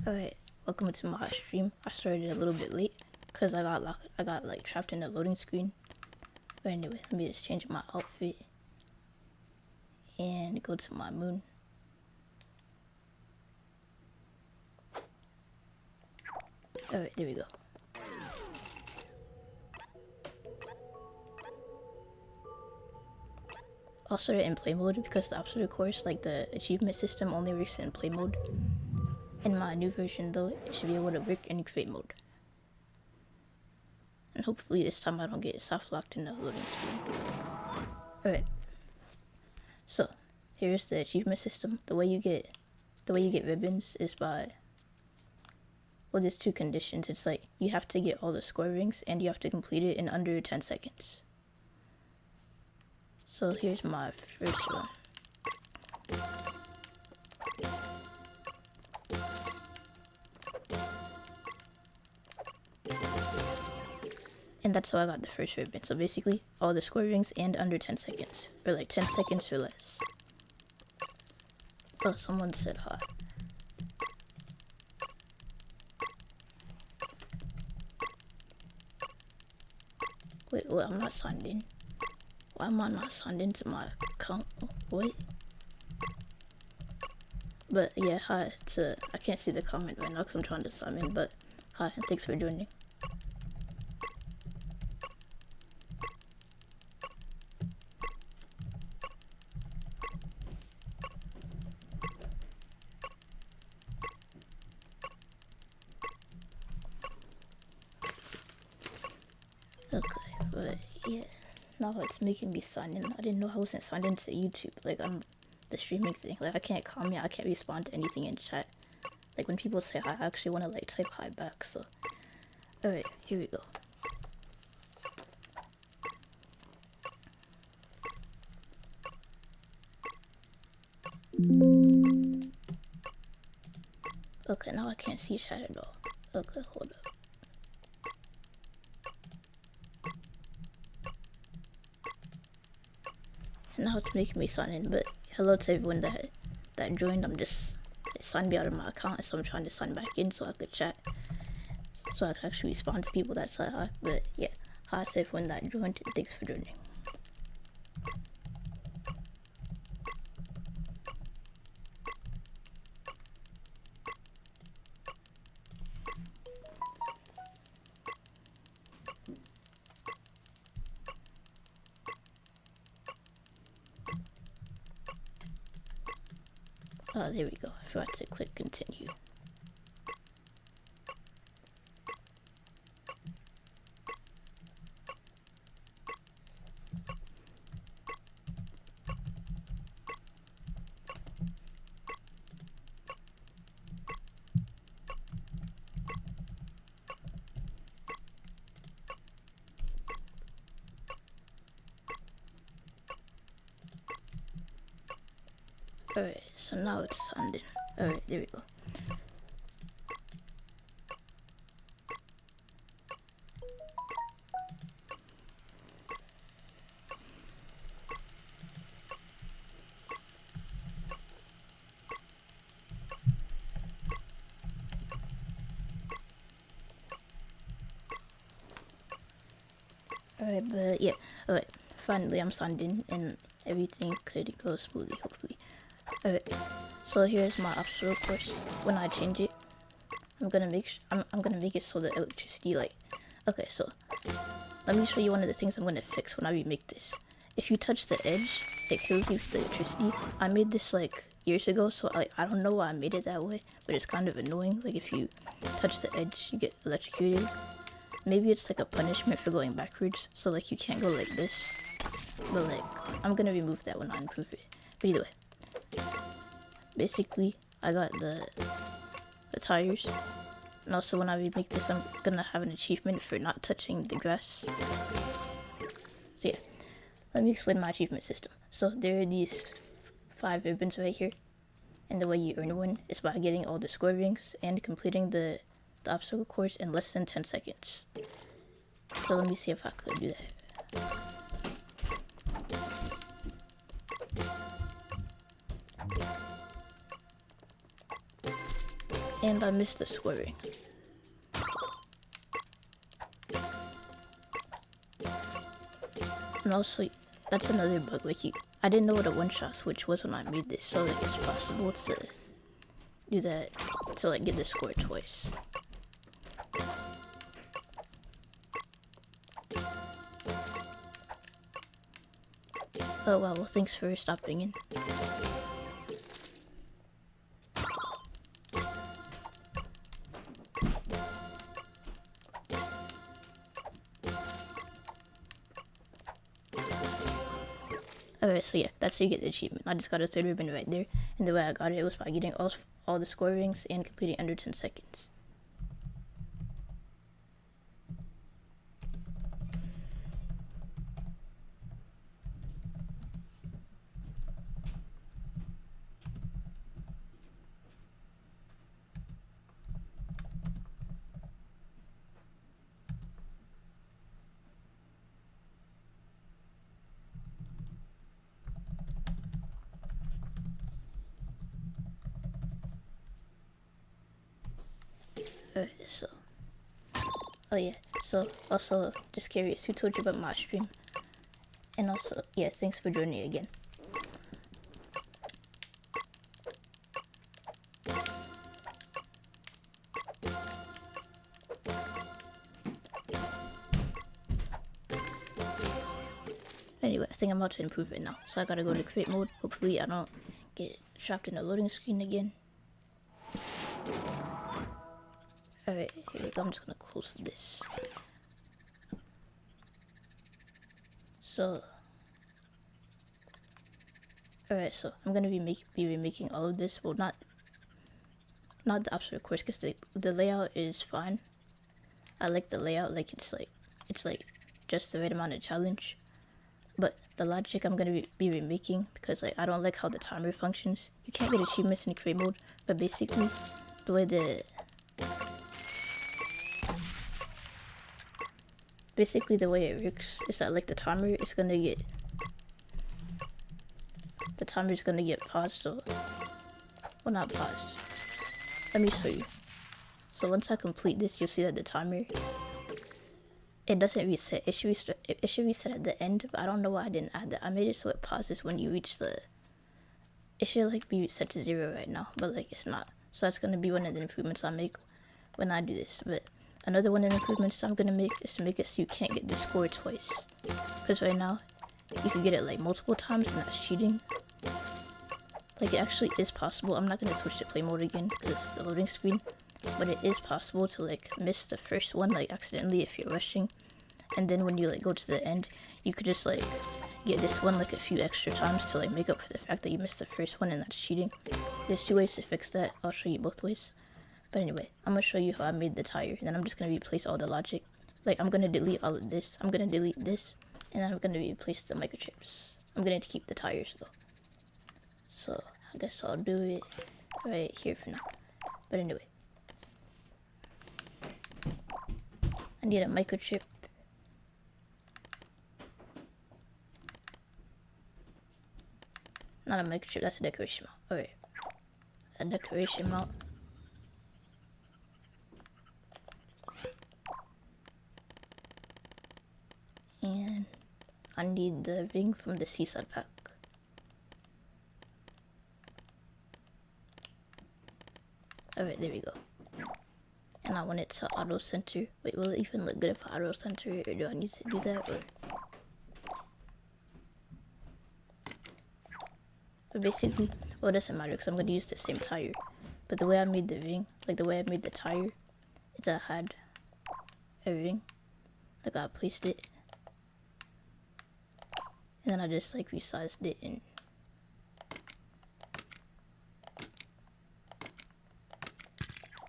Alright, welcome to my stream. I started a little bit late because I got like trapped in a loading screen. But anyway, let me just change my outfit and go to my moon. Alright, there we go. I'll start it in play mode because the obstacle course, like the achievement system, only works in play mode. In my new version though, it should be able to work in create mode. And hopefully this time I don't get soft locked in the loading screen. Alright. So, here's the achievement system. The way you get ribbons is by, well, there's two conditions. It's like you have to get all the score rings and you have to complete it in under 10 seconds. So here's my first one. And that's how I got the first ribbon. So basically, all the score rings and under 10 seconds. Or like 10 seconds or less. Oh, someone said hi. Wait, what? I'm not signed in. Why am I not signed into my account? What? But yeah, hi. I can't see the comment right now because I'm trying to sign in, but hi, and thanks for joining. Okay, but yeah, now it's making me sign in. I didn't know I wasn't signed into YouTube. Like, I'm the streaming thing. Like, I can't comment, I can't respond to anything in chat. Like, when people say hi, I actually want to, like, type hi back, so. Alright, here we go. Okay, now I can't see chat at all. Okay, hold up. Now it's making me sign in, but hello to everyone that joined. It signed me out of my account, so I'm trying to sign back in so I could chat, so I could actually respond to people that said hi. But yeah, hi to everyone that joined, and thanks for joining. Oh, there we go. I forgot to click continue. Alright, so now it's signed in. Alright, there we go. Alright, but yeah, alright, finally I'm signed in and everything could go smoothly, hopefully. Alright, so here's my obstacle course. When I change it, I'm gonna make it so the electricity, like, okay, so let me show you one of the things I'm gonna fix when I remake this. If you touch the edge, it kills you with the electricity. I made this like years ago, so like I don't know why I made it that way, but it's kind of annoying. Like if you touch the edge, you get electrocuted. Maybe it's like a punishment for going backwards, so like you can't go like this. But like, I'm gonna remove that when I improve it. But either way, basically, I got the tires. And also when I remake this, I'm gonna have an achievement for not touching the grass. So yeah, let me explain my achievement system. So there are these 5 ribbons right here. And the way you earn one is by getting all the score rings and completing the obstacle course in less than 10 seconds. So let me see if I could do that. And I missed the scoring. And also, that's another bug. Like, I didn't know what a one-shot switch was when I made this, so like it's possible to do that to like get the score twice. Oh wow, well thanks for stopping in. Alright, so yeah, that's how you get the achievement. I just got a third ribbon right there, and the way I got it was by getting all the score rings and completing under 10 seconds. So, oh yeah, so also just curious, who told you about my stream? And also, yeah, thanks for joining again. Anyway, I think I'm about to improve it now, so I gotta go to create mode. Hopefully I don't get trapped in the loading screen again. Alright, here we go. I'm just gonna close this. So, alright, so I'm gonna be remaking all of this. Well, not the absolute course, because the layout is fine. I like the layout, like it's like just the right amount of challenge. But the logic I'm gonna be remaking, because like I don't like how the timer functions. You can't get achievements in create mode, but basically the way the way it works is that like the timer is gonna get paused, or well, not paused. Let me show you. So once I complete this, you'll see that the timer, it doesn't reset. It should reset at the end, but I don't know why I didn't add that. I made it so it pauses when you reach the. It should like be set to 0 right now, but like it's not. So that's gonna be one of the improvements I make when I do this. But another one of the improvements I'm gonna make is to make it so you can't get the score twice. Because right now, you can get it like multiple times, and that's cheating. Like it actually is possible. I'm not gonna switch to play mode again because it's the loading screen. But it is possible to like miss the first one like accidentally if you're rushing, and then when you like go to the end, you could just like get this one like a few extra times to like make up for the fact that you missed the first one, and that's cheating. There's 2 ways to fix that. I'll show you both ways. But anyway, I'm gonna show you how I made the tire, and then I'm just gonna replace all the logic. Like I'm gonna delete all of this. I'm gonna delete this, and then I'm gonna replace the microchips. I'm gonna keep the tires though. So I guess I'll do it right here for now. But anyway, I need a microchip. Not a microchip, that's a decoration mount. Alright. A decoration mount. And I need the ring from the seaside pack. Alright, there we go. And I want it to auto center. Wait, will it even look good if I auto center it, or do I need to do that? Or but basically, well, it doesn't matter because I'm gonna use the same tire. But the way I made the ring, like the way I made the tire, is I had a ring, like I placed it, and then I just like resized it and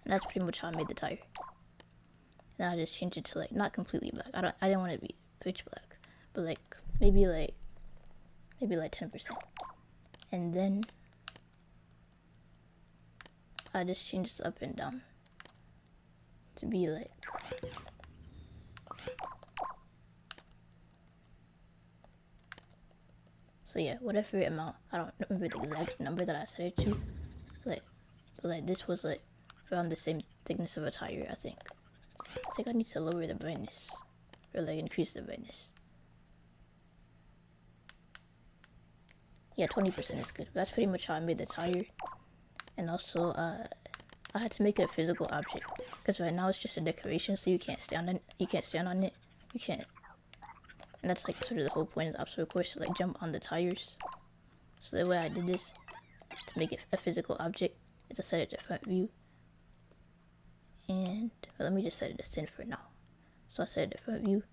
that's pretty much how I made the tire. Then I just changed it to like not completely black. I didn't want it to be pitch black, but like maybe like 10%. And then I just changed this up and down to be like so yeah, whatever amount, I don't remember the exact number that I set it to, like, but like this was like around the same thickness of a tire, I think. I think I need to lower the brightness, or like increase the brightness. Yeah, 20% is good. That's pretty much how I made the tire. And also, I had to make it a physical object, because right now it's just a decoration, so you can't stand on it. You can't. And that's like sort of the whole point of the obstacle course, to like jump on the tires. So the way I did this to make it a physical object is I set it to front view. And let me just set it to thin for now. So I set it to front view,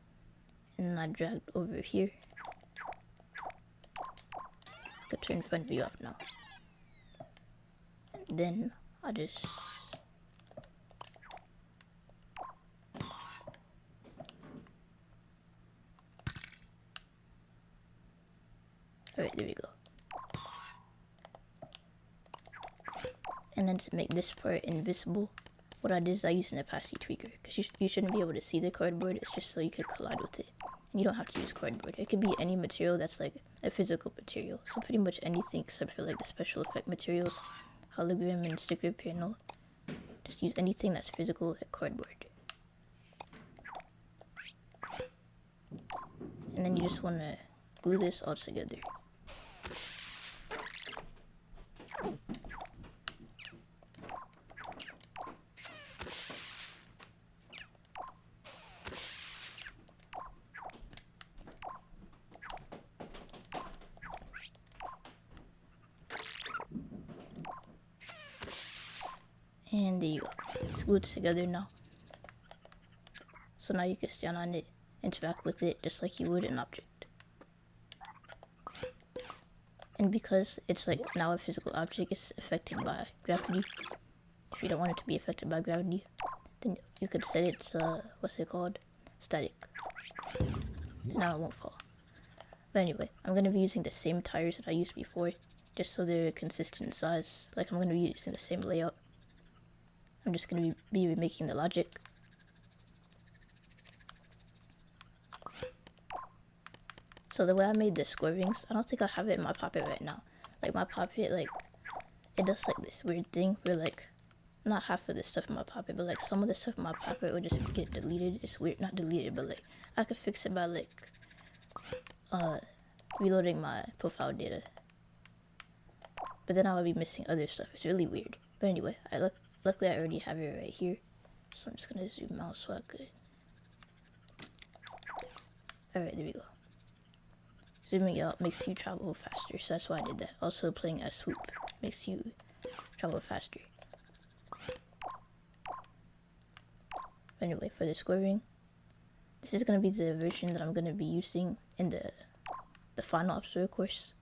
and then I dragged over here. I could turn front view off now. And then I just alright, there we go. And then to make this part invisible, what I did is I used an opacity tweaker, because you shouldn't be able to see the cardboard. It's just so you could collide with it. And you don't have to use cardboard. It could be any material that's like a physical material. So pretty much anything except for like the special effect materials, hologram and sticker panel. Just use anything that's physical like cardboard. And then you just want to glue this all together. And there you go. It's glued together now. So now you can stand on it, interact with it just like you would an object. And because it's like now a physical object, it's affected by gravity. If you don't want it to be affected by gravity, then you could set it to, what's it called? Static. Now it won't fall. But anyway, I'm going to be using the same tires that I used before, just so they're consistent in size. Like I'm going to be using the same layout. I'm just going to be remaking the logic. So the way I made the score rings, I don't think I have it in my Poppet right now. Like my Poppet, like, it does like this weird thing where like, not half of the stuff in my Poppet, but like some of the stuff in my Poppet would just get deleted. It's weird, not deleted, but like, I could fix it by like, reloading my profile data. But then I would be missing other stuff. It's really weird. But anyway, luckily I already have it right here. So I'm just gonna zoom out so I could. Alright, there we go. Zooming out makes you travel faster, so that's why I did that. Also, playing as swoop makes you travel faster. Anyway, for the score ring, this is gonna be the version that I'm gonna be using in the final obstacle course.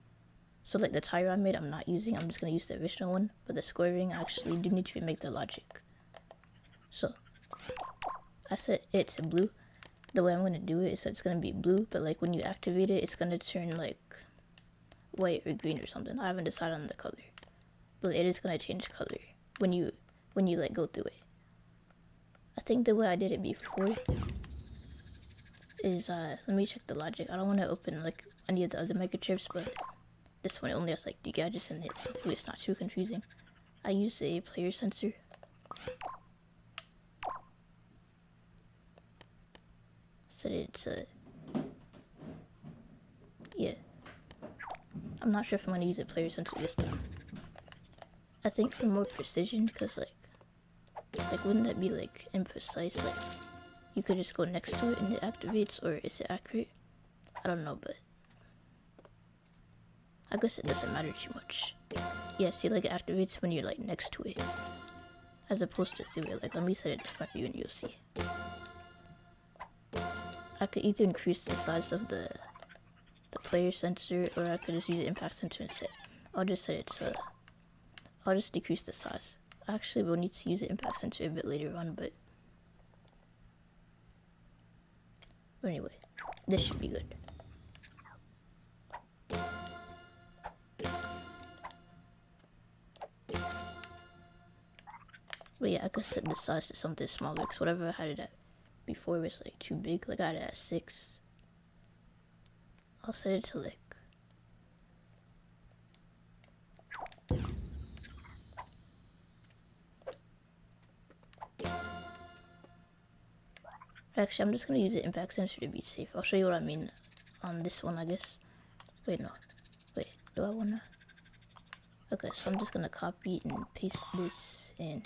So like the tire I made, I'm not using. I'm just gonna use the original one. But the score ring, I actually do need to remake the logic. So I set it to blue. The way I'm gonna do it is that it's gonna be blue, but like when you activate it, it's gonna turn like white or green or something. I haven't decided on the color, but it is gonna change color when you like go through it. I think the way I did it before is let me check the logic. I don't want to open like any of the other microchips, but this one only has like 2 gadgets in it, so hopefully it's not too confusing. I use a player sensor. Set it to, yeah. I'm not sure if I'm gonna use a player sensor this time. I think for more precision, because like wouldn't that be like imprecise? Like you could just go next to it and it activates, or is it accurate? I don't know, but I guess it doesn't matter too much. Yeah, see, like it activates when you're like next to it, as opposed to through it. Like let me set it to front view and you'll see. I could either increase the size of the player sensor, or I could just use the impact sensor instead. I'll just set it to, I'll just decrease the size. Actually, we'll need to use the impact sensor a bit later on, but anyway, this should be good. But yeah, I could set the size to something smaller, because whatever I had it at before was like too big. Like I had it at 6. I'll set it to like, Actually, I'm just gonna use the impact sensor to be safe. I'll show you what I mean on this one, I guess. Wait, no. Wait, do I wanna? Okay, so I'm just gonna copy and paste this, and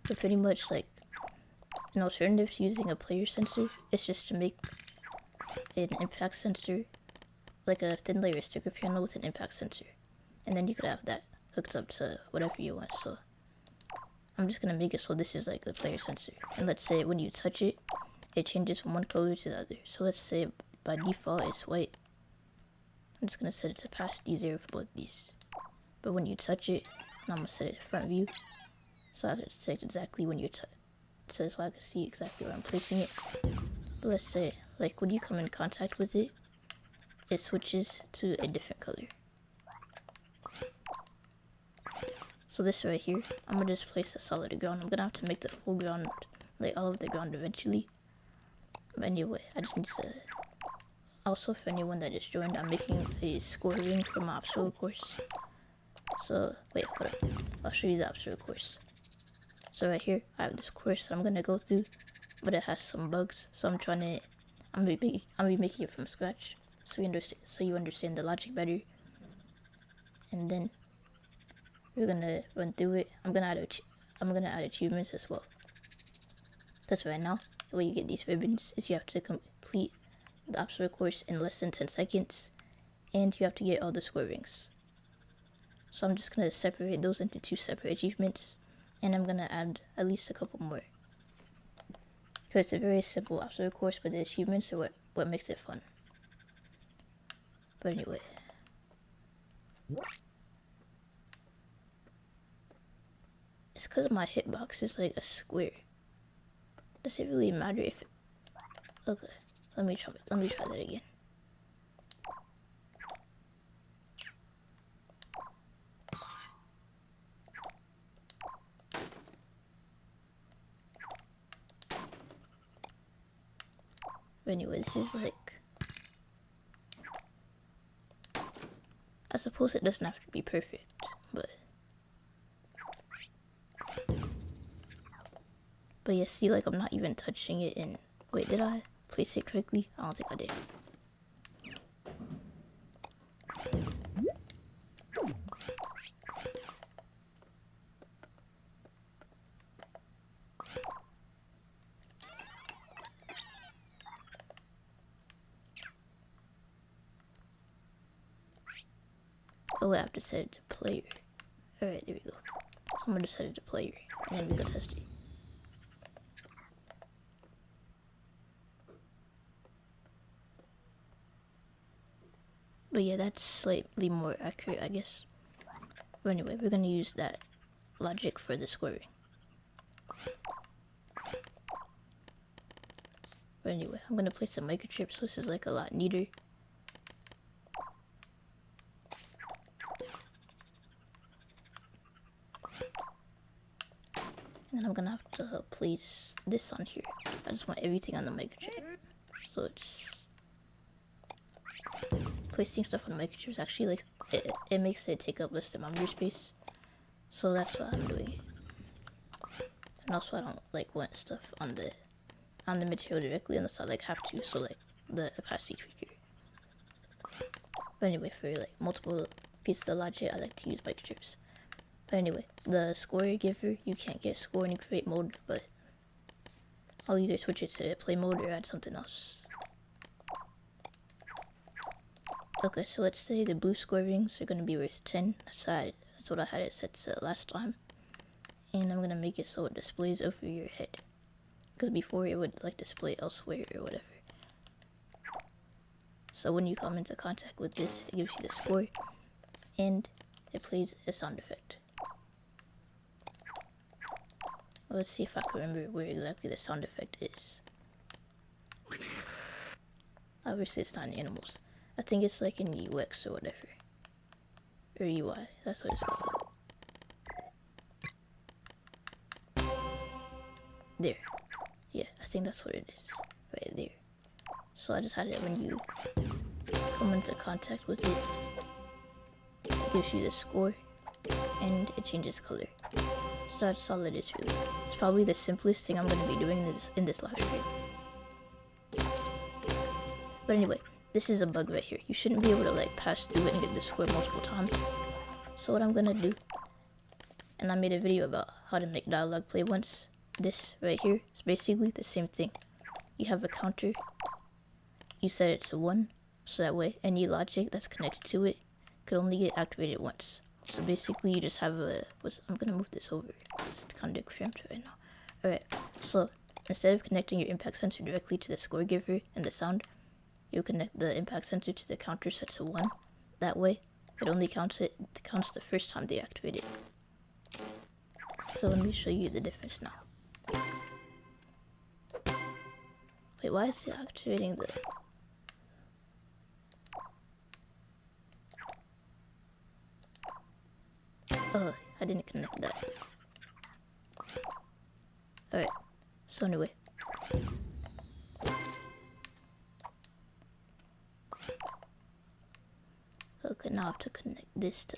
but pretty much like an alternative to using a player sensor is just to make an impact sensor, like a thin layer sticker panel with an impact sensor, and then you could have that hooked up to whatever you want. So I'm just gonna make it so this is like the player sensor, and let's say when you touch it, it changes from one color to the other. So let's say by default it's white. I'm just gonna set it to opacity 0 for both these. But when you touch it, I'm gonna set it to front view, so I can check exactly when you touch. So I can see exactly where I'm placing it. But let's say, like when you come in contact with it, it switches to a different color. So this right here, I'm gonna just place a solid ground. I'm gonna have to make the full ground, like all of the ground eventually. But anyway, I just need to. Also, for anyone that just joined, I'm making a score ring for my obstacle course. So wait, hold up. I'll show you the obstacle course. So right here, I have this course that I'm gonna go through, but it has some bugs. So I'm gonna be making it from scratch, so you understand the logic better. And then we're gonna run through it. I'm gonna add achievements as well. Because right now, the way you get these ribbons is you have to complete the obstacle course in less than 10 seconds, and you have to get all the score rings. So I'm just gonna separate those into 2 separate achievements, and I'm gonna add at least a couple more. So it's a very simple obstacle course, but the achievements are what makes it fun. But anyway. It's because my hitbox is like a square. Does it really matter if it... Okay, let me try that again. But anyway, this is like... I suppose it doesn't have to be perfect, but... But yeah, see, like, I'm not even touching it in... Wait, did I place it correctly? I don't think I did. Oh, I have to set it to player. Alright, there we go. So I'm gonna set it to player, and then we can test it. But yeah, that's slightly more accurate, I guess. But anyway, we're gonna use that logic for the scoring. But anyway, I'm gonna place some microchips, so this is like a lot neater. And then I'm gonna have to place this on here. I just want everything on the microchip. So it's... Placing stuff on the microchip is actually like... It makes it take up less than memory space. So that's why I'm doing it. And also I don't like want stuff on the material directly unless I like have to, so like the opacity tweaker. But anyway, for like multiple pieces of logic, I like to use microchips. But anyway, the score giver, you can't get score in create mode, but I'll either switch it to play mode or add something else. Okay, so let's say the blue score rings are going to be worth 10. That's what I had it set to last time. And I'm going to make it so it displays over your head. Because before it would like display elsewhere or whatever. So when you come into contact with this, it gives you the score. And it plays a sound effect. Let's see if I can remember where exactly the sound effect is. Obviously it's not in animals. I think it's like in UX or whatever. Or UI, that's what it's called. There. Yeah, I think that's what it is. Right there. So I just had it when you come into contact with it. It gives you the score and it changes color. So that's all it is really. It's probably the simplest thing I'm gonna be doing in this live stream. But anyway, this is a bug right here. You shouldn't be able to like pass through it and get the square multiple times. So what I'm gonna do, and I made a video about how to make dialogue play once. This right here is basically the same thing. You have a counter, you set it to 1, so that way any logic that's connected to it could only get activated once. So basically you just have I'm gonna move this over, it's kind of cramped right now. Alright, so instead of connecting your impact sensor directly to the score giver and the sound, you connect the impact sensor to the counter set to 1. That way it only counts the first time they activate it. So let me show you the difference now. Wait, why is it activating the... Oh, I didn't connect that. Alright, so anyway. Okay, now I have to connect this to...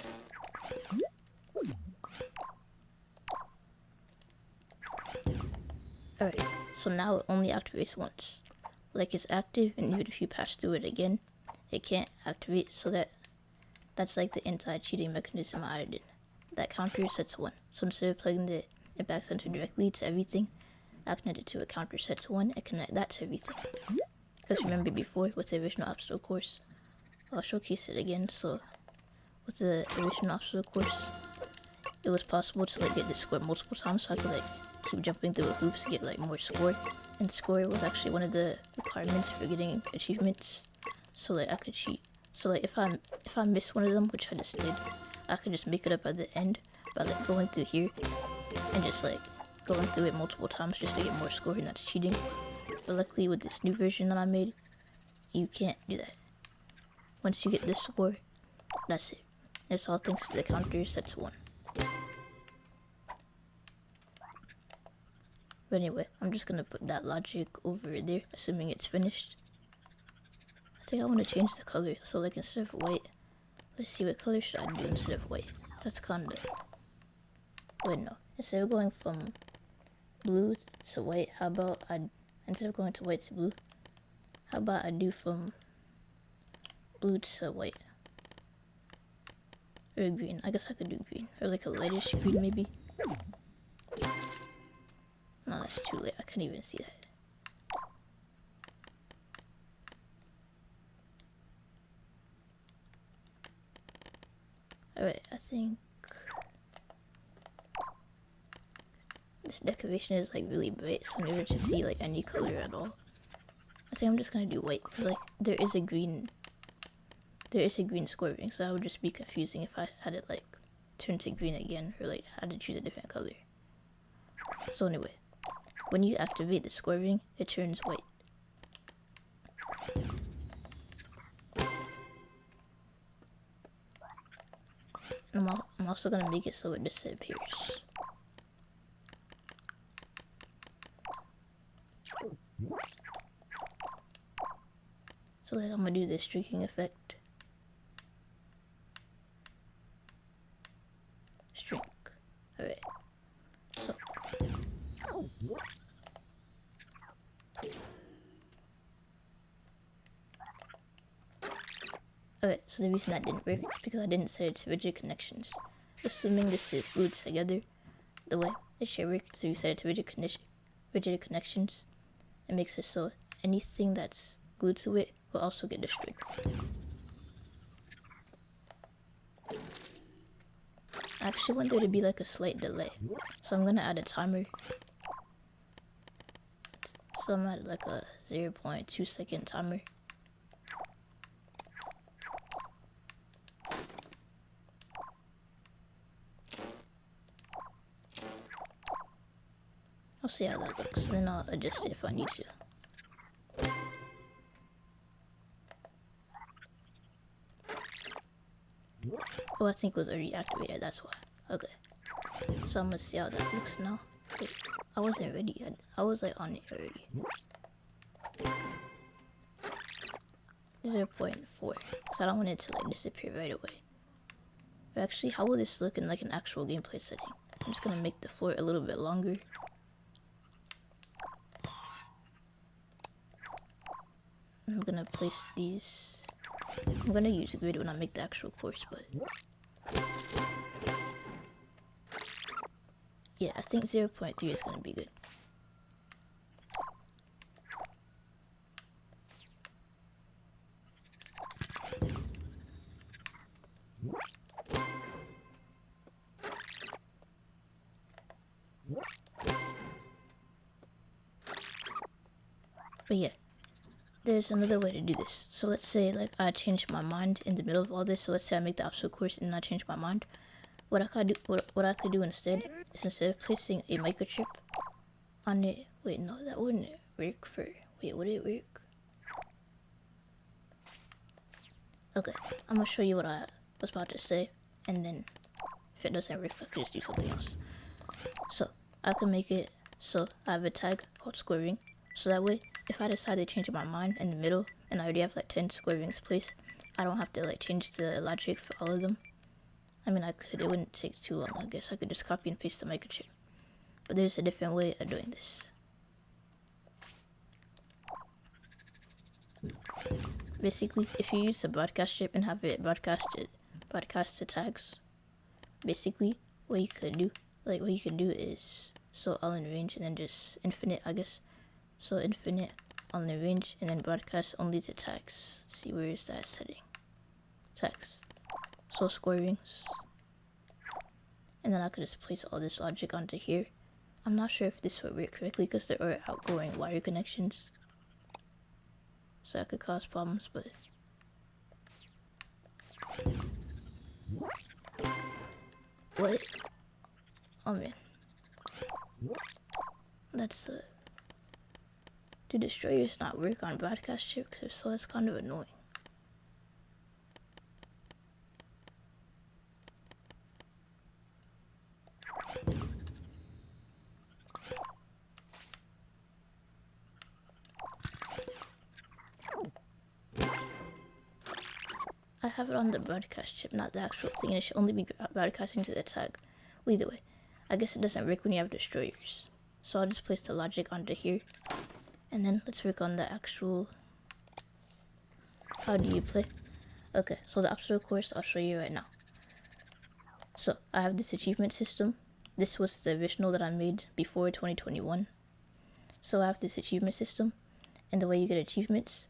Alright, so now it only activates once. Like it's active, and even if you pass through it again, it can't activate, so that's like the anti-cheating mechanism I added in. That counter sets 1. So instead of plugging the impact sensor directly to everything, I connect it to a counter sets 1 and connect that to everything. Because remember before, with the original obstacle course, I'll showcase it again. So with the original obstacle course, it was possible to like get this score multiple times, so I could like keep jumping through hoops to get like more score. And score was actually one of the requirements for getting achievements, so like I could cheat. So like if I miss one of them, which I just did, I could just make it up at the end by like going through here and just like going through it multiple times just to get more score, and that's cheating. But luckily with this new version that I made, you can't do that. Once you get this score, that's it. It's all thanks to the counter set to 1. But anyway, I'm just gonna put that logic over there, assuming it's finished. I think I want to change the color, so like instead of white, let's see, what color should I do instead of white? That's kinda... Wait, no. Instead of going from blue to white, how about instead of going to white to blue, how about I do from blue to white? Or green. I guess I could do green. Or like a lightish green maybe. No, that's too late. I can't even see that. Alright, I think this decoration is like really bright, so I'm never to see like any color at all. I think I'm just gonna do white, because like there is a green score ring, so that would just be confusing if I had it like turn to green again, or like had to choose a different color. So anyway, when you activate the score ring, it turns white. And I'm also gonna make it so it disappears. So like I'm gonna do the streaking effect. Streak. Alright. So alright, so the reason that didn't work is because I didn't set it to rigid connections. Assuming this is glued together, the way it should work, so you set it to rigid connections, it makes it so anything that's glued to it will also get destroyed. I actually want there to be like a slight delay, so I'm gonna add a timer. So I'm at like a 0.2 second timer. I'll see how that looks, then I'll adjust it if I need to. Oh, I think it was already activated, that's why. Okay. So I'm gonna see how that looks now. Wait, I wasn't ready yet. I was like on it already. 0.4. So I don't want it to like disappear right away. But actually, how will this look in like an actual gameplay setting? I'm just gonna make the floor a little bit longer. I'm gonna place these. I'm gonna use a grid when I make the actual course, but yeah, I think 0.3 is gonna be good. But yeah, there's another way to do this. So let's say like I change my mind in the middle of all this. So let's say I make the obstacle course and I change my mind. What I could do instead is, instead of placing a microchip on it, wait, no, that wouldn't work for, wait, would it work? Okay, I'm gonna show you what I was about to say, and then if it doesn't work, I could just do something else. So I can make it so I have a tag called square ring. So that way, if I decide to change my mind in the middle, and I already have like 10 square rings placed, I don't have to like change the logic for all of them. I mean, I could, it wouldn't take too long, I guess. I could just copy and paste the microchip. But there's a different way of doing this. Basically, if you use the broadcast chip and have it broadcast to tags, basically what you could do is, so all in range and then just infinite, I guess. So infinite all in range and then broadcast only to tags. Let's see, where is that setting? Tags. So square rings. And then I could just place all this logic onto here. I'm not sure if this would work correctly because there are outgoing wire connections. So that could cause problems, but what? Oh man. That's do destroyers not work on broadcast chip? Because if so, that's kind of annoying. I have it on the broadcast chip, not the actual thing, and it should only be broadcasting to the tag. Well, either way, I guess it doesn't work when you have destroyers. So I'll just place the logic onto here, and then let's work on the actual, how do you play? Okay, so the obstacle course, I'll show you right now. So I have this achievement system. This was the original that I made before 2021. So I have this achievement system, and the way you get achievements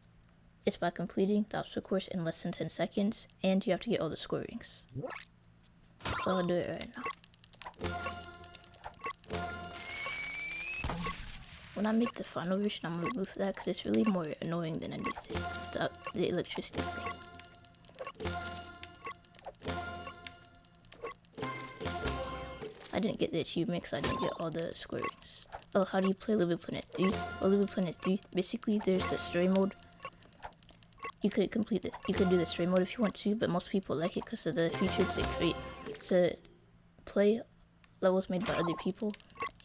is by completing the obstacle course in less than 10 seconds, and you have to get all the score rings. So I'll do it right now. When I make the final version, I'm gonna remove that because it's really more annoying than anything, the electricity thing. I didn't get the achievement because I didn't get all the score rings. Oh, how do you play LBP3? Well, LBP3, basically there's the story mode. You could complete it. You could do the story mode if you want to, but most people like it because of the feature to play levels made by other people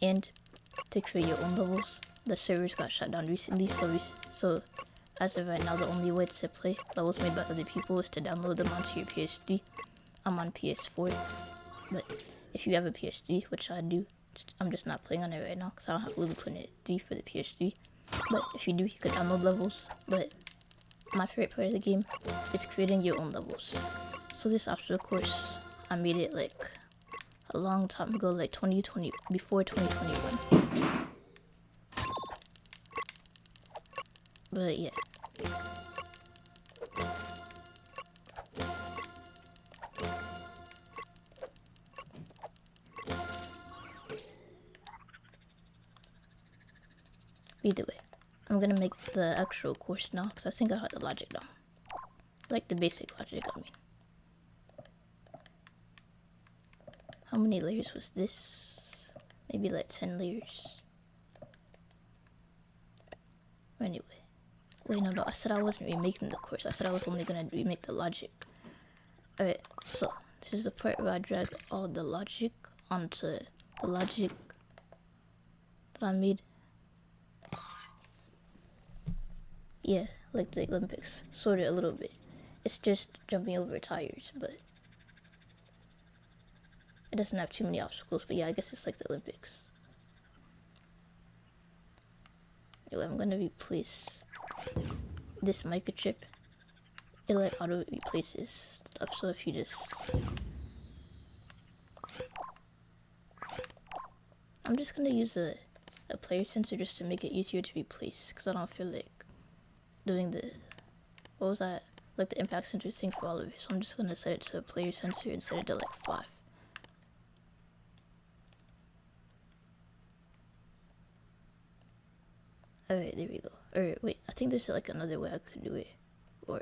and to create your own levels. The servers got shut down recently, so as of right now, the only way to play levels made by other people is to download them onto your PS3. I'm on PS4, but if you have a PS3, which I do, I'm just not playing on it right now because I don't have LBP3 for the PS3. But if you do, you could download levels. But my favorite part of the game is creating your own levels. So this obstacle course, I made it like a long time ago, like 2020, before 2021. But yeah. Either way, I'm gonna make the actual course now because I think I had the logic down. Like the basic logic, I mean. How many layers was this? Maybe like 10 layers. Anyway. Wait, no, I said I wasn't remaking the course. I said I was only gonna remake the logic. Alright, so this is the part where I drag all the logic onto the logic that I made. Yeah, like the Olympics. Sort of a little bit. It's just jumping over tires, but It doesn't have too many obstacles, but yeah, I guess it's like the Olympics. Anyway, I'm gonna replace this microchip. It like auto replaces stuff, so if you just... I'm just gonna use a player sensor just to make it easier to replace, because I don't feel like doing the... What was that? Like the impact sensor thing for all of it. So I'm just gonna set it to a player sensor and set it to like 5. Alright, there we go. Alright, wait, I think there's like another way I could do it. Or...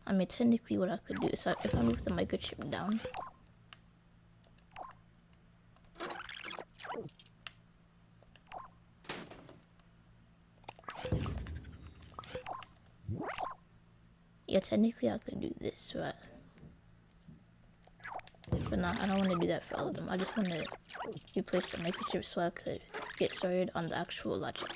I mean, technically what I could do is if I move the microchip down... Yeah, technically I could do this, right? But nah, I don't want to do that for all of them. I just want to replace the microchip so I could get started on the actual logic.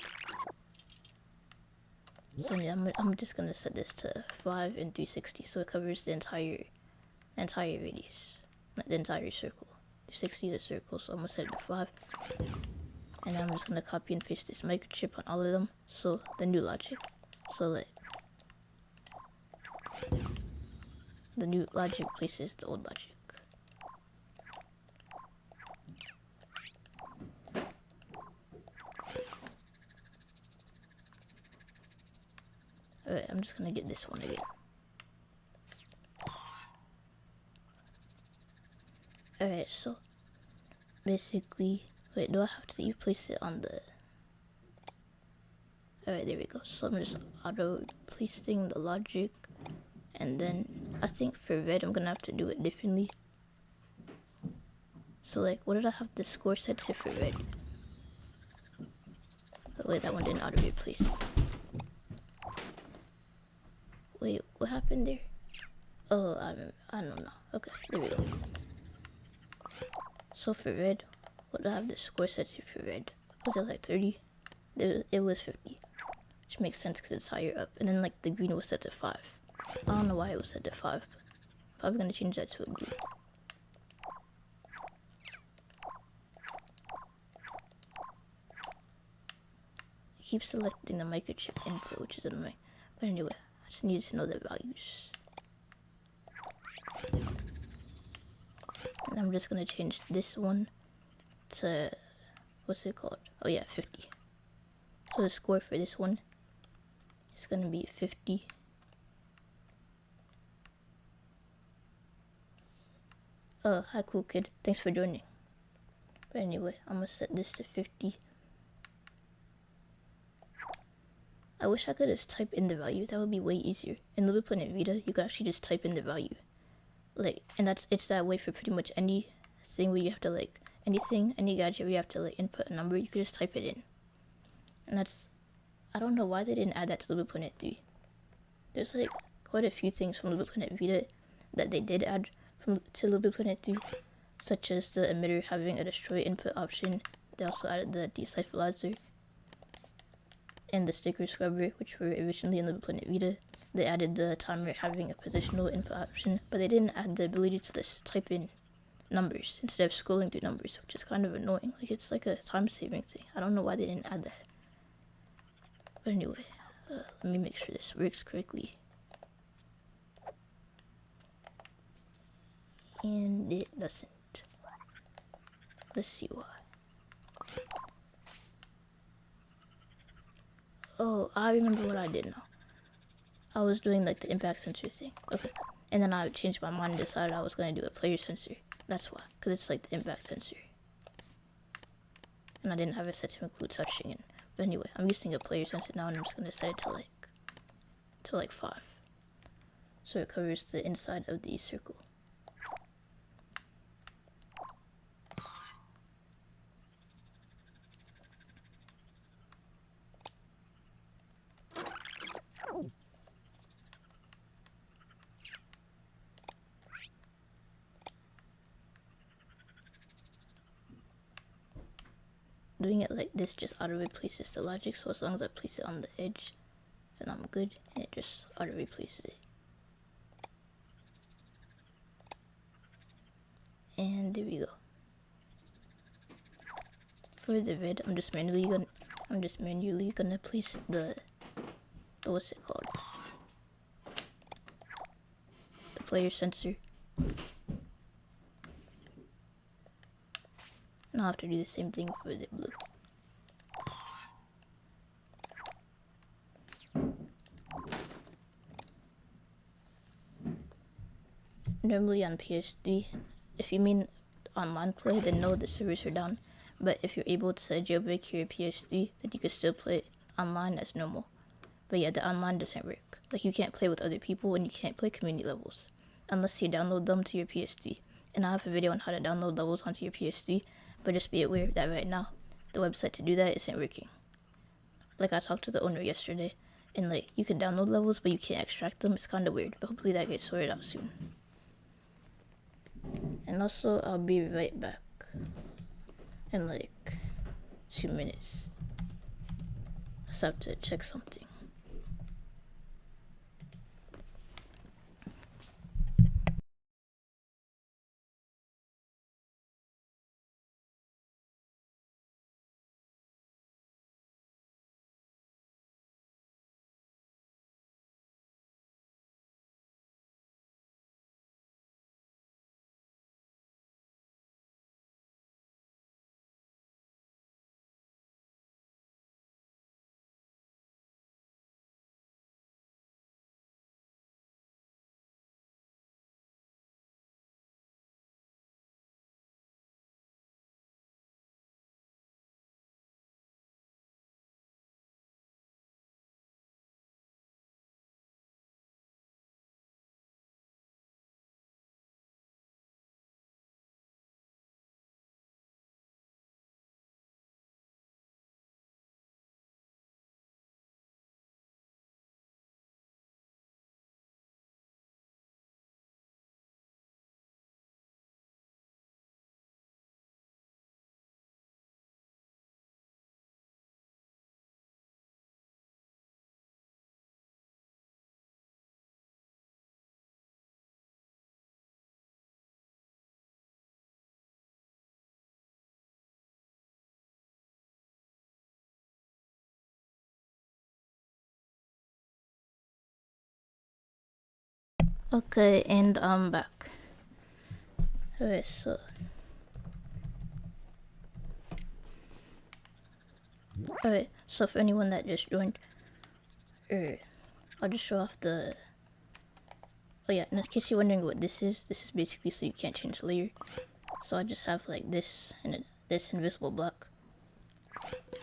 So yeah, I'm just gonna set this to 5 and 360 so it covers the entire radius, not the entire circle. 360 is a circle, so I'm gonna set it to 5. And then I'm just gonna copy and paste this microchip on all of them. So the new logic. So like the new logic replaces the old logic. Alright, I'm just gonna get this one again. Alright, so basically, wait, do I have to replace it on the... Alright, there we go. So I'm just auto placing the logic, and then I think for red I'm gonna have to do it differently. So like, what did I have the score set to for red? Oh, wait, that one didn't auto replace. Wait, what happened there? Oh, I don't know. Okay, there we go. So for red, what did I have the score set to for red? Was it like 30? It was 50. Which makes sense because it's higher up. And then like the green was set to 5. I don't know why it was set to 5. Probably gonna change that to a blue. It keeps selecting the microchip input, which is annoying. But anyway, I just needed to know the values. And I'm just gonna change this one to, what's it called? Oh yeah, 50. So the score for this one is gonna be 50. Hi cool kid, thanks for joining. But anyway, I'm gonna set this to 50. I wish I could just type in the value, that would be way easier. In LBP3 Vita, you could actually just type in the value. Like, and it's that way for pretty much anything where you have to like, any gadget where you have to like input a number, you could just type it in. And that's, I don't know why they didn't add that to LBP3 3. There's like quite a few things from LBP3 Vita that they did add to LBP3 3, such as the emitter having a destroy input option. They also added the decipheralizer and the sticker scrubber, which were originally in LBP3 Vita. They added the timer having a positional input option, but they didn't add the ability to just type in numbers instead of scrolling through numbers, which is kind of annoying. Like, it's like a time-saving thing. I don't know why they didn't add that. But anyway, let me make sure this works correctly. And it doesn't. Let's see why. Oh, I remember what I did now. I was doing like the impact sensor thing. Okay. And then I changed my mind and decided I was going to do a player sensor. That's why. Because it's like the impact sensor. And I didn't have it set to include touching it. But anyway, I'm using a player sensor now and I'm just going to set it to like 5. So it covers the inside of the circle. Doing it like this just auto replaces the logic, so as long as I place it on the edge, then I'm good, and it just auto replaces it. And there we go. For the red, I'm just manually gonna place the what's it called? The player sensor. And I'll have to do the same thing for the blue. Normally on PS3, if you mean online play, then no, the servers are down. But if you're able to jailbreak your PS3, then you can still play online as normal. But yeah, the online doesn't work. Like, you can't play with other people and you can't play community levels unless you download them to your PS3. And I have a video on how to download levels onto your PS3, but just be aware that right now, the website to do that isn't working. Like, I talked to the owner yesterday, and like, you can download levels, but you can't extract them. It's kind of weird, but hopefully that gets sorted out soon. And also, I'll be right back in like 2 minutes. I just have to check something. Okay, and I'm back. Alright, so for anyone that just joined, I'll just show off the. Oh yeah, in case you're wondering what this is basically so you can't change the layer. So I just have like this and this invisible block,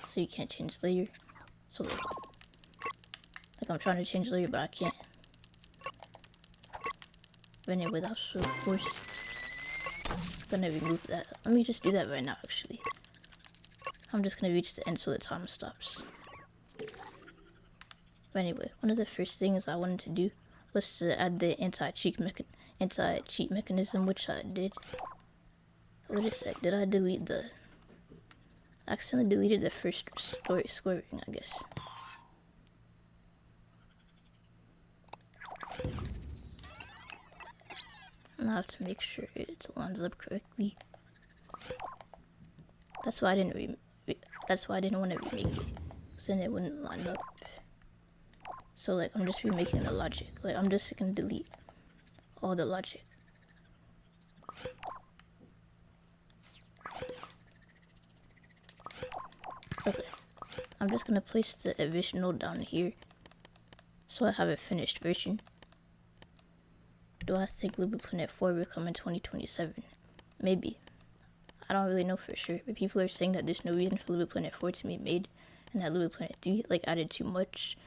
so you can't change the layer. So like I'm trying to change the layer, but I can't. But anyway, that's of course. I'm gonna remove that. Let me just do that right now, actually. I'm just gonna reach the end so the time stops. But anyway, one of the first things I wanted to do was to add the anti-cheat mechanism, which I did. Wait a sec, did I delete the... I accidentally deleted the first scoring, I guess. And I have to make sure it lines up correctly. That's why I didn't want to remake it, because then it wouldn't line up. So like, I'm just remaking the logic. Like, I'm just gonna delete all the logic. Okay, I'm just gonna place the original down here, so I have a finished version. Do I think LBP3 4 will come in 2027? Maybe. I don't really know for sure, but people are saying that there's no reason for LBP3 4 to be made, and that LBP3 3 like added too much.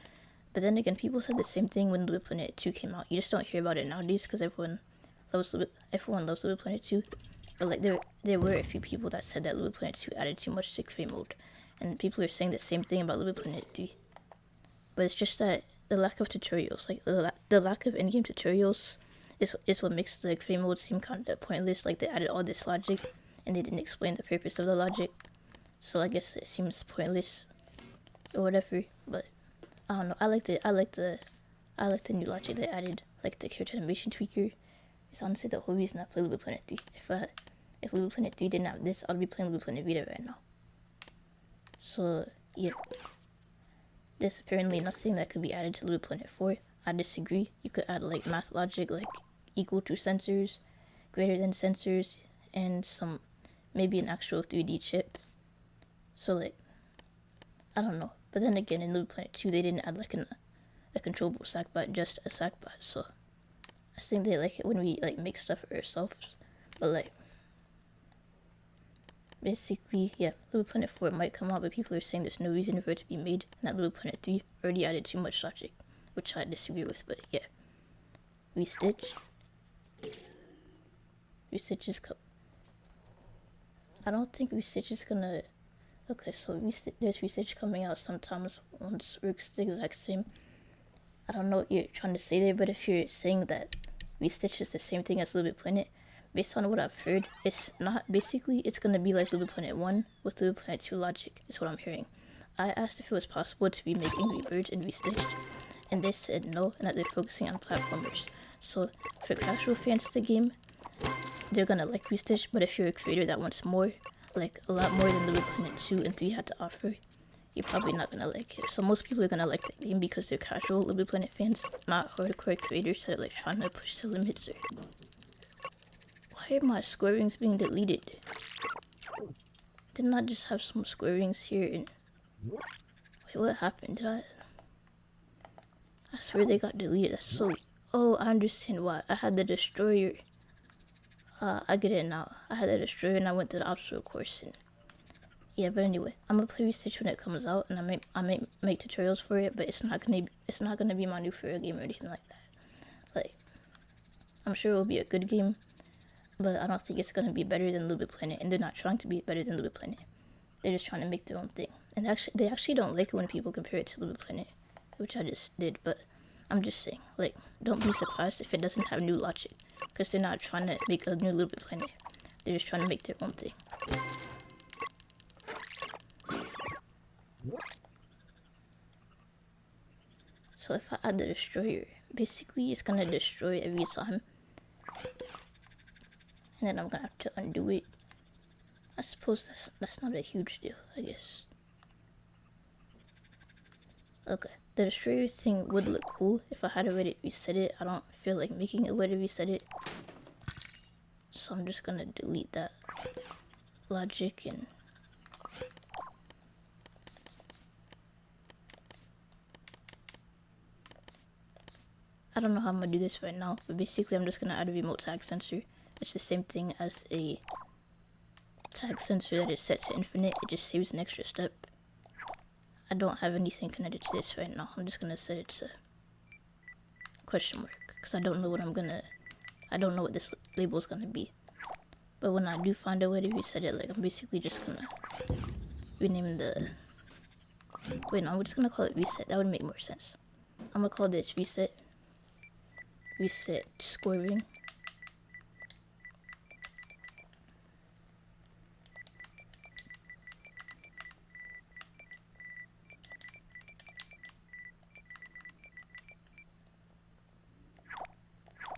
But then again, people said the same thing when LBP3 2 came out. You just don't hear about it nowadays because everyone loves LBP3 2. But like there were a few people that said that LBP3 2 added too much to frame mode, and people are saying the same thing about LBP3 3. But it's just that the lack of tutorials, like the lack of in-game tutorials, is what makes the frame mode seem kind of pointless. Like, they added all this logic and they didn't explain the purpose of the logic, so I guess it seems pointless or whatever. But I don't know. I like the new logic they added, like the character animation tweaker. It's honestly the whole reason I play LBP3 3. if LBP 3 didn't have this, I'd be playing LBP Vita right now. So yeah, there's apparently nothing that could be added to LBP 4. I disagree. You could add like math logic, like equal to sensors, greater than sensors, and some maybe an actual 3D chip. So like, I don't know. But then again, in LBP 2, they didn't add like a controllable sackbot, just a sackbot. So I think they like it when we like make stuff for ourselves. But like, basically, yeah, LBP 4 might come out, but people are saying there's no reason for it to be made, and that LBP 3 already added too much logic, which I disagree with. But yeah, Restitch. Restitch is I don't think Restitch is gonna. Okay, so there's Restitch coming out sometimes once works the exact same. I don't know what you're trying to say there, but if you're saying that Restitch is the same thing as Little Bit Planet, based on what I've heard, it's not. Basically, it's gonna be like Little Bit Planet 1 with Little Bit Planet 2 logic, is what I'm hearing. I asked if it was possible to remake Angry Birds and Restitch, and they said no, and that they're focusing on platformers. So for casual fans of the game, they're gonna like Restitch, but if you're a creator that wants more, like a lot more than Little Planet 2 and 3 had to offer, you're probably not gonna like it. So most people are gonna like the game because they're casual Little Planet fans, not hardcore creators that are like trying to push the limits. Or why are my square rings being deleted? Didn't I just have some square rings here? And wait, what happened? I swear they got deleted. That's so. Oh, I understand why. I had the destroyer. I get it now. I had the destroyer and I went to the obstacle course. And yeah, but anyway, I'm gonna play Restitch when it comes out, and I may make tutorials for it, but it's not gonna be my new favorite game or anything like that. Like, I'm sure it will be a good game, but I don't think it's gonna be better than Little Bit Planet, and they're not trying to be better than Little Bit Planet. They're just trying to make their own thing, and they actually don't like it when people compare it to Little Bit Planet, which I just did. But I'm just saying, like, don't be surprised if it doesn't have new logic, because they're not trying to make a new Little Bit Planet. They're just trying to make their own thing. So if I add the destroyer, basically it's gonna destroy every time, and then I'm gonna have to undo it. I suppose that's not a huge deal, I guess. Okay, the destroyer thing would look cool if I had already reset it. I don't feel like making a way to reset it, so I'm just gonna delete that logic. And I don't know how I'm gonna do this right now, but basically I'm just gonna add a remote tag sensor. It's the same thing as a tag sensor that is set to infinite. It just saves an extra step. I don't have anything connected to this right now. I'm just gonna set it to question mark, because I don't know what this label is gonna be. But when I do find a way to reset it, like, I'm basically just gonna rename the. Wait, no, I'm just gonna call it reset. That would make more sense. I'm gonna call this reset. Reset square ring.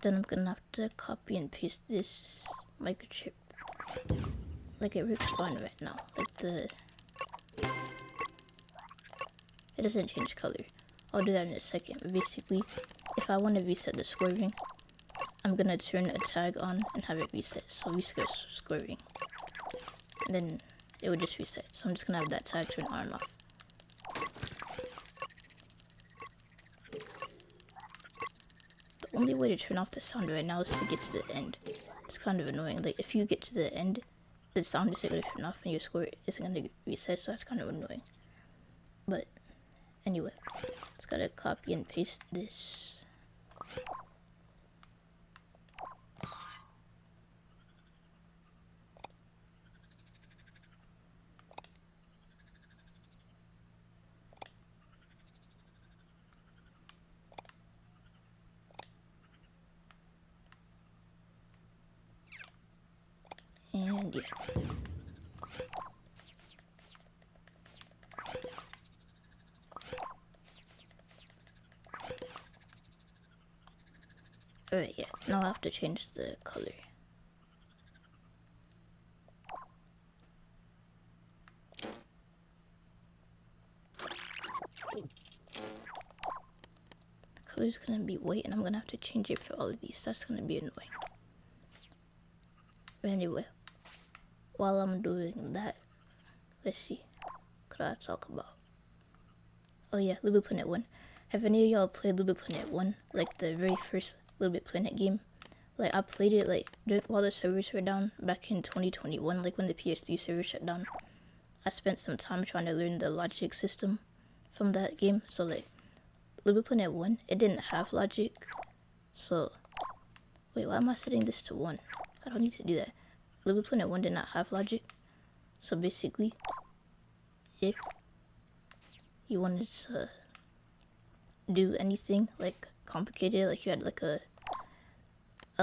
Then I'm gonna have to copy and paste this microchip. Like, it works fine right now. Like, it doesn't change color. I'll do that in a second. But basically, if I want to reset the square ring, I'm gonna turn a tag on and have it reset. So reset square ring, and then it would just reset. So I'm just gonna have that tag turn on and off. The only way to turn off the sound right now is to get to the end. It's kind of annoying. Like, if you get to the end, the sound isn't gonna turn off and your score isn't gonna reset. So that's kind of annoying. But anyway, just gotta copy and paste this. And yeah. Alright, yeah. Now I have to change the color. color is gonna be white, and I'm gonna have to change it for all of these. That's gonna be annoying. But anyway, while I'm doing that, let's see. What could I talk about? Oh yeah, Little Bit Planet 1. Have any of y'all played Little Bit Planet 1? Like the very first Little Bit Planet game? Like I played it like while the servers were down back in 2021, like when the PS3 server shut down. I spent some time trying to learn the logic system from that game. So like Little Bit Planet 1, it didn't have logic. So wait, why am I setting this to 1? I don't need to do that. Little Bit Planet 1 did not have logic. So basically, if you wanted to do anything like complicated, like you had like a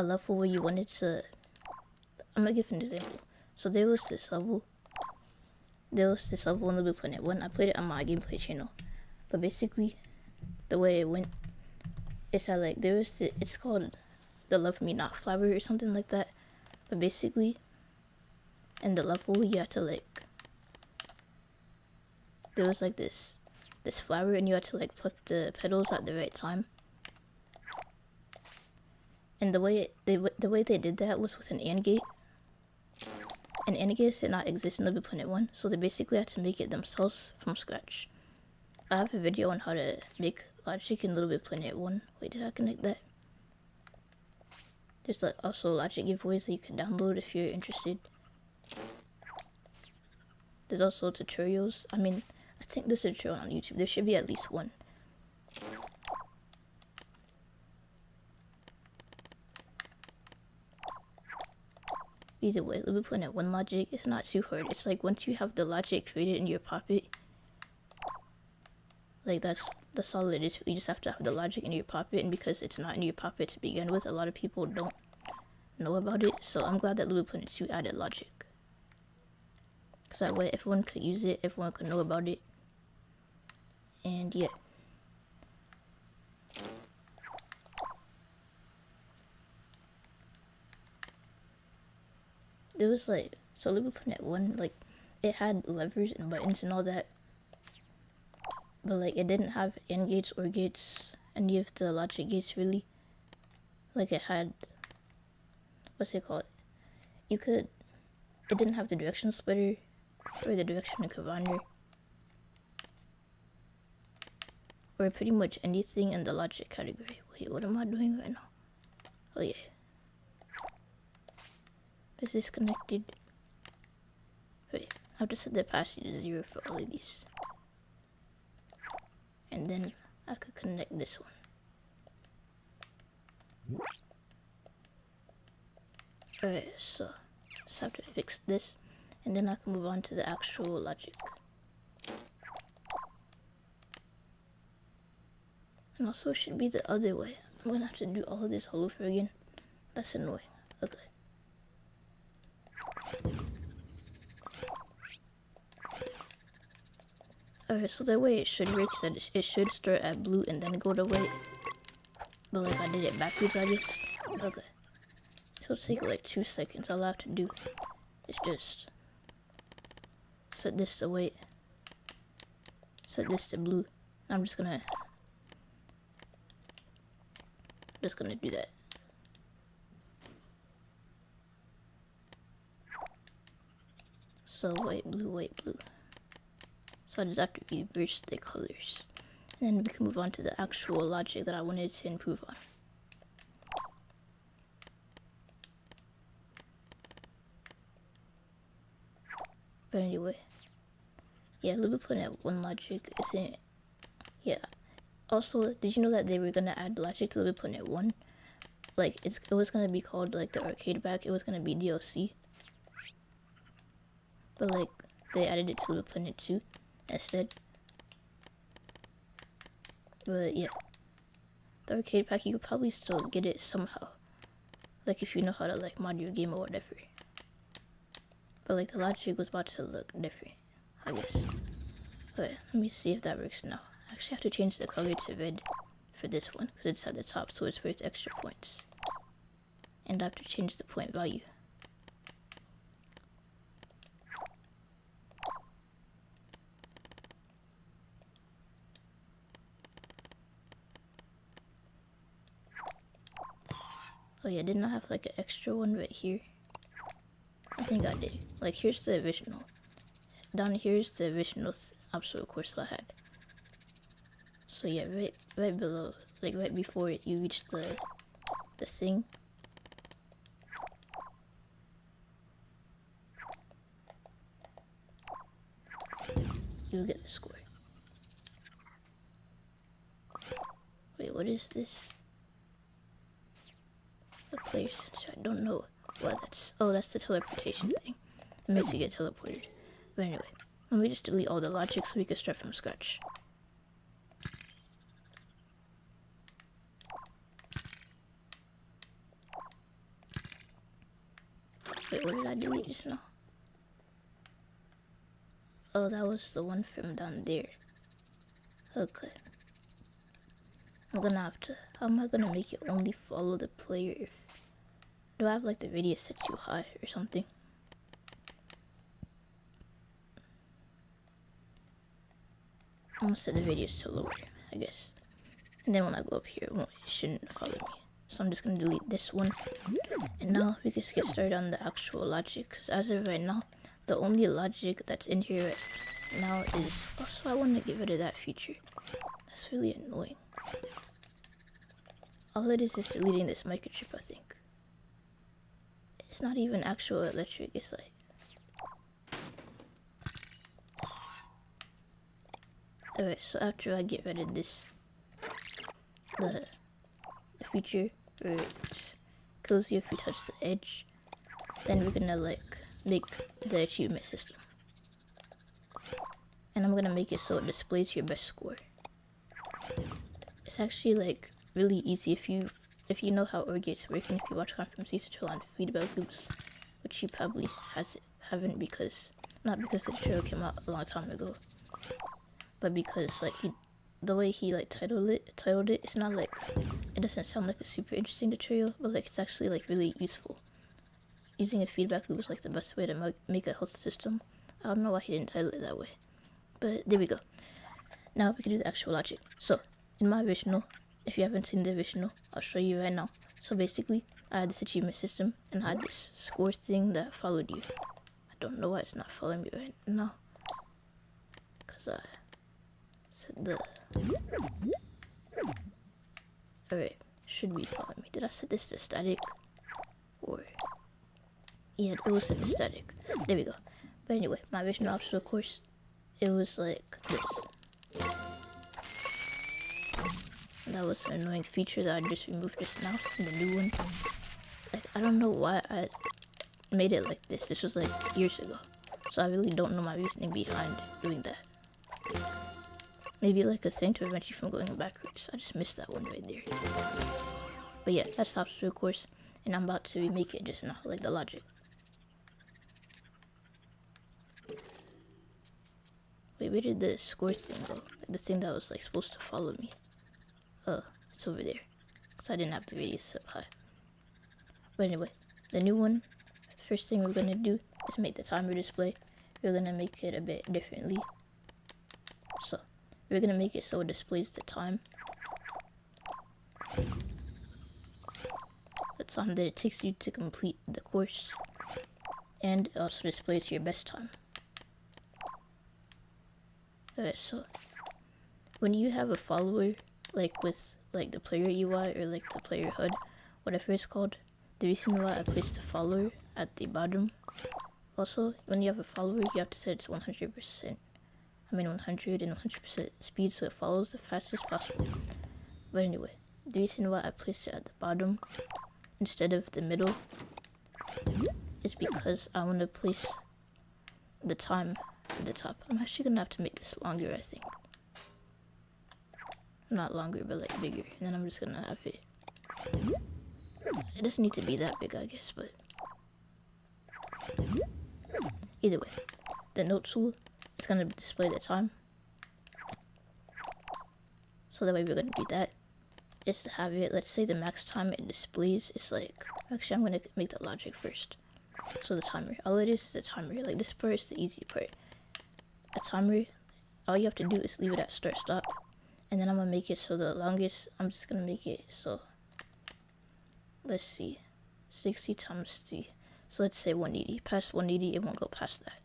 level where you wanted to, I'm gonna give an example. So there was this level in Little Bit Planet 1. I played it on my gameplay channel, but basically the way it went is that like there was it's called the Love Me Not flower or something like that. But basically in the level you had to like, there was like this flower, and you had to like pluck the petals at the right time. And the way they did that was with an AND gate. And AND gates did not exist in Little Bit Planet 1, so they basically had to make it themselves from scratch. I have a video on how to make logic in Little Bit Planet 1. Wait, did I connect that? There's like also logic giveaways that you can download if you're interested. There's also tutorials. I mean, I think there's a tutorial on YouTube. There should be at least one. Either way, Little Bit Planet 1 logic is not too hard. It's like once you have the logic created in your Poppet, like that's all it is. You just have to have the logic in your Poppet, and because it's not in your Poppet to begin with, a lot of people don't know about it. So I'm glad that Little Bit Planet 2 added logic. Because that way everyone could use it, everyone could know about it. And yeah. There was like, so Little Bit Planet 1, like, it had levers and buttons and all that. But like, it didn't have AND gates or gates, any of the logic gates really. Like it had, what's it called? It didn't have the direction splitter or the direction combiner. Or pretty much anything in the logic category. Wait, what am I doing right now? Oh yeah. Is this connected? Wait, I have to set the opacity to 0 for all of these. And then I could connect this one. Alright, so just have to fix this, and then I can move on to the actual logic. And also it should be the other way. I'm gonna have to do all of this all over again. That's annoying. Okay. Alright, so the way it should work is that it should start at blue and then go to white. But like I did it backwards, I guess. Okay. So it'll take like 2 seconds. All I have to do is just set this to white, set this to blue. I'm just gonna do that. So white, blue. So I just have to reverse the colors. And then we can move on to the actual logic that I wanted to improve on. But anyway, yeah, Little Bit Planet 1 logic is in it. Yeah. Also, did you know that they were gonna add logic to Little Bit Planet 1? Like, it was gonna be called like the arcade pack. It was gonna be DLC. But like, they added it to Little Bit Planet 2 instead. But yeah, the arcade pack, you could probably still get it somehow. Like if you know how to like mod your game or whatever. But like the logic was about to look different, I guess. Okay, let me see if that works now. I actually have to change the color to red for this one because it's at the top, so it's worth extra points. And I have to change the point value. Oh yeah, didn't I have like an extra one right here? I think I did. Like here's the original. Down here's the original obstacle course that I had. So yeah, right below, like right before you reach the thing. You'll get the score. Wait, what is this? The player sensor. I don't know what that's. Oh, that's the teleportation thing. It makes you get teleported. But anyway, let me just delete all the logic so we can start from scratch. Wait, what did I delete just now? Oh, that was the one from down there. Okay. I'm gonna have to. How am I gonna make it only follow the player if. Do I have like the radius set too high or something? I'm gonna set the radius to lower, I guess. And then when I go up here, it shouldn't follow me. So I'm just gonna delete this one. And now we can get started on the actual logic. Because as of right now, the only logic that's in here right now is... Also, I want to get rid of that feature. That's really annoying. All it is deleting this microchip, I think. It's not even actual electric, it's like... Alright, so after I get rid of this... The feature where it kills you if you touch the edge, then we're gonna like make the achievement system. And I'm gonna make it so it displays your best score. It's actually like really easy if you know how OR gates work, and if you watch Confirm C tutorial on feedback loops, which you probably haven't because not because the tutorial came out a long time ago, but because like the way he like titled it, it's not like, it doesn't sound like a super interesting tutorial, but like it's actually like really useful. Using a feedback loop is like the best way to make a health system. I don't know why he didn't title it that way, but there we go. Now we can do the actual logic. So in my original, if you haven't seen the original, I'll show you right now. So basically, I had this achievement system and I had this score thing that followed you. I don't know why it's not following me right now, cause I said the... Alright, should be following me. Did I set this to static? Or... Yeah, it was set to static. There we go. But anyway, my original obstacle course, it was like this. That was an annoying feature that I just removed just now in the new one. Like, I don't know why I made it like this. This was like years ago. So I really don't know my reasoning behind doing that. Maybe like a thing to prevent you from going backwards. I just missed that one right there. But yeah, that's the obstacle course, and I'm about to remake it just now, like the logic. Wait, where did the score thing go? Like the thing that was like supposed to follow me. Oh, it's over there. Because I didn't have the radius set high. But anyway, the new one, first thing we're going to do is make the timer display. We're going to make it a bit differently. So, we're going to make it so it displays the time. The time that it takes you to complete the course. And it also displays your best time. Alright, so when you have a follower, like with like the player UI or like the player HUD, whatever it's called, the reason why I placed the follower at the bottom. Also, when you have a follower, you have to set it to 100%. I mean 100 and 100% speed, so it follows the fastest possible. But anyway, the reason why I placed it at the bottom instead of the middle is because I want to place the time at the top. I'm actually gonna have to make this longer, I think. Not longer, but like bigger. And then I'm just gonna have it. It doesn't need to be that big, I guess, but either way, the note tool is gonna display the time. So that way we're gonna do that. Is to have it, let's say the max time it displays is like, actually I'm gonna make the logic first. So the timer, all it is a timer. Like this part is the easy part. A timer, all you have to do is leave it at start stop, and then I'm gonna make it so the longest, I'm just gonna make it so let's see, 60 times 3. So let's say 180. Past 180, it won't go past that.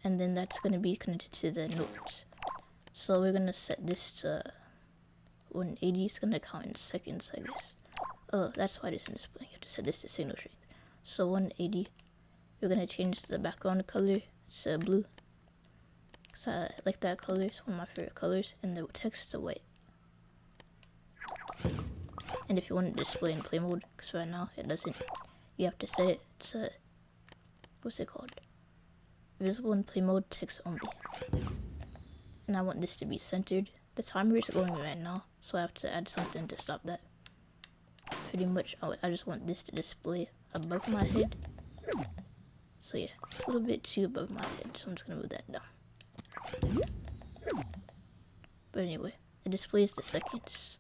And then that's going to be connected to the notes. So we're going to set this to 180. It's going to count in seconds, I guess. Oh, that's why this isn't displaying. You have to set this to signal strength. So 180. We're going to change the background color to blue. Because I like that color. It's one of my favorite colors. And the text to white. And if you want to display in play mode, because right now it doesn't, you have to set it to, what's it called? Visible in play mode, text only. And I want this to be centered. The timer is going right now, so I have to add something to stop that. Pretty much, I just want this to display above my head. So yeah, it's a little bit too above my head, so I'm just gonna move that down. But anyway, it displays the seconds.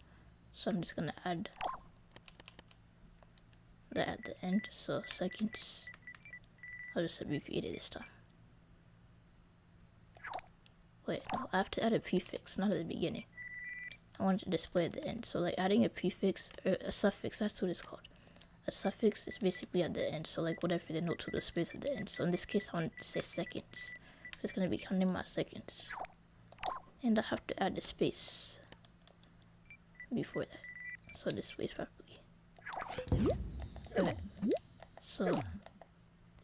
So I'm just gonna add that at the end. So seconds. I'll just abbreviate it this time. Wait, no, I have to add a prefix, not at the beginning. I want it to display at the end. So like adding a prefix or a suffix, that's what it's called. A suffix is basically at the end. So like whatever the note tool displays at the end. So in this case, I want to say seconds. So it's gonna be counting my seconds. And I have to add the space before that, so it displays properly. Okay, so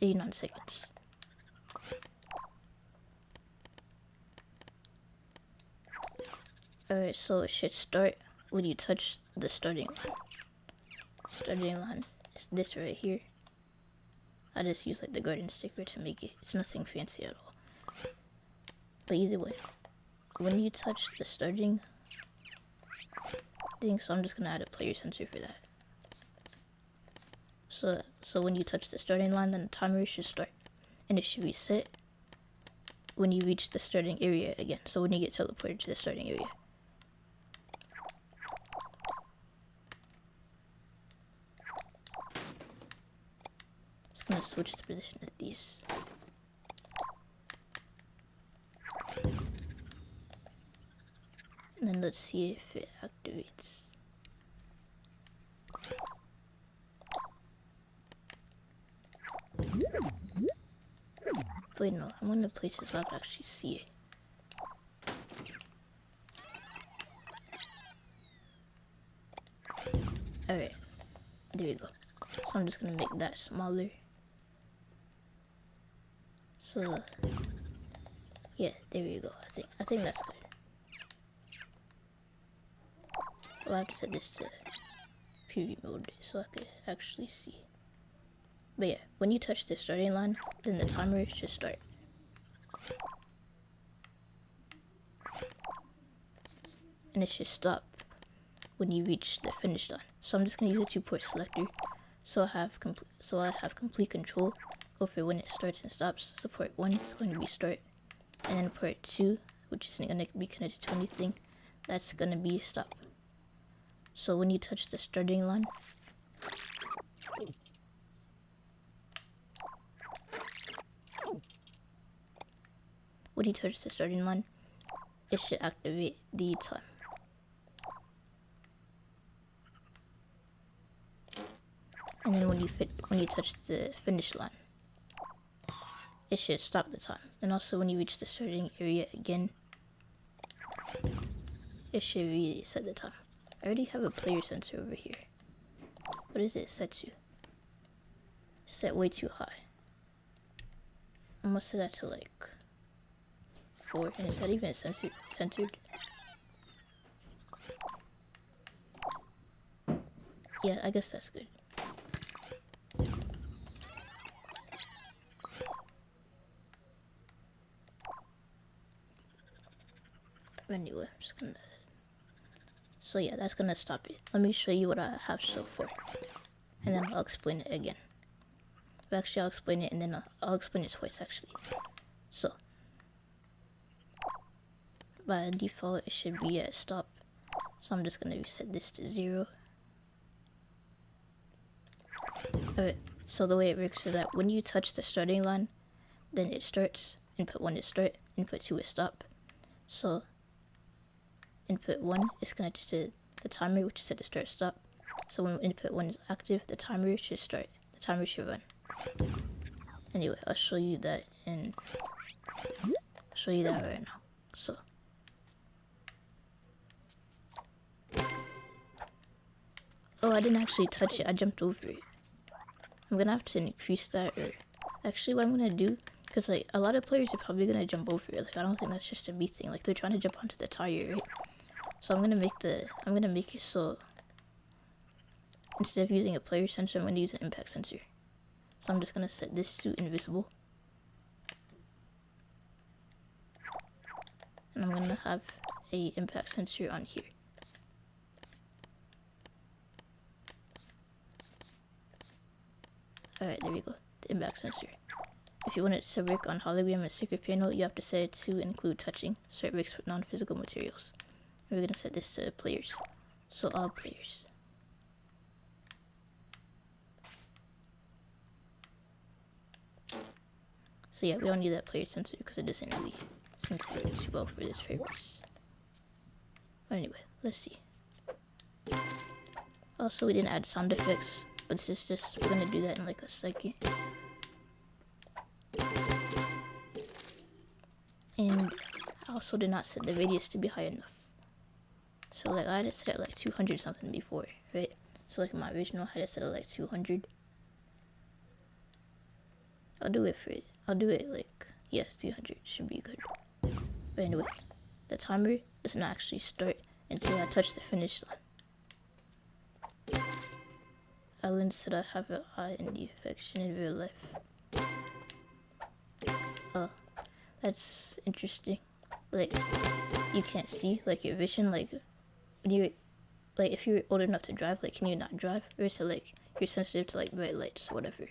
89 seconds. Alright, so it should start when you touch the starting line. Starting line is this right here. I just use like the garden sticker to make it. It's nothing fancy at all. But either way, when you touch the starting thing, so I'm just gonna add a player sensor for that. So when you touch the starting line, then the timer should start, and it should reset when you reach the starting area again. So when you get teleported to the starting area. Just gonna switch the position of these. And then let's see if it activates. Wait, no, I'm gonna place this where I can actually see it. Alright, there we go. So I'm just gonna make that smaller. So yeah, there we go. I think that's good. I'll have to set this to preview mode so I could actually see. But yeah, when you touch the starting line, then the timer should start. And it should stop when you reach the finish line. So I'm just gonna use a 2-port selector, so I have complete control over when it starts and stops. So port 1 is going to be start, and then port 2, which isn't gonna be connected to anything, that's gonna be stop. So when you touch the starting line, it should activate the time. And then when you touch the finish line, it should stop the time. And also when you reach the starting area again, it should reset the time. I already have a player sensor over here. What is it set to? It's set way too high. I'm gonna set that to like 4, and it's not even centered. Yeah, I guess that's good. Anyway, I'm just gonna. So yeah, that's gonna stop it. Let me show you what I have so far, and then I'll explain it again. But actually, I'll explain it, and then I'll explain it twice actually. So by default, it should be at stop. So I'm just gonna reset this to 0. Alright, so the way it works is that when you touch the starting line, then it starts. Input 1 is start, input 2 is stop. So input 1 is connected to the timer, which is set to start stop. So when input 1 is active, the timer should start. The timer should run. Anyway, I'll show you that right now. So oh, I didn't actually touch it. I jumped over it. I'm gonna have to increase that, or actually what I'm gonna do, because like a lot of players are probably gonna jump over it. Like I don't think that's just a me thing. Like they're trying to jump onto the tire, right? So I'm gonna make it so instead of using a player sensor, I'm gonna use an impact sensor. So I'm just gonna set this to invisible. And I'm gonna have a impact sensor on here. Alright, there we go. The impact sensor. If you want it to work on hologram and sticker panel, you have to set it to include touching, so it works with non-physical materials. And we're gonna set this to players. So all players. So yeah, we don't need that player sensor because it doesn't really seem to work too well for this purpose. But anyway, let's see. Also, we didn't add sound effects, but this is just, we're gonna do that in like a second. And I also did not set the radius to be high enough. So like I had it set at like 200 something before, right? So like my original I had it set at like 200. I'll do it like, yes, 200 should be good. But anyway, the timer doesn't actually start until I touch the finish line. Ellen said I have an eye in the affection in real life. Oh, that's interesting. Like, you can't see, like, your vision, like, when you're, like, if you're old enough to drive, like, can you not drive? Or is it, like, you're sensitive to, like, bright lights or whatever?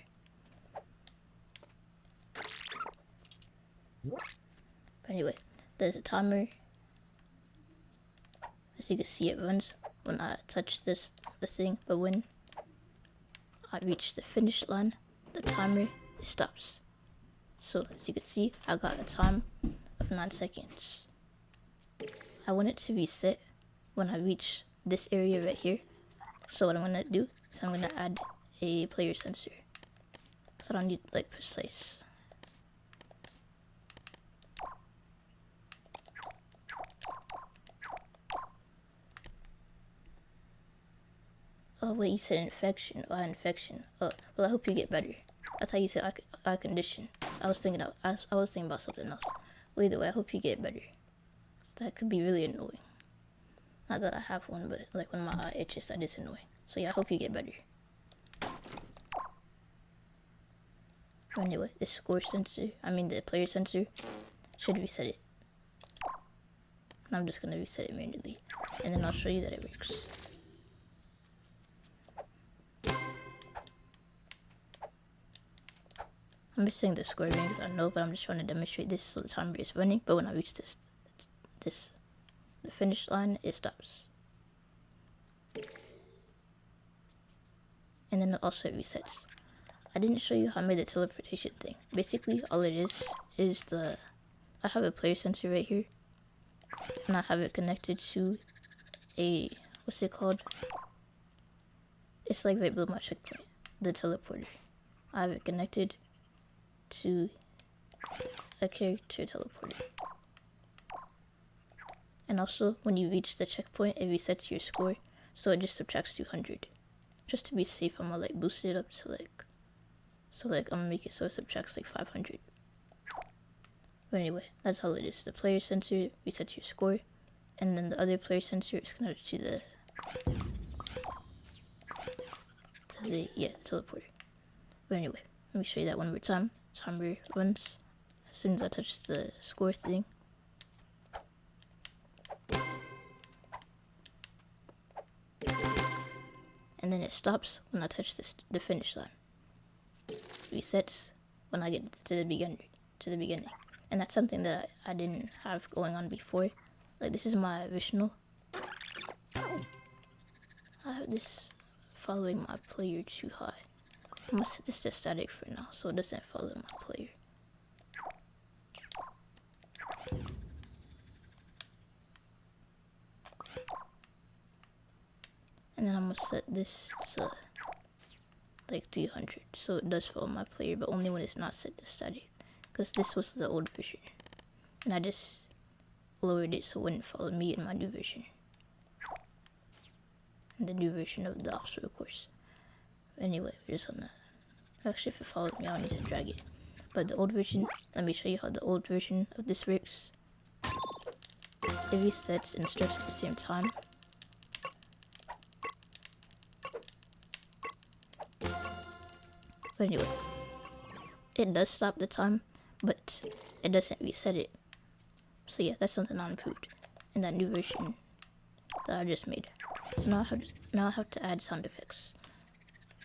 But anyway, there's a timer. As you can see, it runs when I touch the thing, but when I reach the finish line, the timer, it stops. So as you can see, I got a time of 9 seconds. I want it to reset when I reach this area right here. So what I'm gonna do is I'm gonna add a player sensor. So I don't need like precise. Oh wait, you said infection. Oh, infection. Oh, well, I hope you get better. I thought you said eye condition. I was thinking about something else. Well, either way, I hope you get better. So that could be really annoying. Not that I have one, but like when my eye itches, that is annoying. So yeah, I hope you get better. Anyway, the score sensor, the player sensor, should reset it. And I'm just gonna reset it manually, and then I'll show you that it works. I'm missing the score rings, I know, but I'm just trying to demonstrate this so the timer is running. But when I reach the finish line, it stops. And then also it resets. I didn't show you how I made the teleportation thing. Basically, all it is I have a player sensor right here, and I have it connected to a, what's it called? It's like right below my checkpoint, the teleporter. I have it connected to a character teleporter. And also, when you reach the checkpoint, it resets your score, so it just subtracts 200. Just to be safe, I'm gonna like boost it up to like, I'm gonna make it so it subtracts like 500. But anyway, that's all it is. The player sensor resets your score, and then the other player sensor is connected to the teleporter. But anyway, let me show you that one more time. Timer runs as soon as I touch the score thing. And then it stops when I touch the finish line. Resets when I get to the beginning. And that's something that I didn't have going on before. Like, this is my original. I have this following my player too high. I'm gonna set this to static for now, so it doesn't follow my player. And then I'm gonna set this to like 300, so it does follow my player, but only when it's not set to static, because this was the old version, and I just lowered it so it wouldn't follow me in my new version, in the new version of the obstacle course. Anyway, we're just gonna, actually if it follows me I don't need to drag it, but the old version, let me show you how the old version of this works. It resets and starts at the same time. But anyway, it does stop the time, but it doesn't reset it. So yeah, that's something I improved in that new version that I just made. So now I have to add sound effects.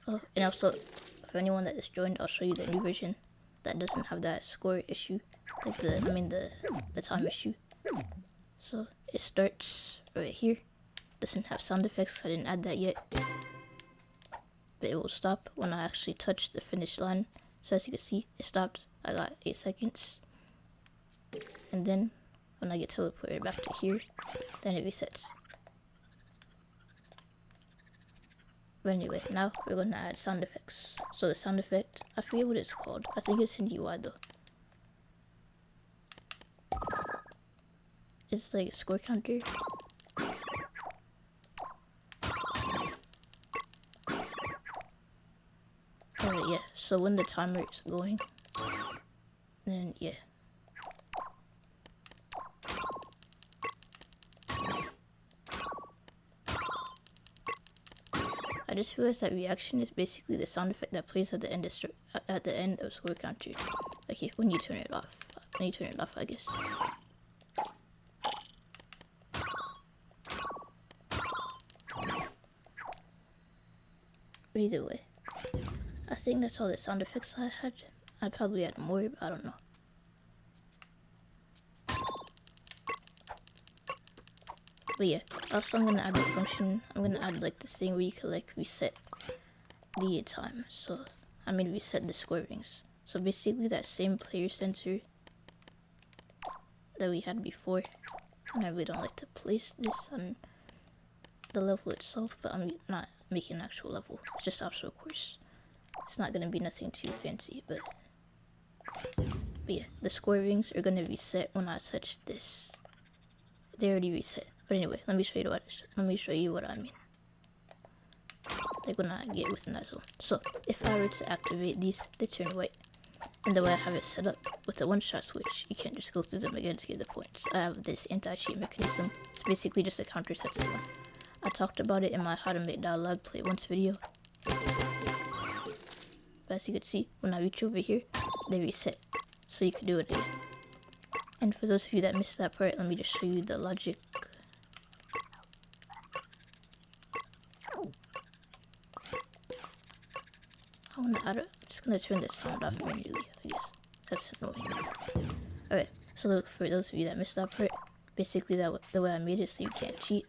Oh, and also, for anyone that just joined, I'll show you the new version that doesn't have that score issue, like the time issue. So it starts right here. Doesn't have sound effects, I didn't add that yet. But it will stop when I actually touch the finish line. So as you can see, it stopped. I got 8 seconds. And then when I get teleported back to here, then it resets. But anyway, now we're gonna add sound effects. So the sound effect, I forget what it's called. I think it's in UI though. It's like a score counter. Yeah, so when the timer is going, then yeah. I just realized that reaction is basically the sound effect that plays at the end of score counter. Okay, when you turn it off. I guess. But either way, I think that's all the sound effects I had. I'd probably add more, but I don't know. But yeah, also I'm gonna add the function. I'm gonna add like the thing where you can like reset the time. So I mean reset the score rings. So basically that same player sensor that we had before. And I really don't like to place this on the level itself, but I'm not making an actual level. It's just obstacle course. It's not gonna be nothing too fancy, but yeah, the score rings are gonna reset when I touch this. They already reset. But anyway, let me show you what I mean. Like when I get within that zone. So if I were to activate these, they turn white. And the way I have it set up with the one-shot switch, you can't just go through them again to get the points. I have this anti-cheat mechanism. It's basically just a counter set to one. I talked about it in my how to make dialogue play once video. But as you can see, when I reach over here, they reset. So you can do it again. And for those of you that missed that part, let me just show you the logic. I'm just gonna turn the sound off manually, I guess. That's annoying. Alright, so for those of you that missed that part, basically the way I made it so you can't cheat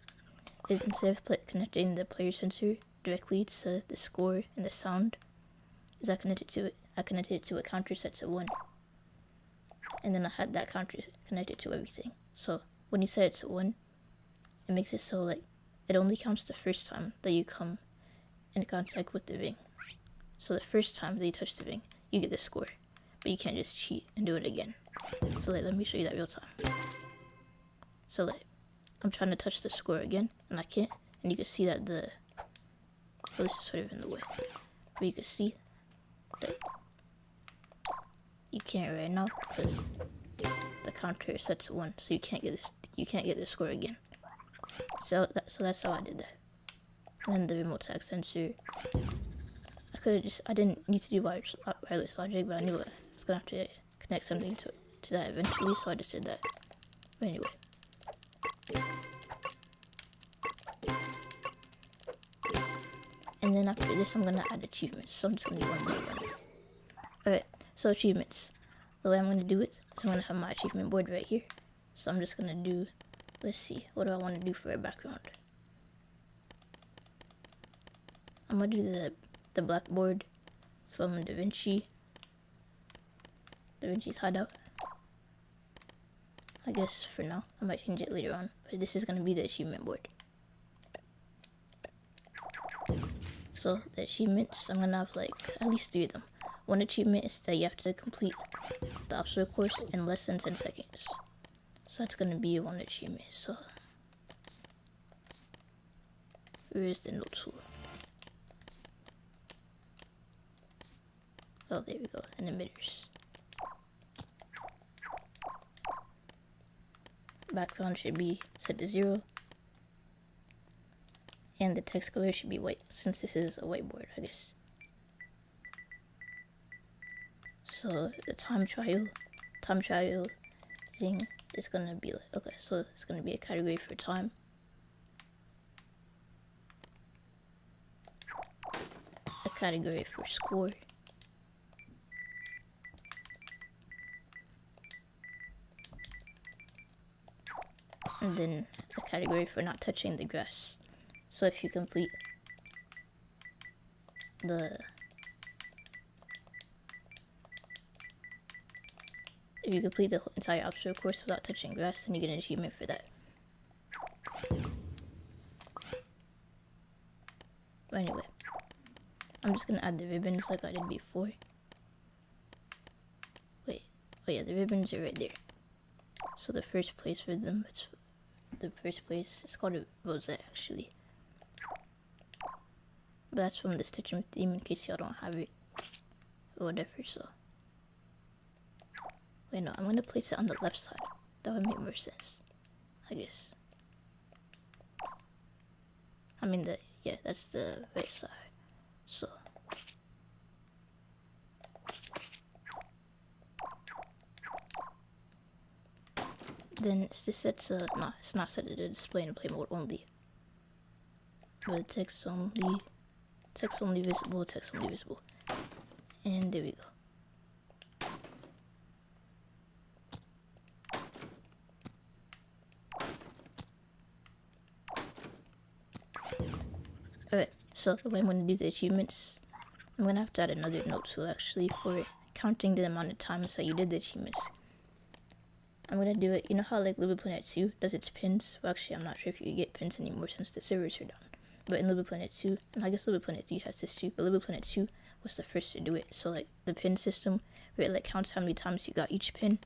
is instead of connecting the player sensor directly to the score and the sound, is I connected it to a counter set to 1. And then I had that counter connected to everything. So when you set it to 1, it makes it so like it only counts the first time that you come in contact with the ring. So the first time that you touch the ring, you get the score, but you can't just cheat and do it again. So like, let me show you that real time. So like, I'm trying to touch the score again, and I can't, and you can see that well, this is sort of in the way, but you can see that you can't right now because the counter is set to 1, so you can't get the score again. So that's how I did that. And then the remote tag sensor, I didn't need to do wireless logic, but I knew I was gonna have to connect something to that eventually, so I just did that. But anyway. And then after this, I'm gonna add achievements, so I'm just gonna do one by one. Alright, so achievements. The way I'm gonna do it is I'm gonna have my achievement board right here. So I'm just gonna do, let's see, what do I want to do for a background? I'm gonna do the blackboard from DaVinci's hideout. I guess for now, I might change it later on, but this is gonna be the achievement board. So the achievements, I'm gonna have like at least 3 of them. One achievement is that you have to complete the obstacle course in less than 10 seconds. So that's gonna be one achievement. So where is the note tool? Oh, there we go, and emitters. Background should be set to 0. And the text color should be white, since this is a whiteboard, I guess. So the time trial thing is gonna be like, okay, so it's gonna be a category for time. A category for score. And then a category for not touching the grass. So if you complete the entire obstacle course without touching grass, then you get an achievement for that. But anyway, I'm just gonna add the ribbons like I did before. Wait, oh yeah, the ribbons are right there. So the first place for them, it's called a rosette actually. But that's from the Stitcher theme in case y'all don't have it or whatever. So wait, no, I'm gonna place it on the left side. That would make more sense, I guess. I mean yeah, that's the right side. So then it's set to it's not set to display in play mode only, but text only visible, and there we go. Alright, so the way I'm going to do the achievements, I'm going to have to add another note tool actually for counting the amount of times that you did the achievements. I'm going to do it, you know how like LBP3 2 does its pins? Well, actually, I'm not sure if you get pins anymore since the servers are down. But in LBP3 2, and I guess LBP3 3 has this too, but LBP3 2 was the first to do it. So like the pin system, where it like counts how many times you got each pin.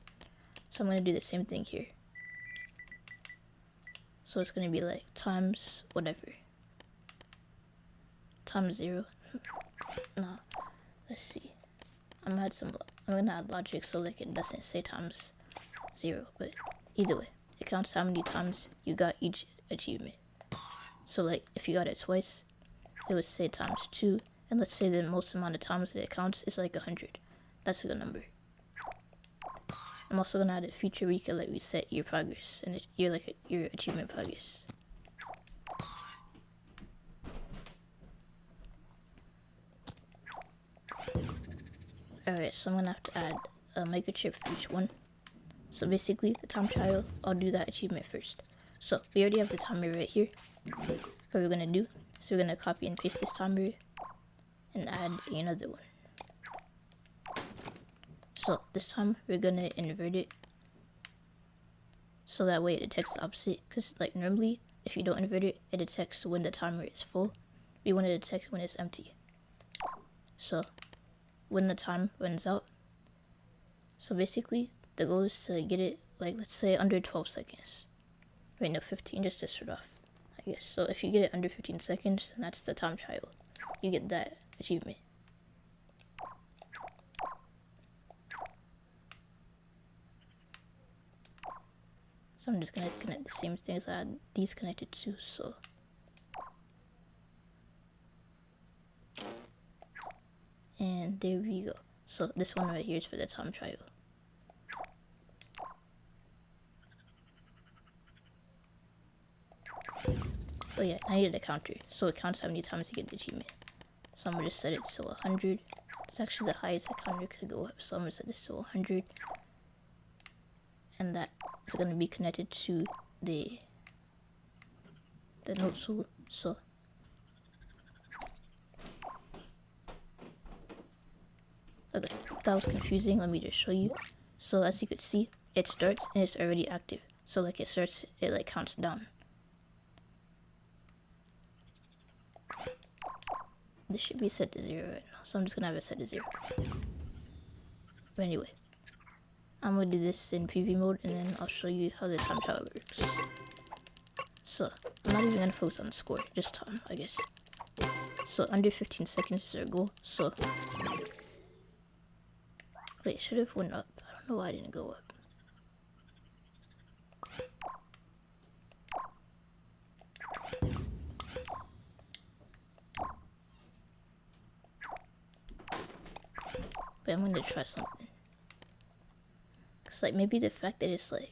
So I'm going to do the same thing here. So it's going to be like times whatever. Times 0. Nah, let's see. I'm gonna add logic so like it doesn't say times 0, but either way, it counts how many times you got each achievement. So like if you got it twice, it would say times 2, and let's say the most amount of times that it counts is like 100. That's a good number. I'm also gonna add a feature where you can like reset your progress and your achievement progress. Alright, so I'm gonna have to add a microchip for each one. So basically, the time trial, I'll do that achievement first. So we already have the timer right here. What we're gonna do, so we're gonna copy and paste this timer and add another one. So this time we're gonna invert it so that way it detects the opposite. Cause like normally, if you don't invert it, it detects when the timer is full. We want to detect when it's empty. So when the time runs out. So basically, the goal is to get it, like, let's say under 12 seconds. Wait, no, 15, just to start off, I guess. So if you get it under 15 seconds, then that's the time trial. You get that achievement. So I'm just gonna connect the same things I had these connected to, so. And there we go. So this one right here is for the time trial. Oh yeah, I needed a counter, so it counts how many times you get the achievement. So I'm gonna just set it to 100. It's actually the highest the counter could go up, so I'm gonna set this to 100. And that is gonna be connected to the note tool. So okay, that was confusing. Let me just show you. So as you could see, it starts and it's already active. So like it like counts down. this should be set to 0 right now, so I'm just gonna have it set to 0. But anyway, I'm gonna do this in PV mode, and then I'll show you how the time trial works. So I'm not even gonna focus on the score, just time, I guess. So under 15 seconds is our goal. So wait, should have went up. I don't know why I didn't go up. But I'm gonna try something. Cause like maybe the fact that it's like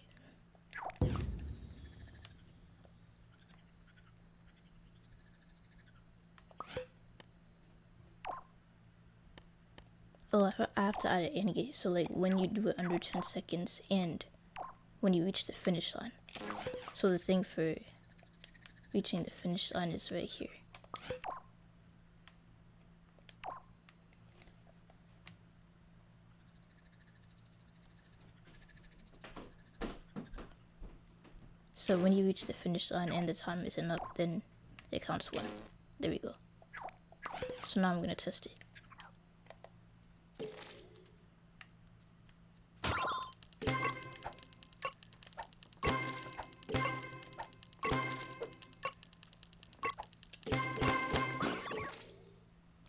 oh, I have to add an end gate. So like when you do it under 10 seconds and when you reach the finish line. So the thing for reaching the finish line is right here. So when you reach the finish line and the time isn't up, then it counts 1. There we go. So now I'm gonna test it.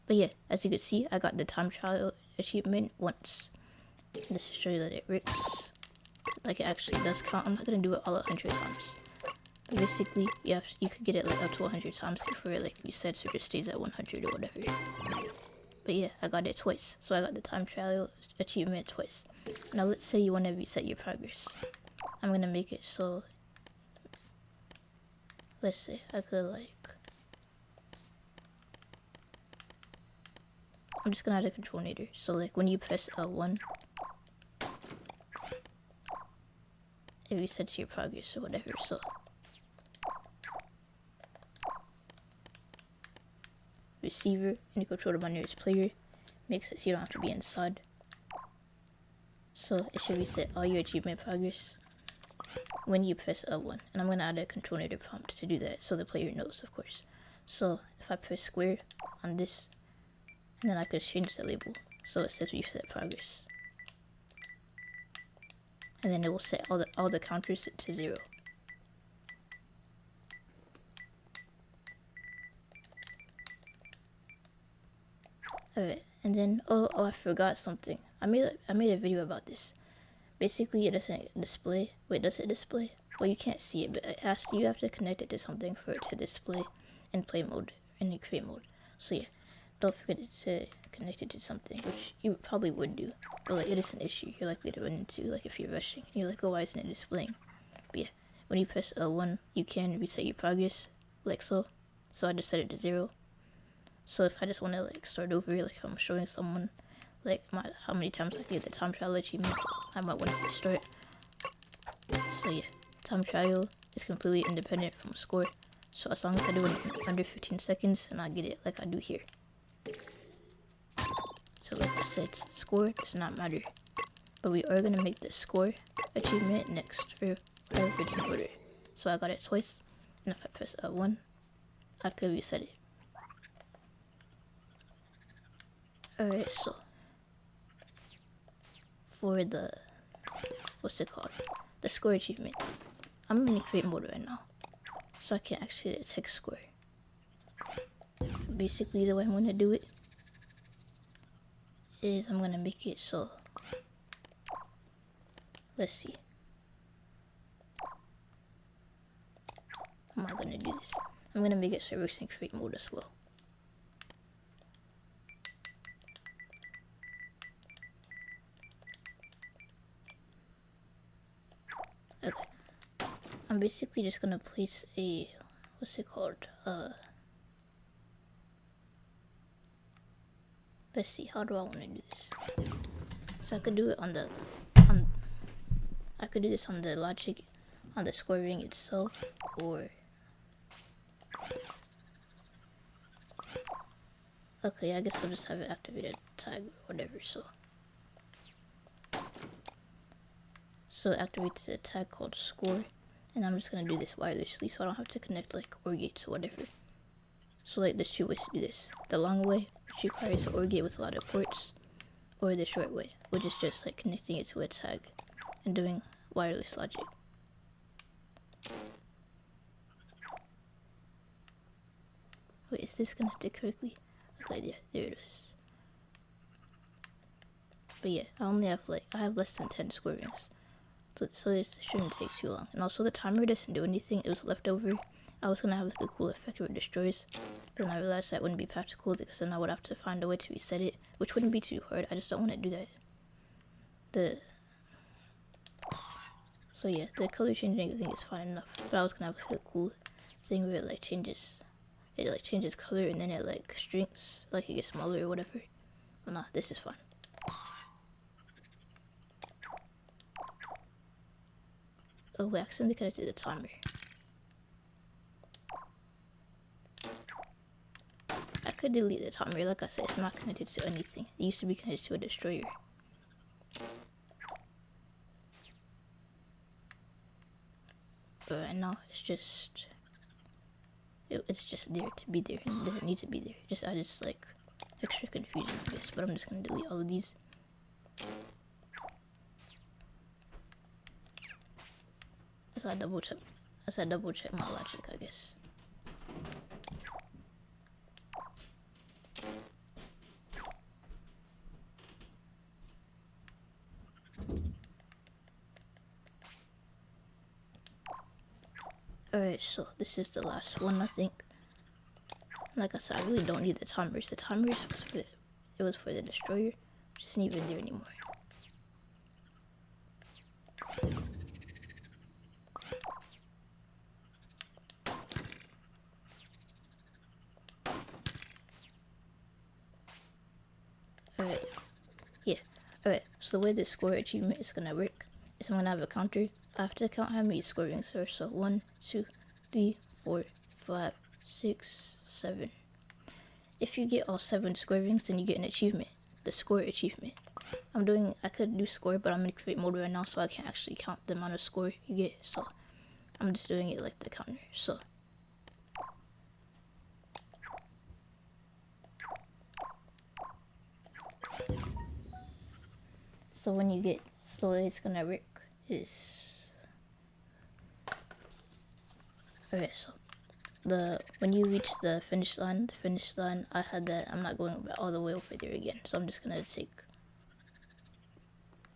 But yeah, as you can see, I got the time trial achievement once. This to show you that it works. Like it actually does count. I'm not gonna do it all 100 times. But basically, yeah, you could get it like up to 100 times before it like resets or just stays at 100 or whatever. But yeah, I got it twice. So I got the time trial achievement twice. Now let's say you want to reset your progress. I'm gonna make it so. Let's say I could like. I'm just gonna add a control nader. So like when you press L1, it resets your progress or whatever. So receiver and you control the nearest player makes it so you don't have to be inside. So it should reset all your achievement progress when you press L1. And I'm gonna add a control nader prompt to do that so the player knows, of course. So if I press square on this, and then I could change the label so it says reset progress. And then it will set all the counters to 0. Alright, and then oh I forgot something. I made a video about this. Basically it doesn't display. Wait, does it display? Well, you can't see it, but it has to, you have to connect it to something for it to display in play mode, in the create mode. So yeah, don't forget to connect it to something, which you probably would do. But like it is an issue you're likely to run into, like if you're rushing. And you're like, oh, why isn't it displaying? But yeah, when you press L1, you can reset your progress, like so. So I just set it to 0. So if I just want to like start over, like if I'm showing someone like how many times I get the time trial achievement, I might want to start. So yeah, time trial is completely independent from score. So as long as I do it in under 15 seconds, and I get it like I do here. So like I said, score does not matter. But we are gonna make the score achievement next, or however it's in order. So I got it twice, and if I press L1, I could reset it. Alright, so for the, what's it called? The score achievement. I'm in create mode right now, so I can't actually detect score. Basically, the way I'm gonna do it is I'm gonna make it so. Let's see. How am I gonna do this? I'm gonna make it so it works in create mode as well. Okay. I'm basically just gonna place a, what's it called? Let's see, how do I wanna do this? So I could do it I could do this on the logic, on the score ring itself, or okay, I guess I'll just have it activated tag or whatever. So it activates a tag called score, and I'm just gonna do this wirelessly so I don't have to connect like OR gates or whatever. So like there's two ways to do this. The long way, which requires an OR gate with a lot of ports, or the short way, which is just like connecting it to a tag and doing wireless logic. Wait, is this connected correctly? Okay, yeah, there it is. But yeah, I have less than 10 square rings. So this shouldn't take too long. And also the timer doesn't do anything, it was left over. I was gonna have like a cool effect where it destroys, but then I realized that wouldn't be practical because then I would have to find a way to reset it, which wouldn't be too hard. I just don't want to do that. So yeah, the color changing thing is fine enough, but I was gonna have like a cool thing where it like changes color and then it like shrinks, like it gets smaller or whatever. But nah, this is fun. Oh, we accidentally connected the timer. I could delete the timer. Like I said, it's not connected to anything. It used to be connected to a destroyer. But right now, it's just there to be there, and it doesn't need to be there. Just added like extra confusion to this. But I'm just gonna delete all of these. As I double check my logic, I guess. Alright, so this is the last one, I think. Like I said, I really don't need the timers. The timers was for the destroyer, which isn't even there anymore. Alright, yeah. Alright, so the way this score achievement is gonna work is I'm gonna have a counter. I have to count how many score rings there are. So 1, 2, 3, 4, 5, 6, 7. If you get all 7 score rings, then you get an achievement, the score achievement. I could do score, but I'm in create mode right now, so I can't actually count the amount of score you get. So I'm just doing it like the counter. So when you get, so it's gonna work is, okay, so when you reach the finish line, I had that, I'm not going all the way over there again, so I'm just gonna take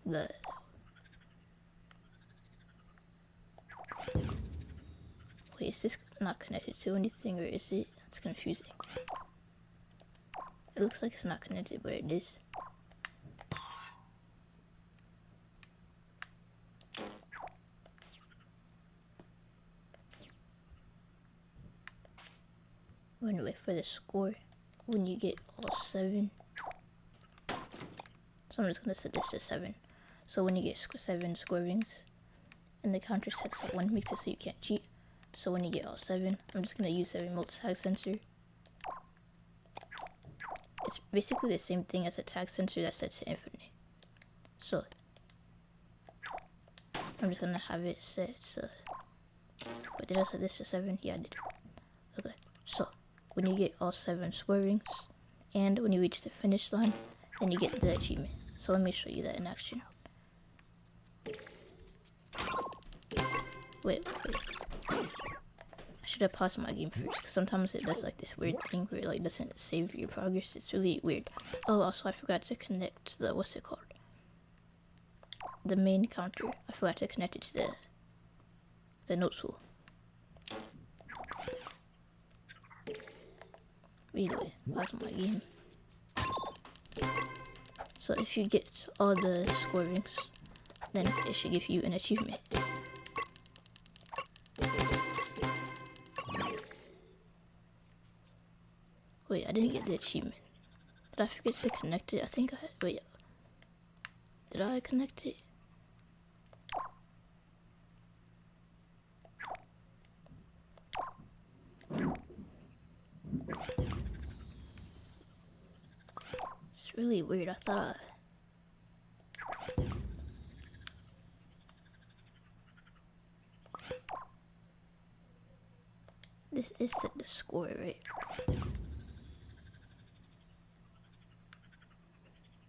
the, wait, is this not connected to anything, or is it? It's confusing. It looks like it's not connected, but it is. Anyway, for the score, when you get all 7, so I'm just gonna set this to 7. So when you get 7 score rings, and the counter sets at 1, makes it so you can't cheat. So when you get all 7, I'm just gonna use a remote tag sensor. It's basically the same thing as a tag sensor that's set to infinite. So I'm just gonna have it set. So, but did I set this to 7? Yeah, I did. Okay, so when you get all 7 score rings, and when you reach the finish line, then you get the achievement. So let me show you that in action. Wait. I should have paused my game first, because sometimes it does like this weird thing where it like doesn't save your progress. It's really weird. Oh, also I forgot to connect the, what's it called? The main counter. I forgot to connect it to the note tool. Either way, pause my game. So if you get all the score rings, then it should give you an achievement. Wait, I didn't get the achievement. Did I forget to connect it? I think wait. Did I connect it? It's really weird. I thought This is set the score, right?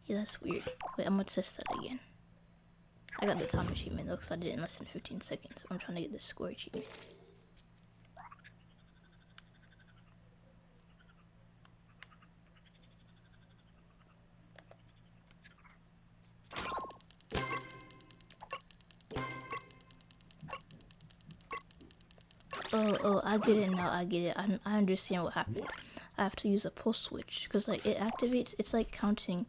Yeah, that's weird. Wait, I'm gonna test that again. I got the time achievement though, because I did it in less than 15 seconds. I'm trying to get the score achievement. Oh, I get it now. I get it. I understand what happened. I have to use a pulse switch because like it activates. It's like counting.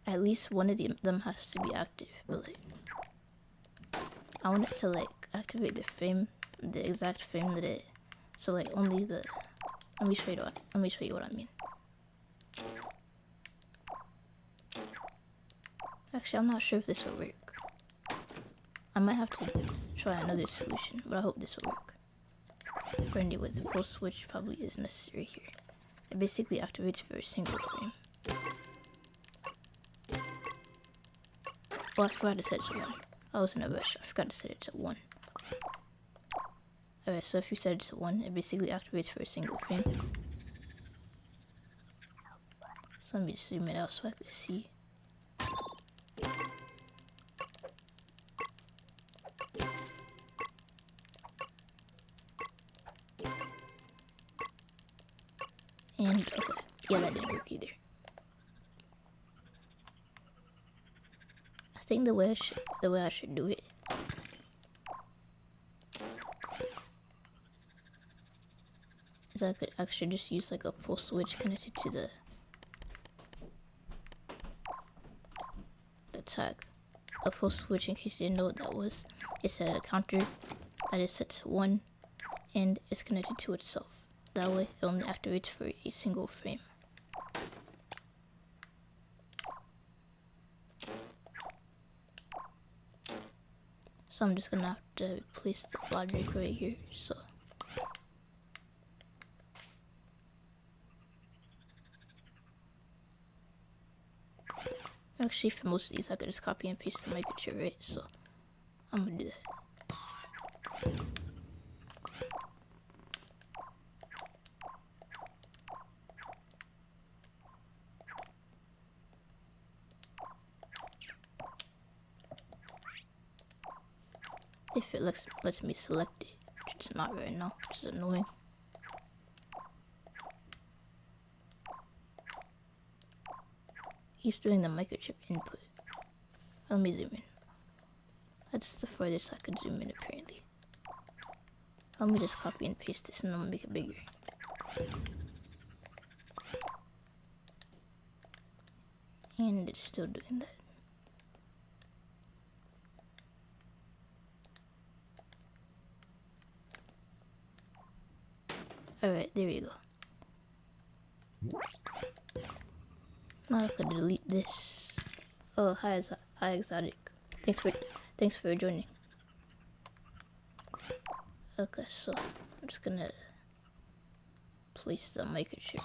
At least one of them has to be active. But like, I want it to like activate the frame, the exact frame that it. So like only the. Let me show you what I mean. Actually, I'm not sure if this will work. I might have to try another solution, but I hope this will work. Or anyway, the pulse switch probably is necessary here. It basically activates for a single frame. Oh, I forgot to set it to 1. I was in a rush. I forgot to set it to 1. Alright, so if you set it to 1, it basically activates for a single frame. So let me just zoom it out so I can see. And okay, yeah, that didn't work either. I think the way I should do it is I could actually just use like a pulse switch connected to the tag. A pulse switch, in case you didn't know what that was, it's a counter that is set to 1 and it's connected to itself. That way it only activates for a single frame. So I'm just gonna have to place the logic right here. So actually for most of these I could just copy and paste the microchip, right? So I'm gonna do that. If it lets me select it, which it's not right now, which is annoying. Keeps doing the microchip input. Let me zoom in. That's the furthest I could zoom in apparently. Let me just copy and paste this and I'm gonna make it bigger. And it's still doing that. Alright, there we go. Now I could delete this. Oh, hi Exotic. Thanks for joining. Okay, so I'm just gonna place the microchip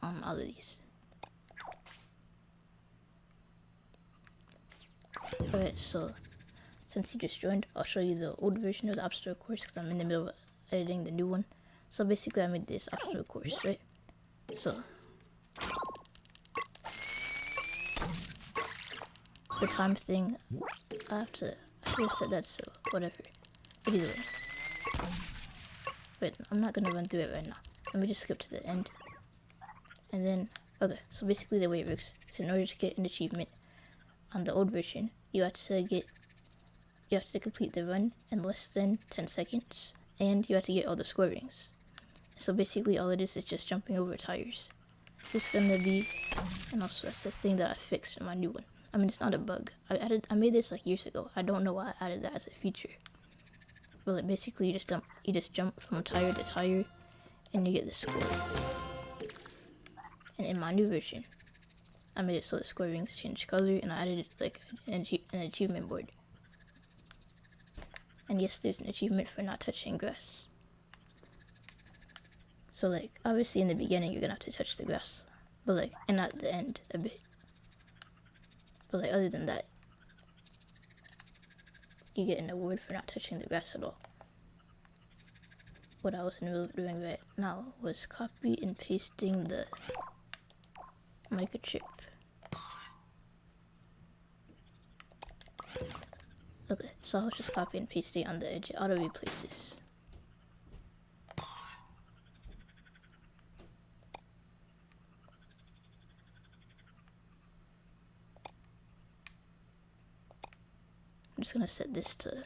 on all of these. Alright, so since you just joined, I'll show you the old version of the App Store course because I'm in the middle of editing the new one. So basically I made this App Store course, right? So the time thing, I should have said that, so whatever. But either way. Wait, I'm not gonna run through it right now. Let me just skip to the end. And then, okay, so basically the way it works is in order to get an achievement on the old version, you have to complete the run in less than 10 seconds, and you have to get all the score rings. So basically all it is just jumping over tires. It's gonna be, and also that's the thing that I fixed in my new one. I mean, it's not a bug. I made this like years ago. I don't know why I added that as a feature. But like basically you just jump from tire to tire and you get the score. And in my new version, I made it so the score rings change color and I added like an achievement board. And yes, there's an achievement for not touching grass. So like obviously in the beginning you're gonna have to touch the grass, but like, and at the end a bit. But like other than that, you get an award for not touching the grass at all. what I was in the middle of doing right now was copy and pasting the microchip. Okay, so I was just copy and pasting on the edge. It auto replaces. I'm just gonna set this to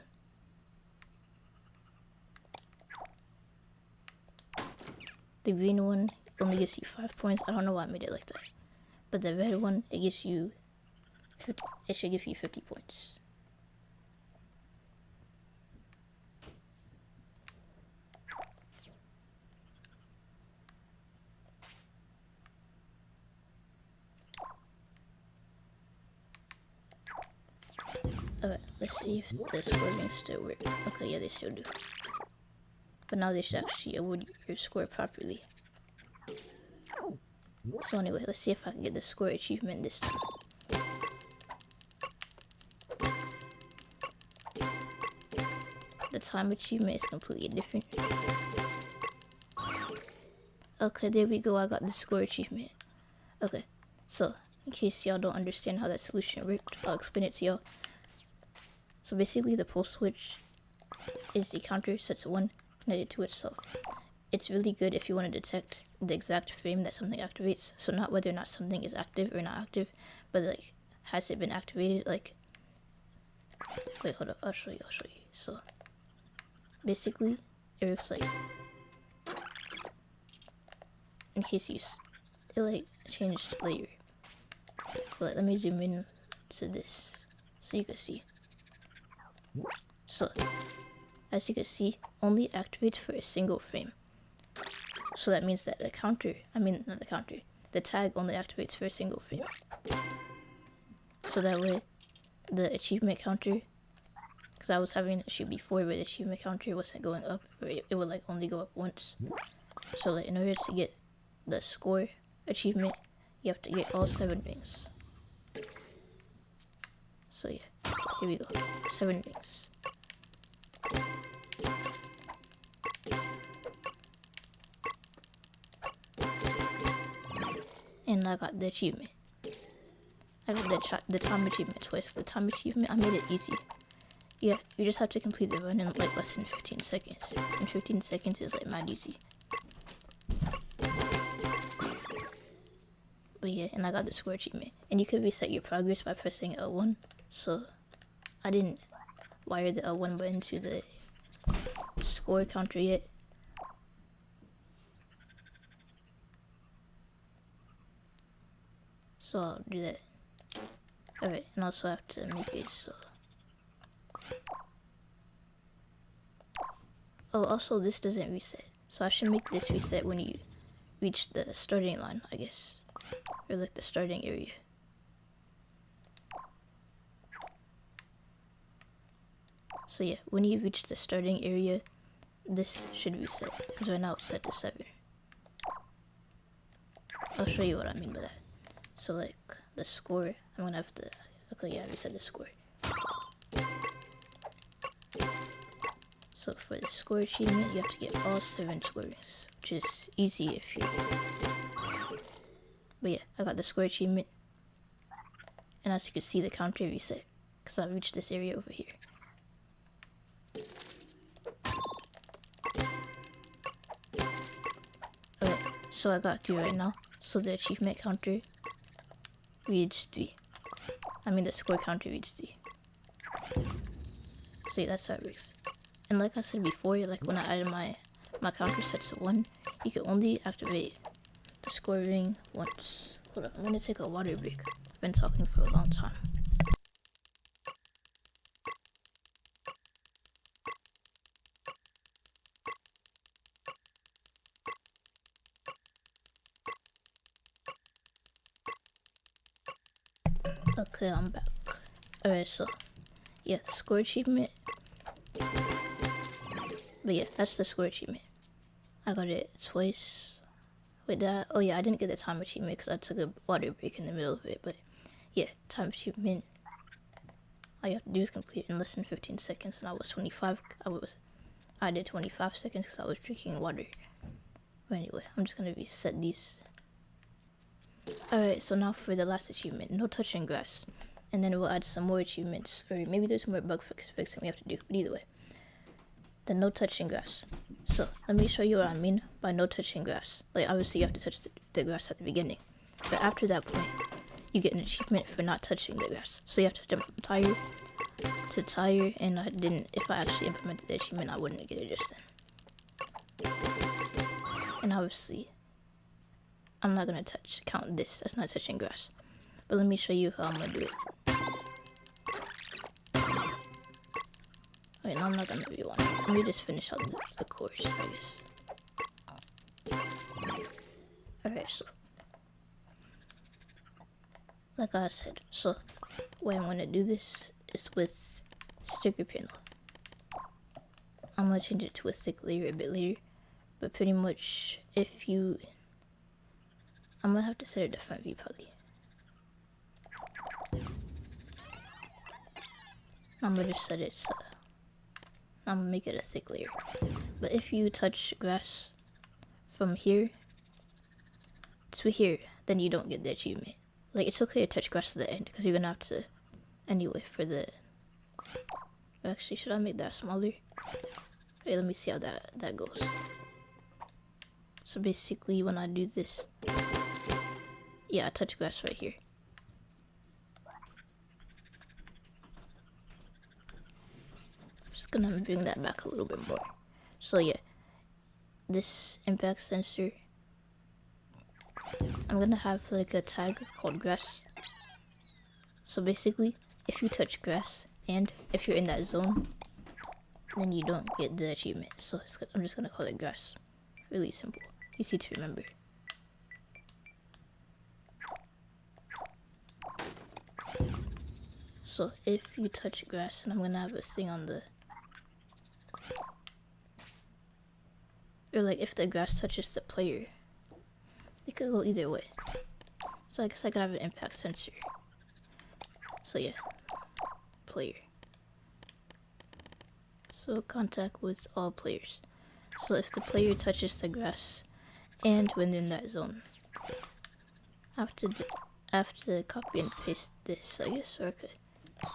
the green one only gives you 5 points. I don't know why I made it like that. But the red one, it gives you, it should give you 50 points. Okay, let's see if the scoring still work. Okay, yeah, they still do. But now they should actually award your score properly. So anyway, let's see if I can get the score achievement this time. The time achievement is completely different. Okay, there we go, I got the score achievement. Okay, so in case y'all don't understand how that solution worked, I'll explain it to y'all. So basically the pulse switch is the counter set to 1 connected to itself. It's really good if you want to detect the exact frame that something activates. So not whether or not something is active or not active, but like, has it been activated? Like, wait, hold up, I'll show you. So basically it works like, in case you, it like changed layer. But let me zoom in to this so you can see. So as you can see, only activates for a single frame. So that means that the tag only activates for a single frame. So that way, the achievement counter, because I was having an issue before where the achievement counter wasn't going up, or it would like only go up once. So like in order to get the score achievement, you have to get all 7 rings. So yeah, here we go, 7 rings. And I got the achievement. I got the time achievement twice. The time achievement, I made it easy. Yeah, you just have to complete the run in like less than 15 seconds. And 15 seconds is like mad easy. But yeah, and I got the score achievement. And you could reset your progress by pressing L1. So I didn't wire the L1 button to the score counter yet. So I'll do that. Alright, and also I have to make it so. Oh, also this doesn't reset. So I should make this reset when you reach the starting line, I guess. Or like the starting area. So yeah, when you reach the starting area, this should reset. Because right now it's set to 7. I'll show you what I mean by that. So like the score, I'm gonna have to, okay yeah, I reset the score. So for the score achievement, you have to get all 7 scorings, which is easy if you, but yeah, I got the score achievement. And as you can see, the counter reset, because I reached this area over here. Okay, so I got 3 right now. So the achievement counter reads 3. I mean the score counter reads 3. So yeah, that's how it works. And like I said before, like when I added my counter set to 1, you can only activate the score ring once. Hold up, I'm gonna take a water break. I've been talking for a long time. Okay, I'm back. Alright, so yeah, score achievement. But yeah, that's the score achievement. I got it twice. Wait, that, oh yeah, I didn't get the time achievement because I took a water break in the middle of it. But yeah, time achievement. All you have to do is complete it in less than 15 seconds. And I was I did 25 seconds because I was drinking water. But anyway, I'm just gonna reset these. Alright, so now for the last achievement, no touching grass. And then we'll add some more achievements, or maybe there's more bug fixing we have to do, but either way. The no touching grass. So, let me show you what I mean by no touching grass. Like, obviously you have to touch the grass at the beginning. But after that point, you get an achievement for not touching the grass. So you have to jump from tire to tire, and I didn't, if I actually implemented the achievement, I wouldn't get it just then. And obviously, I'm not gonna count this as not touching grass. But let me show you how I'm gonna do it. Wait, no, I'm not gonna rewind. Let me just finish out the course, I guess. Alright, so. Like I said, so way I'm gonna do this is with sticker panel. I'm gonna change it to a thick layer a bit later. But pretty much, if you... I'm gonna have to set it to front view probably. I'm gonna just set it so I'm gonna make it a thick layer. But if you touch grass from here to here, then you don't get the achievement. Like, it's okay to touch grass to the end because you're gonna have to anyway for the... Actually, should I make that smaller? Wait, let me see how that goes. So basically, when I do this, yeah, I touch grass right here. I'm just gonna bring that back a little bit more. So yeah, this impact sensor, I'm gonna have like a tag called grass. So basically, if you touch grass and if you're in that zone, then you don't get the achievement. So I'm just gonna call it grass. Really simple, easy to remember. So if you touch grass, and I'm gonna have a thing on the, or like if the grass touches the player, it could go either way. So I guess I could have an impact sensor. So yeah, player. So contact with all players. So if the player touches the grass and when they're in that zone, I have to copy and paste this, I guess, or okay.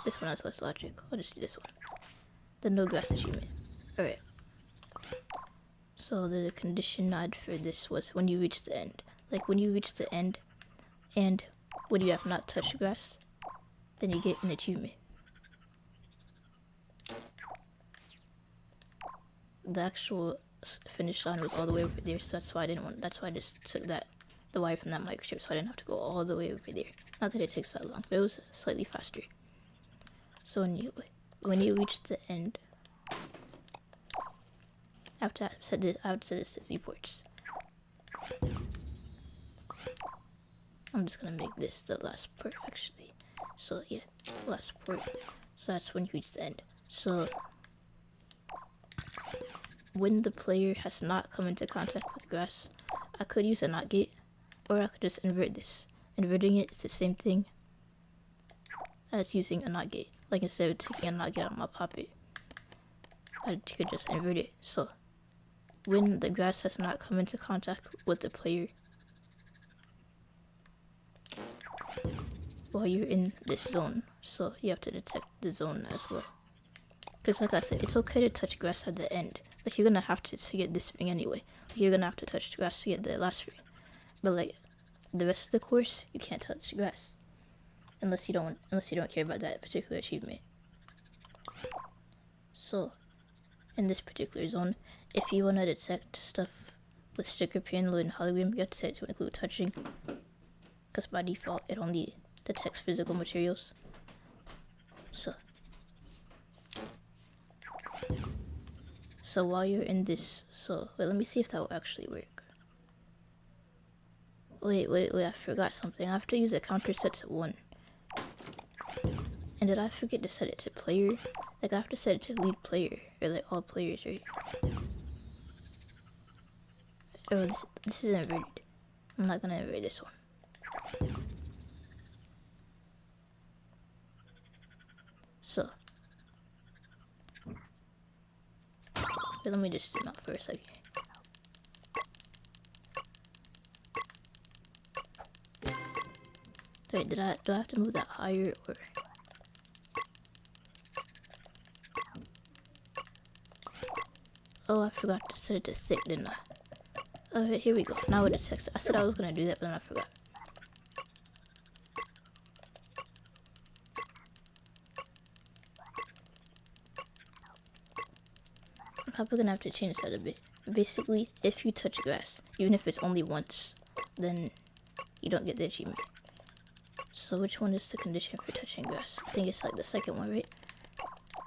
This one has less logic. I'll just do this one. The no grass achievement. Alright. So the condition I'd for this was when you reach the end. Like when you reach the end and when you have not touched grass, then you get an achievement. The actual finish line was all the way over there, so that's why I just took the wire from that microchip, so I didn't have to go all the way over there. Not that it takes that long, but it was slightly faster. So when you reach the end, I have to set this as viewports. I'm just gonna make this the last port actually. So yeah, last port. So that's when you reach the end. So when the player has not come into contact with grass, I could use a not gate, or I could just invert this. Inverting it is the same thing as using a not gate. Like instead of taking a not gate out of my pocket, I could just invert it. So when the grass has not come into contact with the player while you're in this zone, so you have to detect the zone as well. Because like I said, it's okay to touch grass at the end. Like you're gonna have to get this thing anyway. Like you're gonna have to touch grass to get the last ring. But like the rest of the course, you can't touch grass unless you don't care about that particular achievement. So in this particular zone, if you wanna detect stuff with sticker panel and hologram, you have to set it to include touching. Because by default, it only detects physical materials. So while you're in this, wait, let me see if that will actually work. Wait, I forgot something. I have to use a counter set to 1. And did I forget to set it to player? Like I have to set it to lead player, or like all players, right? Oh, this is inverted. I'm not gonna invert this one. So Wait, let me just do that first. Okay. Wait, do I have to move that higher or? Oh, I forgot to set it to thick, didn't I? Okay, here we go. Now with the text. I said I was gonna do that, but then I forgot. I'm probably gonna have to change that a bit. Basically, if you touch grass, even if it's only once, then you don't get the achievement. So which one is the condition for touching grass? I think it's like the second one, right?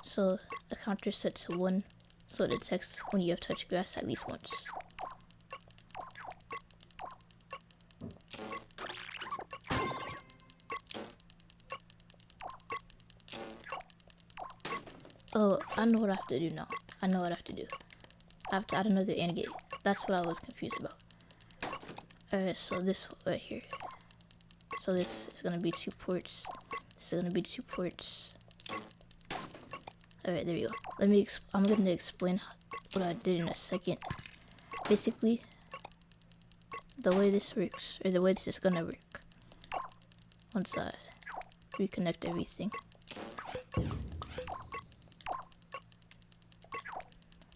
So the counter set to 1, so it detects when you have touched grass at least once. Oh, I know what I have to do now. I know what I have to do. I have to add another AND gate. That's what I was confused about. Alright, so this right here. So this is gonna be 2 ports. This is gonna be 2 ports. Alright, there we go. I'm gonna explain what I did in a second. Basically, the way this works, or the way this is gonna work, once I reconnect everything.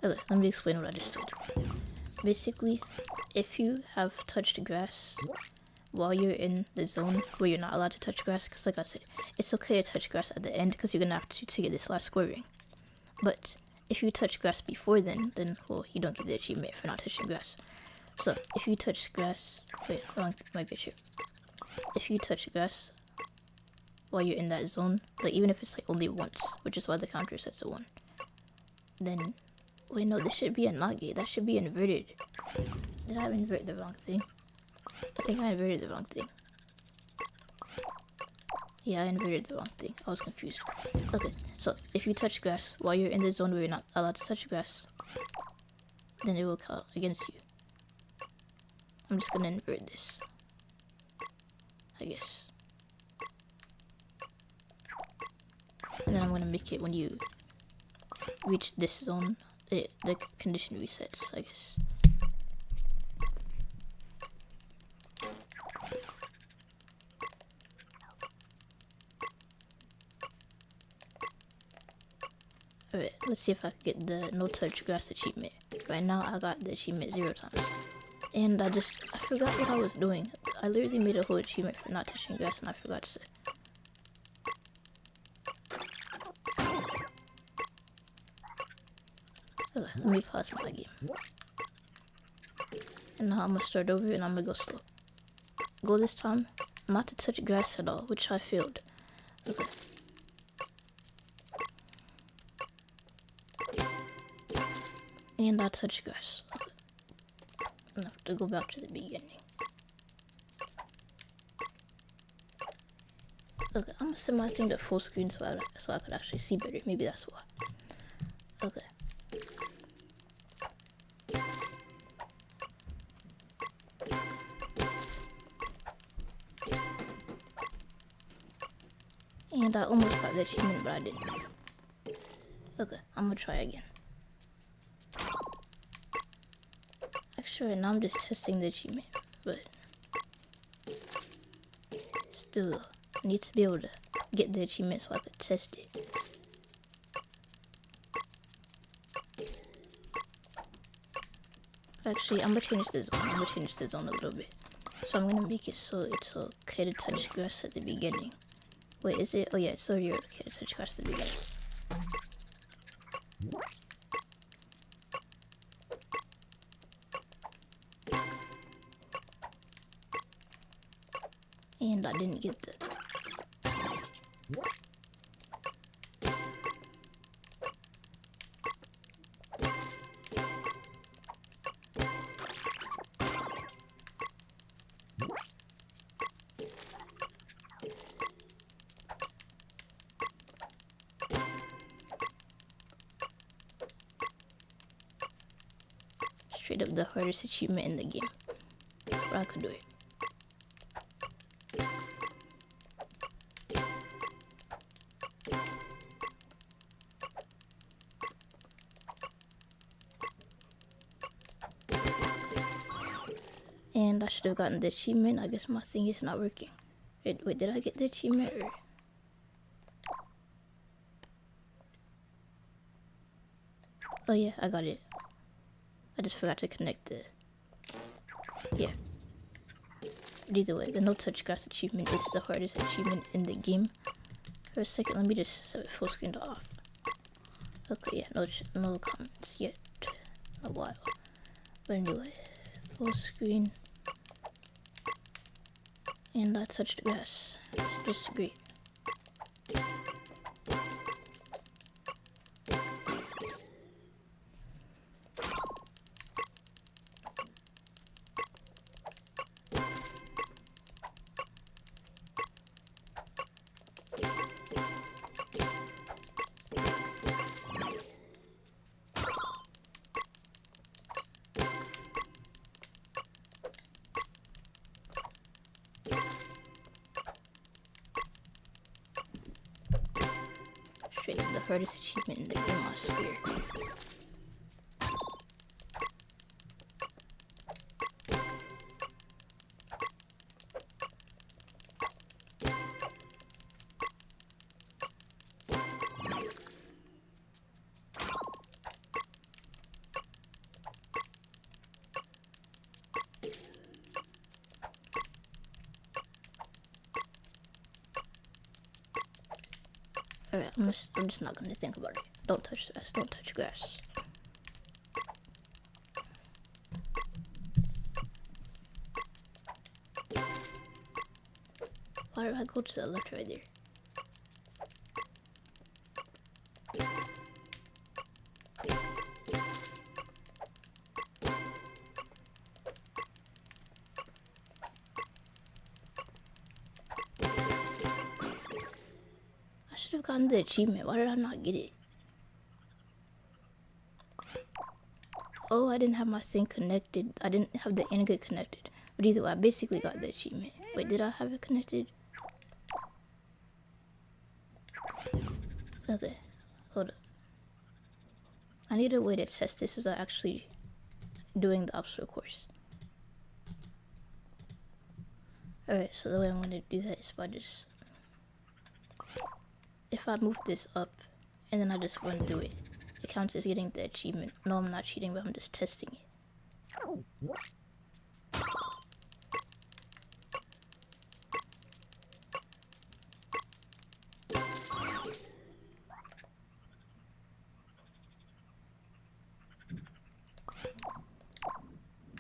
Okay, let me explain what I just did. Basically, if you have touched grass while you're in the zone where you're not allowed to touch grass, because like I said, it's okay to touch grass at the end because you're gonna have to get this last square ring. But if you touch grass before then well, you don't get the achievement for not touching grass. So if you touch grass, wait, wrong picture. If you touch grass while you're in that zone, like even if it's like only once, which is why the counter is set to 1, then wait, no, this should be a NOT gate. That should be inverted. Did I invert the wrong thing? I think I inverted the wrong thing. Yeah, I inverted the wrong thing. I was confused. Okay, so if you touch grass while you're in the zone where you're not allowed to touch grass, then it will count against you. I'm just gonna invert this, I guess. And then I'm gonna make it when you reach this zone, the condition resets, I guess. Alright, let's see if I can get the no touch grass achievement. Right now I got the achievement 0 times. And I forgot what I was doing. I literally made a whole achievement for not touching grass and I forgot to say. Okay, let me pause my game. And now I'm gonna start over and I'm gonna go slow. Go this time, not to touch grass at all, which I failed. Okay. And I touch grass. Okay. I have to go back to the beginning. Okay, I'm gonna set my thing to full screen so I could actually see better. Maybe that's why. Okay. And I almost got the achievement, but I didn't. Okay, I'm gonna try again. Actually, right now I'm just testing the achievement, but still, I need to be able to get the achievement so I could test it. Actually, I'm gonna change the zone. I'm gonna change the zone a little bit. So I'm gonna make it so it's okay to touch grass at the beginning. Wait, is it? Oh yeah, it's already okay to touch grass at the beginning. And I didn't get the... Straight up the hardest achievement in the game. But I could do it. And I should have gotten the achievement. I guess my thing is not working. Wait, did I get the achievement or? Oh yeah, I got it. I just forgot to connect the... Yeah. But either way, the no touch grass achievement is the hardest achievement in the game. For a second, let me just set it full screen to off. Okay, yeah, no comments yet. A while. But anyway, full screen. And I touched grass. It's just great. Straight up the hardest achievement in the game, I swear. Alright, I'm just not gonna think about it. Don't touch grass, don't touch grass. Why did I go to the left right there? I should have gotten the achievement. Why did I not get it? Oh, I didn't have my thing connected. I didn't have the ingot connected. But either way, I basically got the achievement. Wait, did I have it connected? Okay, hold up. I need a way to test this without actually doing the obstacle course. Alright, so the way I'm gonna do that is by just... If I move this up, and then I just run through it, it counts as getting the achievement. No, I'm not cheating, but I'm just testing it.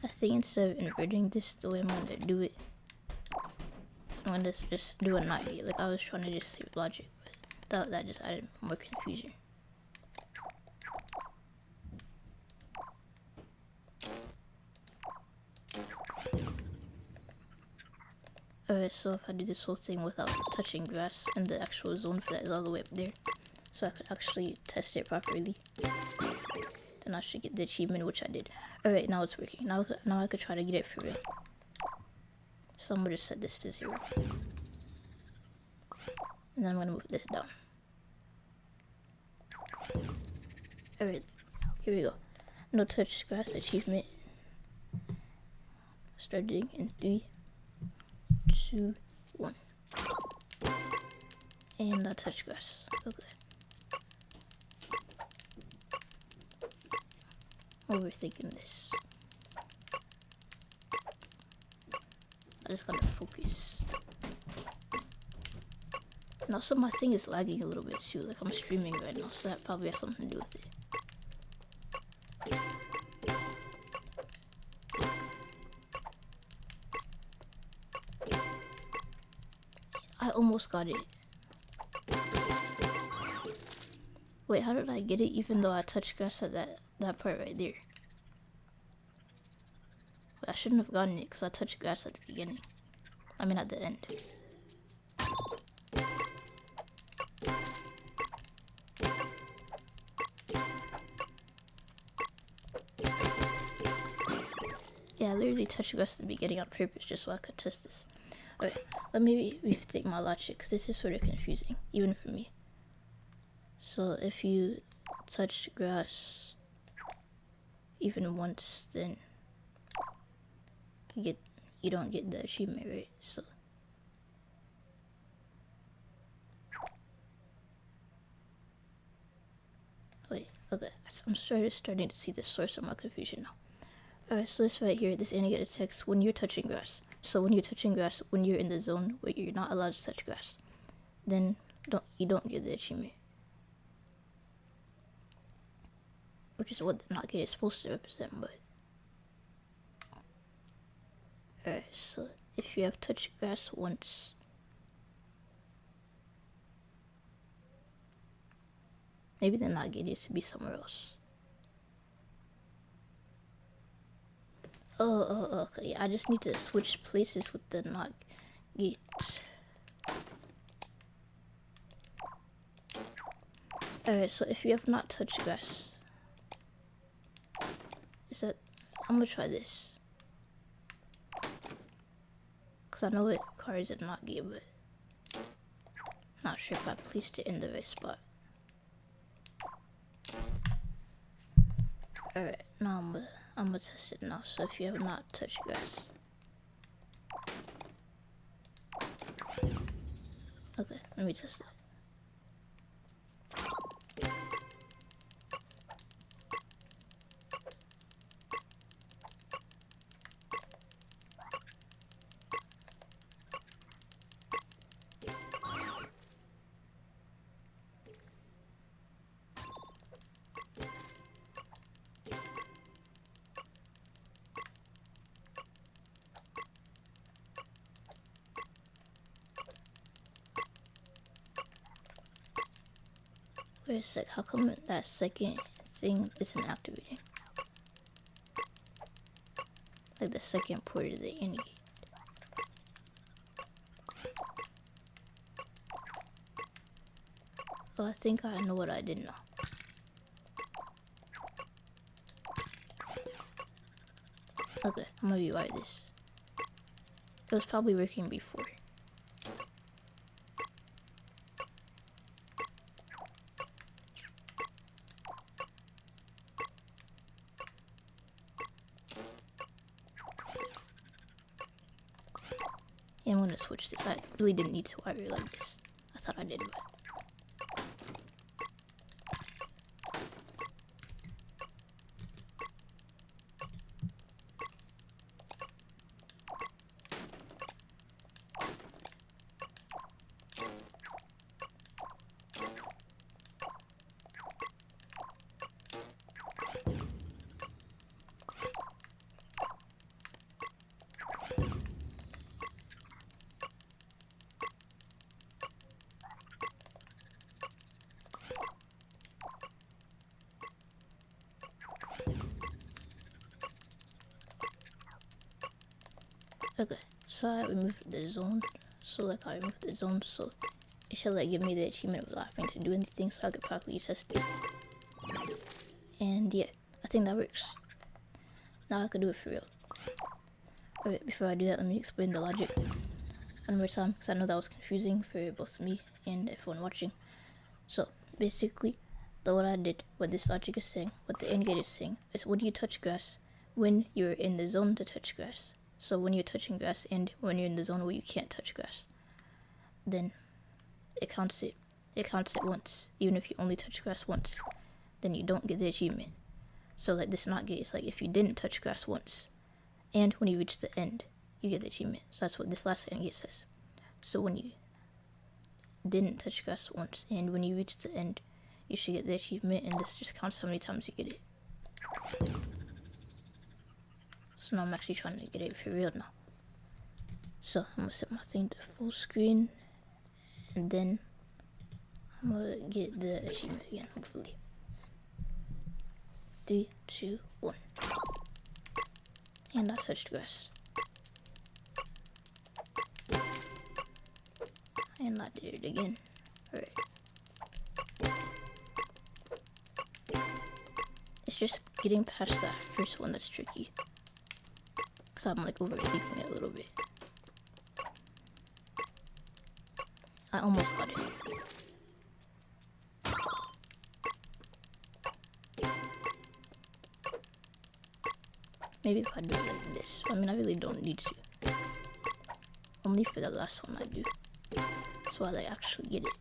I think instead of inverting this the way I'm gonna do it, so I'm gonna just do a not gate. Like I was trying to just save logic, but that just added more confusion. Alright, so if I do this whole thing without touching grass, and the actual zone for that is all the way up there, so I could actually test it properly, then I should get the achievement, which I did. Alright, now it's working. Now I could try to get it for real. So I'm gonna just set this to 0. And then I'm gonna move this down. Alright, here we go. No touch grass achievement. Starting in 3, 2, 1. And I touch grass. Okay. Overthinking this. I just gotta focus. And also my thing is lagging a little bit too. Like I'm streaming right now, so that probably has something to do with it. I almost got it. Wait, how did I get it even though I touched grass at that part right there? Wait, I shouldn't have gotten it because I touched grass at the beginning. I mean at the end. Yeah, I literally touched grass at the beginning on purpose just so I could test this. Alright, let me rethink my logic because this is sort of confusing, even for me. So if you touch grass even once, then you don't get the achievement, right? So wait, okay, I'm starting to see the source of my confusion now. Alright, so this right here, this indicated text when you're touching grass. So when you're touching grass, when you're in the zone where you're not allowed to touch grass, then you don't get the achievement. Which is what the not get is supposed to represent, but alright, so if you have touched grass once, maybe the not get needs to be somewhere else. Oh, okay. I just need to switch places with the not gate. Alright, so if you have not touched grass, I'm gonna try this. Cause I know it requires a not gate, but not sure if I placed it in the right spot. Alright, now I'm gonna test it now. So if you have not touched grass. Okay, let me test it. Wait a sec, how come that second thing isn't activating? Like the second port of the indicate. Well, I think I know what I did now. Okay, I'm gonna rewrite this. It was probably working before. Yeah, I'm gonna switch this. I really didn't need to wire it like this. I thought I did, but okay, so I removed the zone. So like I removed the zone, so it should like give me the achievement without having to do anything, so I could properly test it. And yeah, I think that works. Now I could do it for real. Alright, before I do that, let me explain the logic one more time, because I know that was confusing for both me and everyone watching. So basically, what I did, what this logic is saying, what the indicator is saying, is when you touch grass, when you're in the zone to touch grass. So when you're touching grass and when you're in the zone where you can't touch grass, then it counts it. It counts it once. Even if you only touch grass once, then you don't get the achievement. So like this not get, it's like if you didn't touch grass once, and when you reach the end, you get the achievement. So that's what this last end says. So when you didn't touch grass once, and when you reach the end, you should get the achievement, and this just counts how many times you get it. So now I'm actually trying to get it for real now. So I'm gonna set my thing to full screen, and then I'm gonna get the achievement again, hopefully. 3, 2, 1. And I touched grass. And I did it again. Alright. It's just getting past that first one that's tricky. So I'm like overthinking it a little bit. I almost got it. maybe if I do it like this. I mean, I really don't need to. Only for the last one I do. So I like actually get it.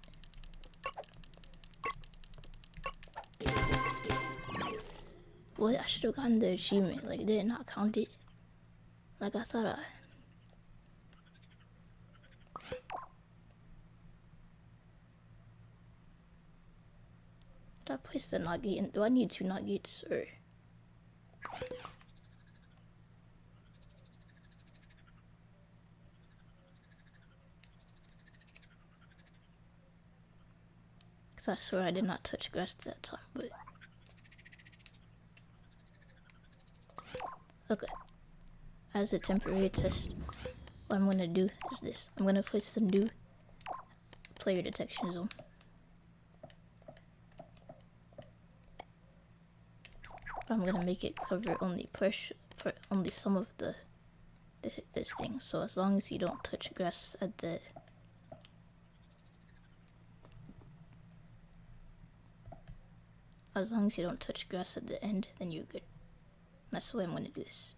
Well, I should have gotten the achievement. Like, did it not count it? Like, I thought I... Did I place the not gate in? Do I need 2 not gates or... Cause I swear I did not touch grass that time, but... Okay. As a temporary test, what I'm gonna do is this. I'm gonna place the new player detection zone. But I'm gonna make it cover only only some of this thing. So as long as you don't touch grass at the end, then you're good. That's the way I'm gonna do this.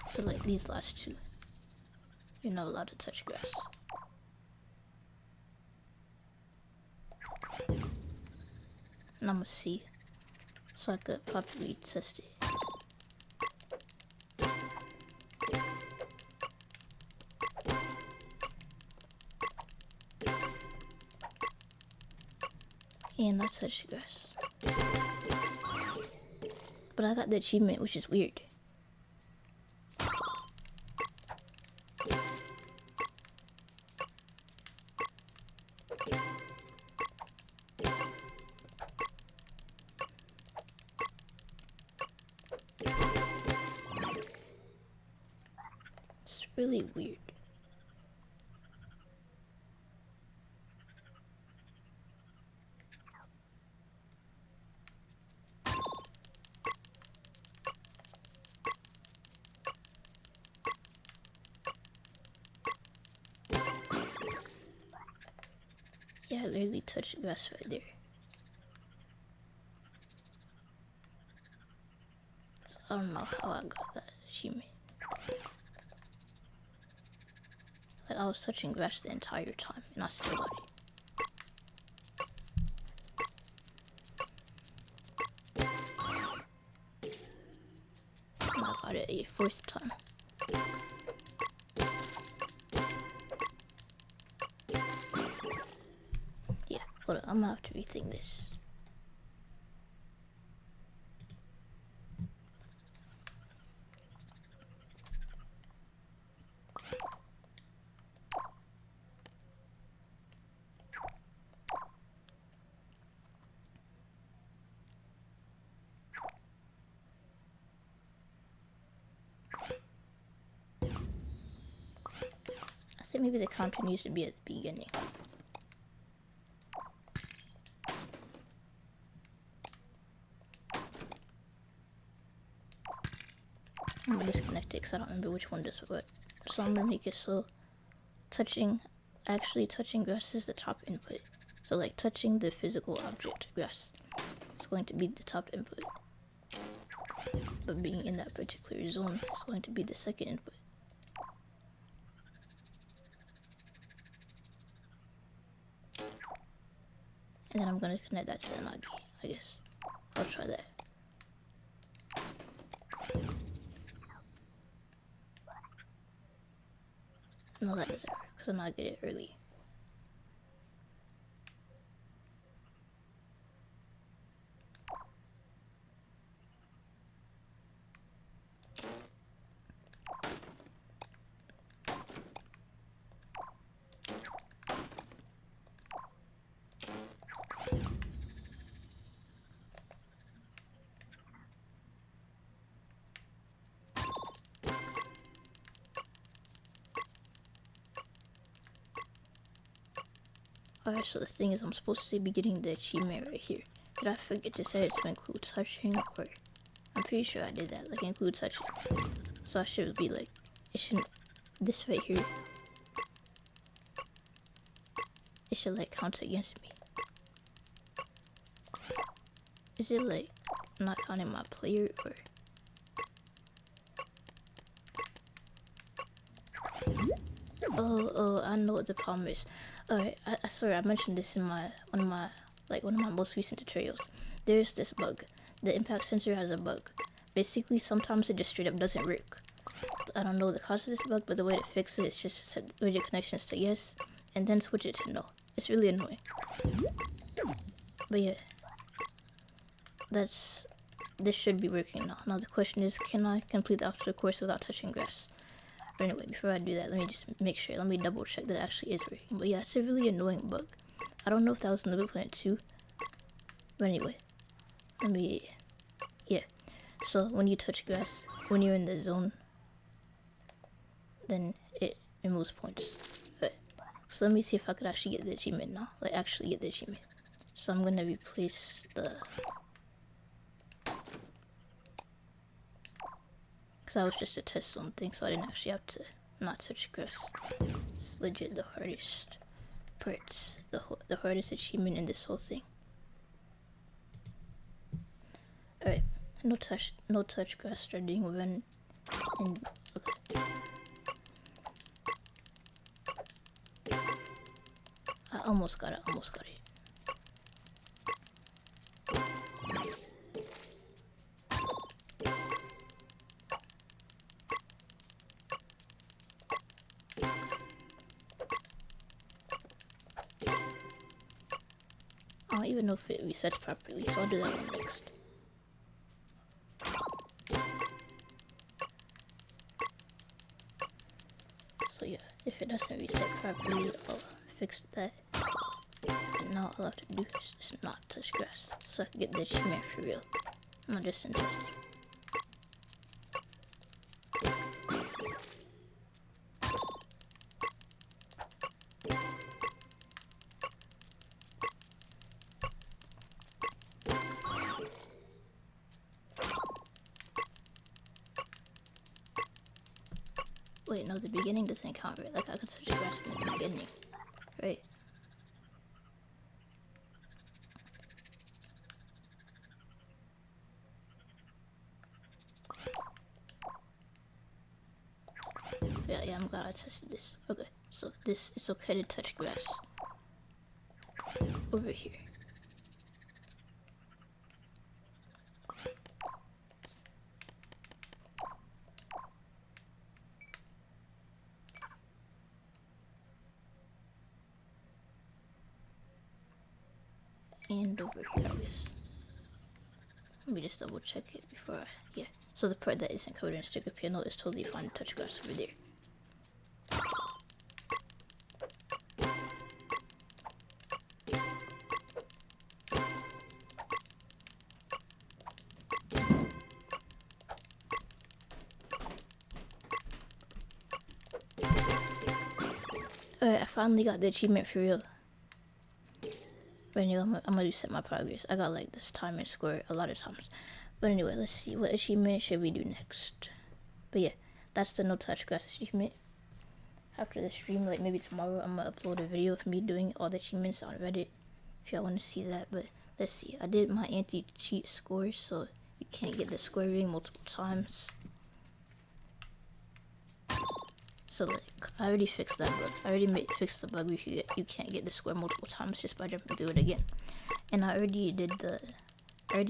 So like these last 2, you're not allowed to touch grass. And I'm gonna see, so I could properly test it. And I touched grass. But I got the achievement, which is weird. It's really weird. Yeah, I literally touched grass right there. So I don't know how I got that achievement. Like, I was touching grass the entire time, and I still got it. And I got it a 4th time. Yeah, hold on, I'm gonna have to rethink this. I think maybe the counter needs to be at the beginning. I'm gonna disconnect it because I don't remember which one does what. So I'm gonna make it so actually touching grass is the top input. So like touching the physical object, grass, is going to be the top input. But being in that particular zone is going to be the second input. And then I'm gonna connect that to the Nagi, I guess. I'll try that. No, that doesn't work, because I'm not get it early. Alright, so the thing is, I'm supposed to be getting the achievement right here. Did I forget to set it to include touching, or I'm pretty sure I did that, like include touching. So I should be like, it shouldn't, this right here, it should like count against me. Is it like not counting my player or? Oh, I know what the problem is. Alright, I sorry, I mentioned this in one of my most recent tutorials. There's this bug. The impact sensor has a bug. Basically, sometimes it just straight up doesn't work. I don't know the cause of this bug, but the way to fix it is just to set radio connections to yes, and then switch it to no. It's really annoying. But yeah, this should be working now. Now the question is, can I complete the obstacle course without touching grass? But anyway, before I do that, let me just make sure. Let me double check that it actually is working. But yeah, it's a really annoying bug. I don't know if that was in Little Planet 2. But anyway, yeah. So when you touch grass, when you're in the zone, then it removes points. But, so let me see if I could actually get the achievement now. Like actually get the achievement. So I'm gonna replace the, because I was just a test zone thing, so I didn't actually have to not touch grass. It's legit the hardest parts, the hardest achievement in this whole thing. Alright, no touch grass starting when okay. I almost got it. I don't even know if it resets properly, so I'll do that one next. So yeah, if it doesn't reset properly, I'll fix that. And now all I have to do is just not touch grass, so I can get the achievement for real, not just in testing. Wait, no, the beginning doesn't count, right? Like I could touch grass in the beginning, right? Yeah, I'm glad I tested this. Okay, so it's okay to touch grass over here. And over here, I guess. Let me just double check it before yeah. So the part that isn't covered in sticker panel is totally fine to touch grass over there. Alright, I finally got the achievement for real. But anyway, I'm gonna reset my progress. I got like this time and score a lot of times. But anyway, let's see what achievement should we do next. But yeah, that's the no touch grass achievement. After the stream, like maybe tomorrow, I'm gonna upload a video of me doing all the achievements on Reddit if y'all want to see that. But let's see, I did my anti-cheat score, so you can't get the score ring multiple times. So like, I already fixed that bug. I already fixed the bug where you can't get the score multiple times just by jumping through it again. And I already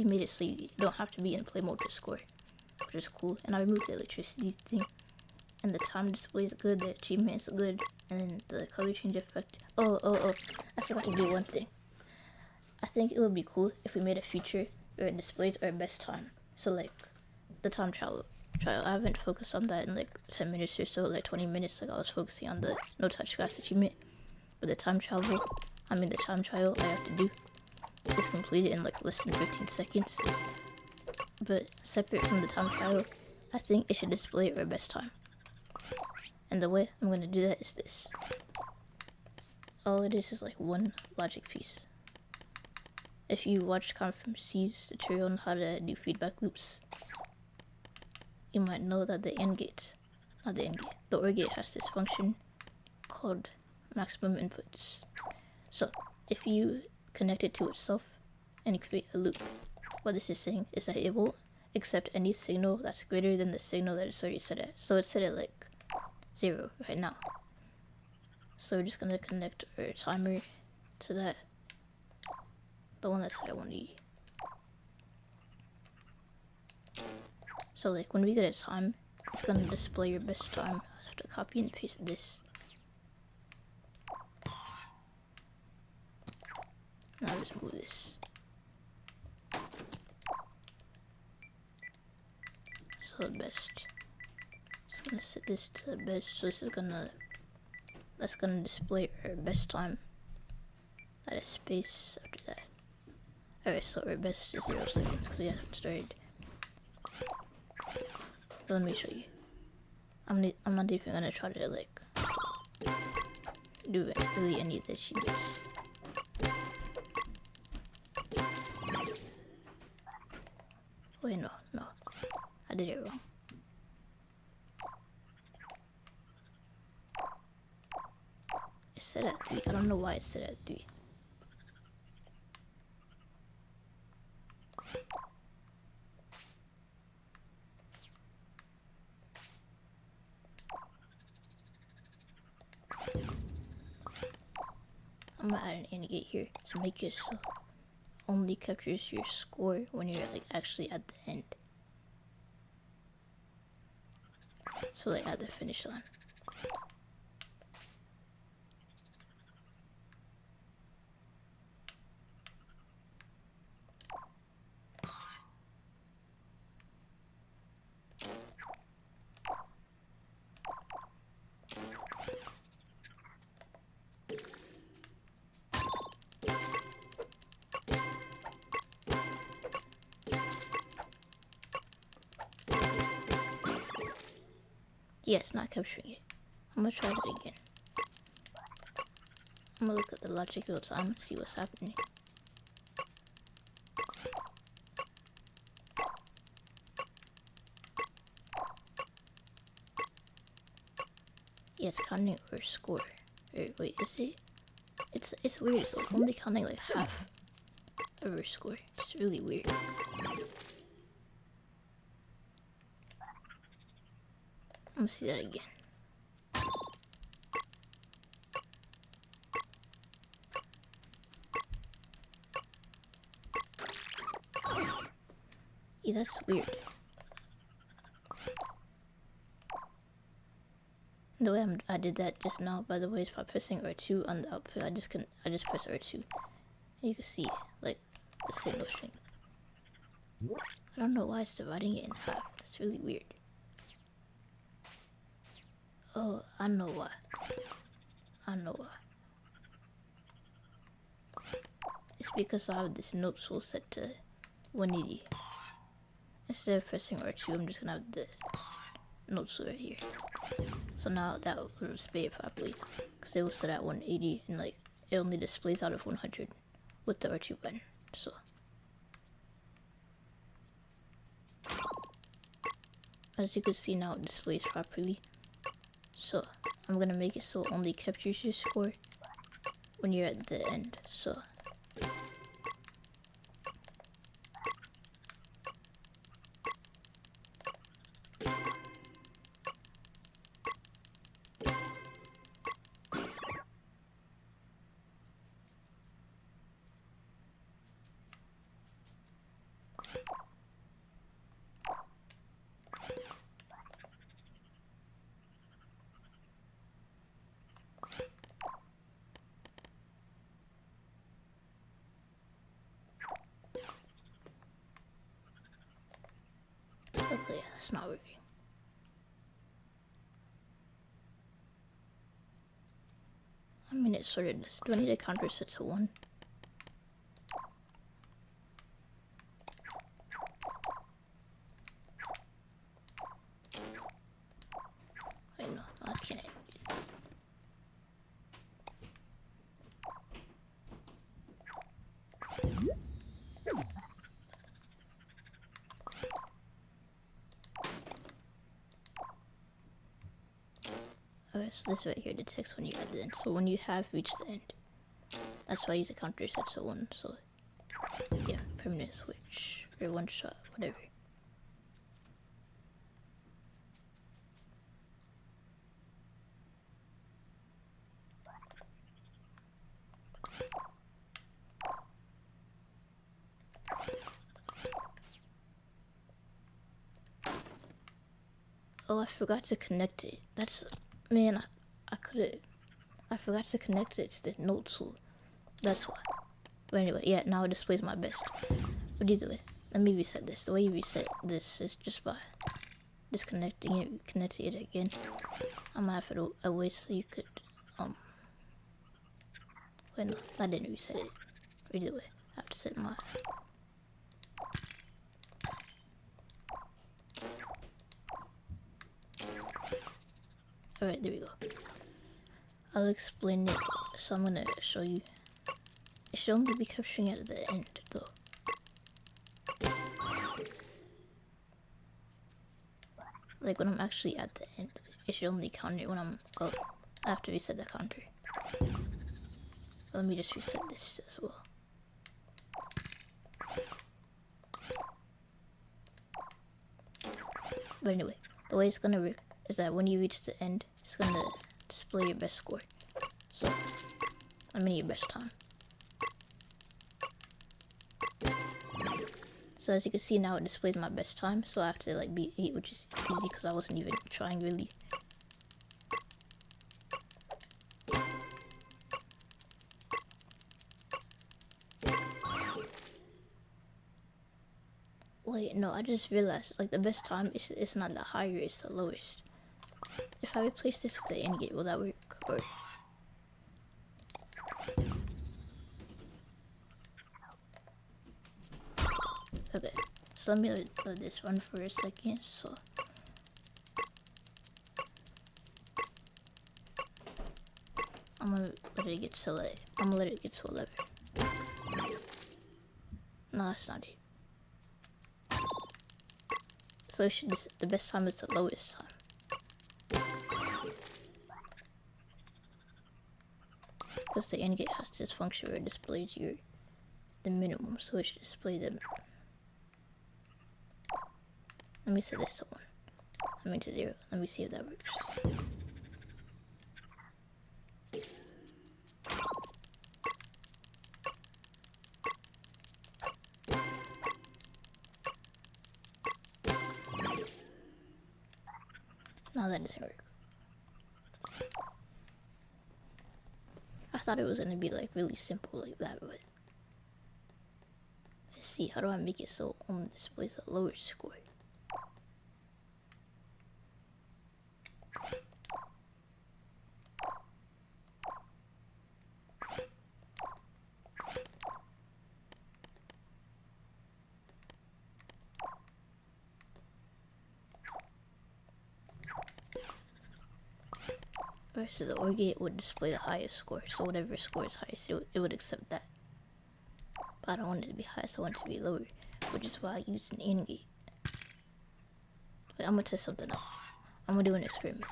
made it so you don't have to be in play mode to score, which is cool. And I removed the electricity thing. And the time display is good, the achievement is good, and then the color change effect. Oh, I forgot to do one thing. I think it would be cool if we made a feature where it displays our best time. So like, the time trial. I haven't focused on that in like 10 minutes or so, like 20 minutes, like I was focusing on the no touch grass achievement. But the time trial I have to do is completed in like less than 15 seconds. But separate from the time trial, I think it should display our best time. And the way I'm going to do that is this. All it is like one logic piece. If you watched Confirm C's tutorial on how to do feedback loops, you might know that the AND gate, not the AND gate, the OR gate has this function called maximum inputs. So if you connect it to itself and you create a loop, what this is saying is that it won't accept any signal that's greater than the signal that it's already set at. So it's set at like 0 right now. So we're just gonna connect our timer to that, the one that's set at 180. So like when we get a time, it's gonna display your best time. I have to copy and paste this. Now just move this. So best. Just gonna set this to best. So this is that's gonna display our best time. That is space after that. Alright, so our best is 0 seconds because we haven't started. But let me show you. I'm not even gonna try to like do really any of the achievements. Wait, no, I did it wrong. It's set at 3. I don't know why it's set at 3. I'm gonna add an AND gate here to make it so only captures your score when you're like actually at the end. So like at the finish line. Yes, not capturing it. I'm gonna try that again. I'm gonna look at the logic real time, see what's happening. Yeah, it's counting our score. Wait, is it? It's weird. It's like only counting like half of our score. It's really weird. I'm gonna see that again. Yeah, that's weird. The way I did that just now, by the way, is by pressing R2 on the output. I just press R2, and you can see like the signal string. I don't know why it's dividing it in half. That's really weird. Oh, I know why. It's because I have this note tool set to 180. Instead of pressing R2, I'm just gonna have this note tool right here. So now that will display it properly, because it was set at 180 and like it only displays out of 100 with the R2 button. So as you can see now, it displays properly. So I'm gonna make it so it only captures your score when you're at the end. So okay, that's not working. I mean, it sorted this. Do I need a counter set to 1? Wait, no, I can't. Alright, so this right here detects when you're at the end. So when you have reached the end, that's why I use a counter set to 1. So yeah, permanent switch or one shot, whatever. Oh, I forgot to connect it. That's, man, I forgot to connect it to the node tool. That's why. But anyway, yeah, now it displays my best. But either way, let me reset this. The way you reset this is just by disconnecting it, connecting it again. I'm gonna have it a way so you could, wait, no, I didn't reset it. Either way, I have to set my, alright, there we go. I'll explain it, so I'm gonna show you. It should only be capturing at the end, though. Like, when I'm actually at the end, it should only count it when I'm, oh, I have to reset the counter. Let me just reset this as well. But anyway, the way it's gonna work is that when you reach the end, it's gonna display your best score. So, I mean your best time. So as you can see now, it displays my best time. So I have to like beat 8, which is easy because I wasn't even trying really. Wait, no, I just realized like the best time is it's not the higher, it's the lowest. If I replace this with the end gate, will that work? Or okay, so let me let this run for a second. So I'm gonna let it get to like, I'm gonna let it get to 11. No, that's not it. So it should the best time is the lowest time. Because the end gate has this function where it displays the minimum, so it should display them. Let me set this to 1. I mean to 0. Let me see if that works. No, that doesn't work. I thought it was gonna be like really simple like that, but let's see, how do I make it so it only displays a lower score? Alright, so the OR gate would display the highest score, so whatever score is highest, it would accept that. But I don't want it to be highest, I want it to be lower, which is why I use an AND gate. Wait, I'm gonna test something out. I'm gonna do an experiment.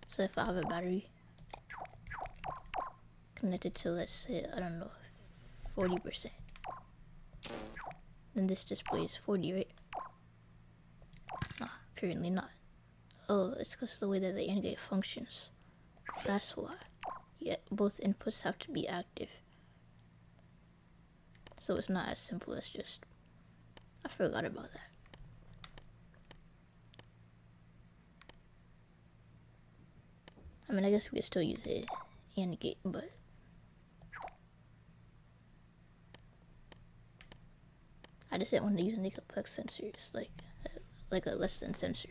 So if I have a battery connected to, let's say, I don't know, 40%, then this displays 40, right? Nah, apparently not. Oh, it's because the way that the AND gate functions. That's why. Yeah, both inputs have to be active. So it's not as simple as just... I forgot about that. I mean, I guess we could still use the AND gate, but... I just didn't want to use any complex sensors, like a less than sensor.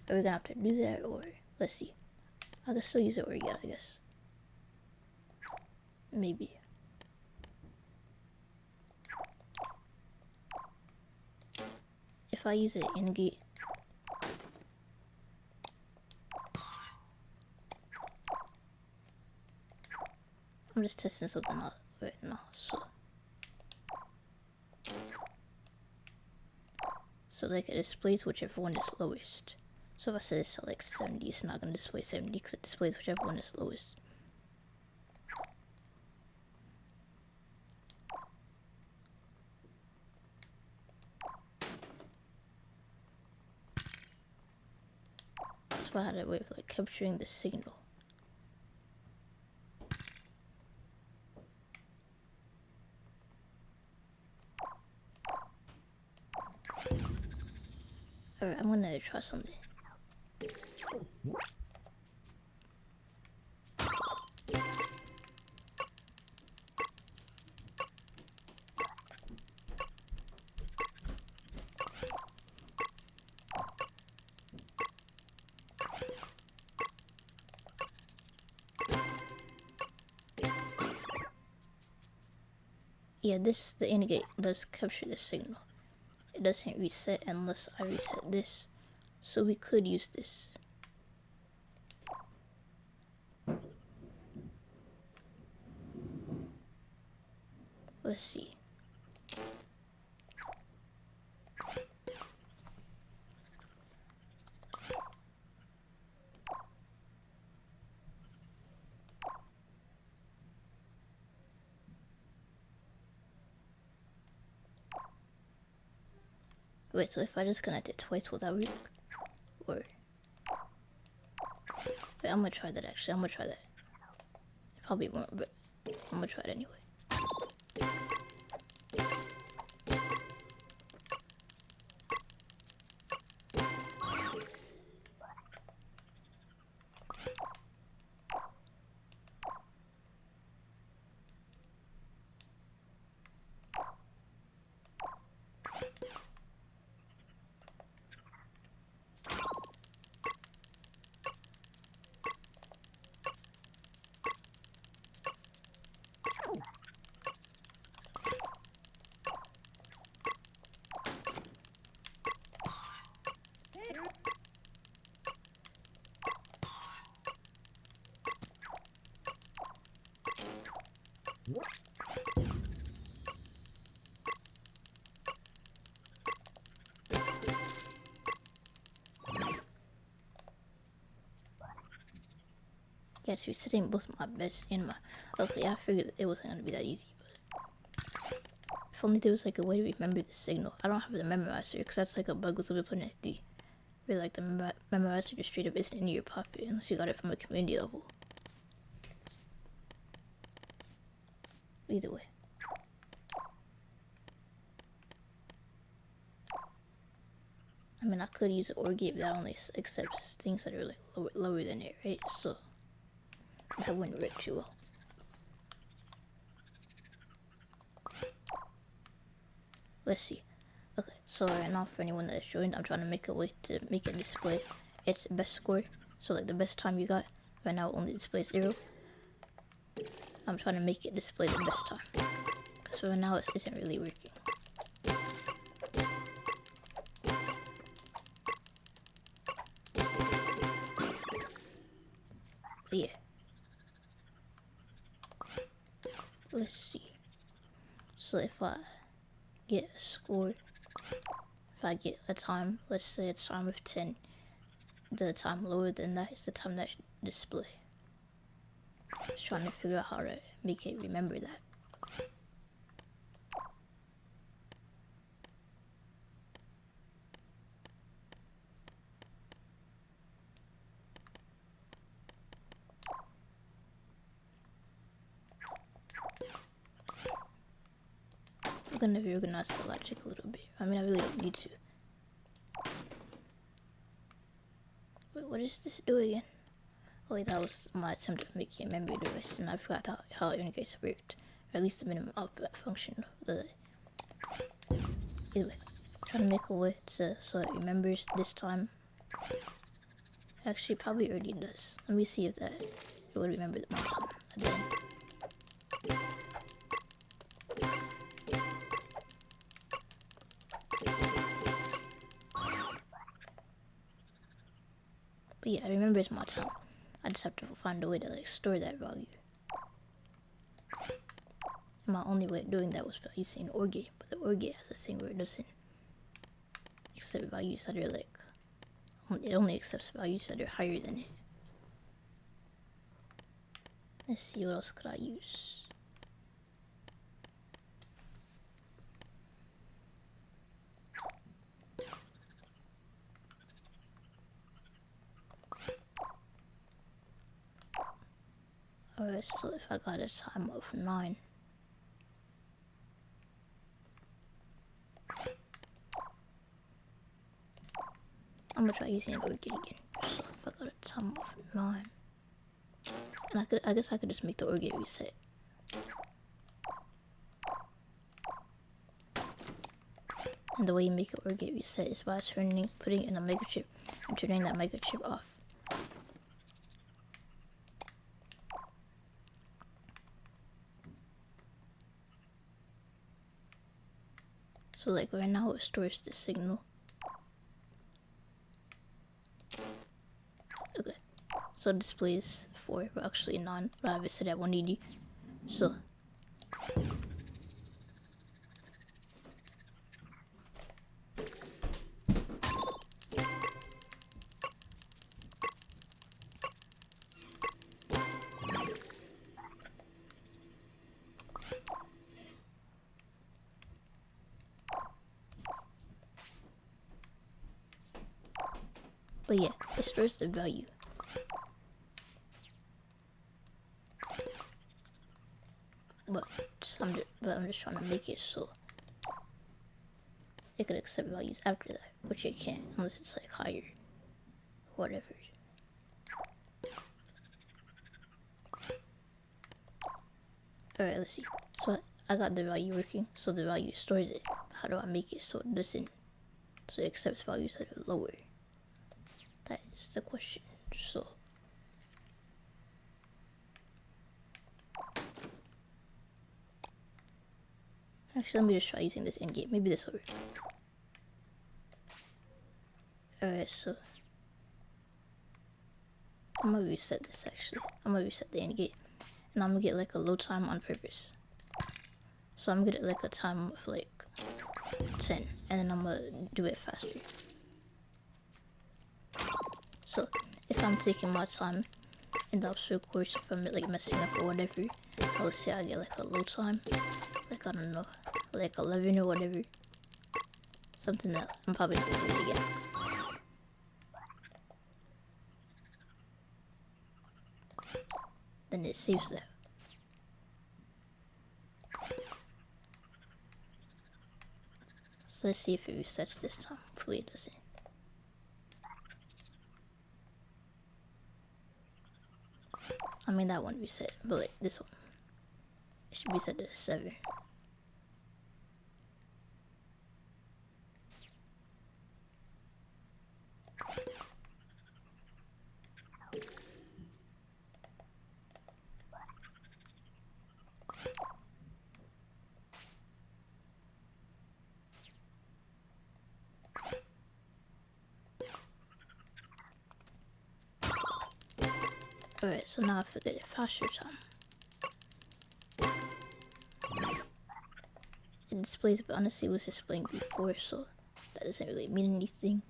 Are we gonna have to do that, or let's see. I can still use it or yet, I guess. Maybe. If I use it in gate, I'm just testing something out right now. So like it displays whichever one is lowest. So if I set this to like 70, it's not gonna display 70 because it displays whichever one is lowest. That's why I had a way of like capturing the signal. Alright, I'm gonna try something. Yeah, the indicate does capture the signal. It doesn't reset unless I reset this. So we could use this. Let's see. Wait, so if I just connect it twice, will that work? Or wait, I'm gonna try that actually. I'm gonna try that. It probably won't, but I'm gonna try it anyway. Yeah, it's resetting both my best and my. Okay, I figured it wasn't gonna be that easy, but if only there was like a way to remember the signal. I don't have the memorizer because that's like a bug with LBP3. Where like the memorizer just straight up isn't in your pocket unless you got it from a community level. Either way. I mean, I could use an OR gate, but that only accepts things that are like lower than it, right? So that wouldn't work too well. Let's see. Okay, so right now for anyone that's joined, I'm trying to make a way to make it display its best score. So like the best time you got, right now it only displays 0. I'm trying to make it display the best time. Because right now it isn't really working. But yeah. Let's see. So if I get a score, if I get a time, let's say a time of 10, the time lower than that is the time that should display. Just trying to figure out how to make it remember that. I'm gonna reorganize the logic a little bit. I mean, I really don't need to. Wait, what does this do again? Oh wait, that was my attempt at making a memory device, and I forgot how interface worked. Or at least the minimum output function of the. Either way, trying to make a way so it remembers this time. Actually, probably already does. Let me see if it would remember my time at the end. But yeah, it remembers my time. I just have to find a way to like store that value. And my only way of doing that was by using an OR gate, but the OR gate has a thing where it doesn't accept values that are like It only accepts values that are higher than it. Let's see, what else could I use? Alright, so if I got a time of 9, I'm gonna try using it over again. So if I got a time of 9, and I guess I could just make the OR gate reset. And the way you make an OR gate reset is by putting in a mega chip and turning that mega chip off. So like right now it stores the signal. Okay, so it displays 4, but actually 9, but I have it set at 180. So but yeah, it stores the value. But I'm just trying to make it so it could accept values after that, which it can't unless it's like higher, whatever. Alright, let's see. So I got the value working, so the value stores it. How do I make it so it doesn't, so it accepts values that are lower? That is the question. So actually, let me just try using this in game. Maybe this will work. Alright, so I'm gonna reset this actually. I'm gonna reset the end gate, and I'm gonna get like a low time on purpose. So I'm gonna get like a time of like 10, and then I'm gonna do it faster. So if I'm taking my time in the obstacle course, if I'm like messing up or whatever, let's say I get like a low time, like I don't know, like 11 or whatever, something that I'm probably not gonna get. Then it saves that. So let's see if it resets this time. Hopefully it doesn't. I mean that one reset, but like this one, it should be set to 7. Alright, so now I forget a faster time. It displays, but honestly it was displaying before, so that doesn't really mean anything.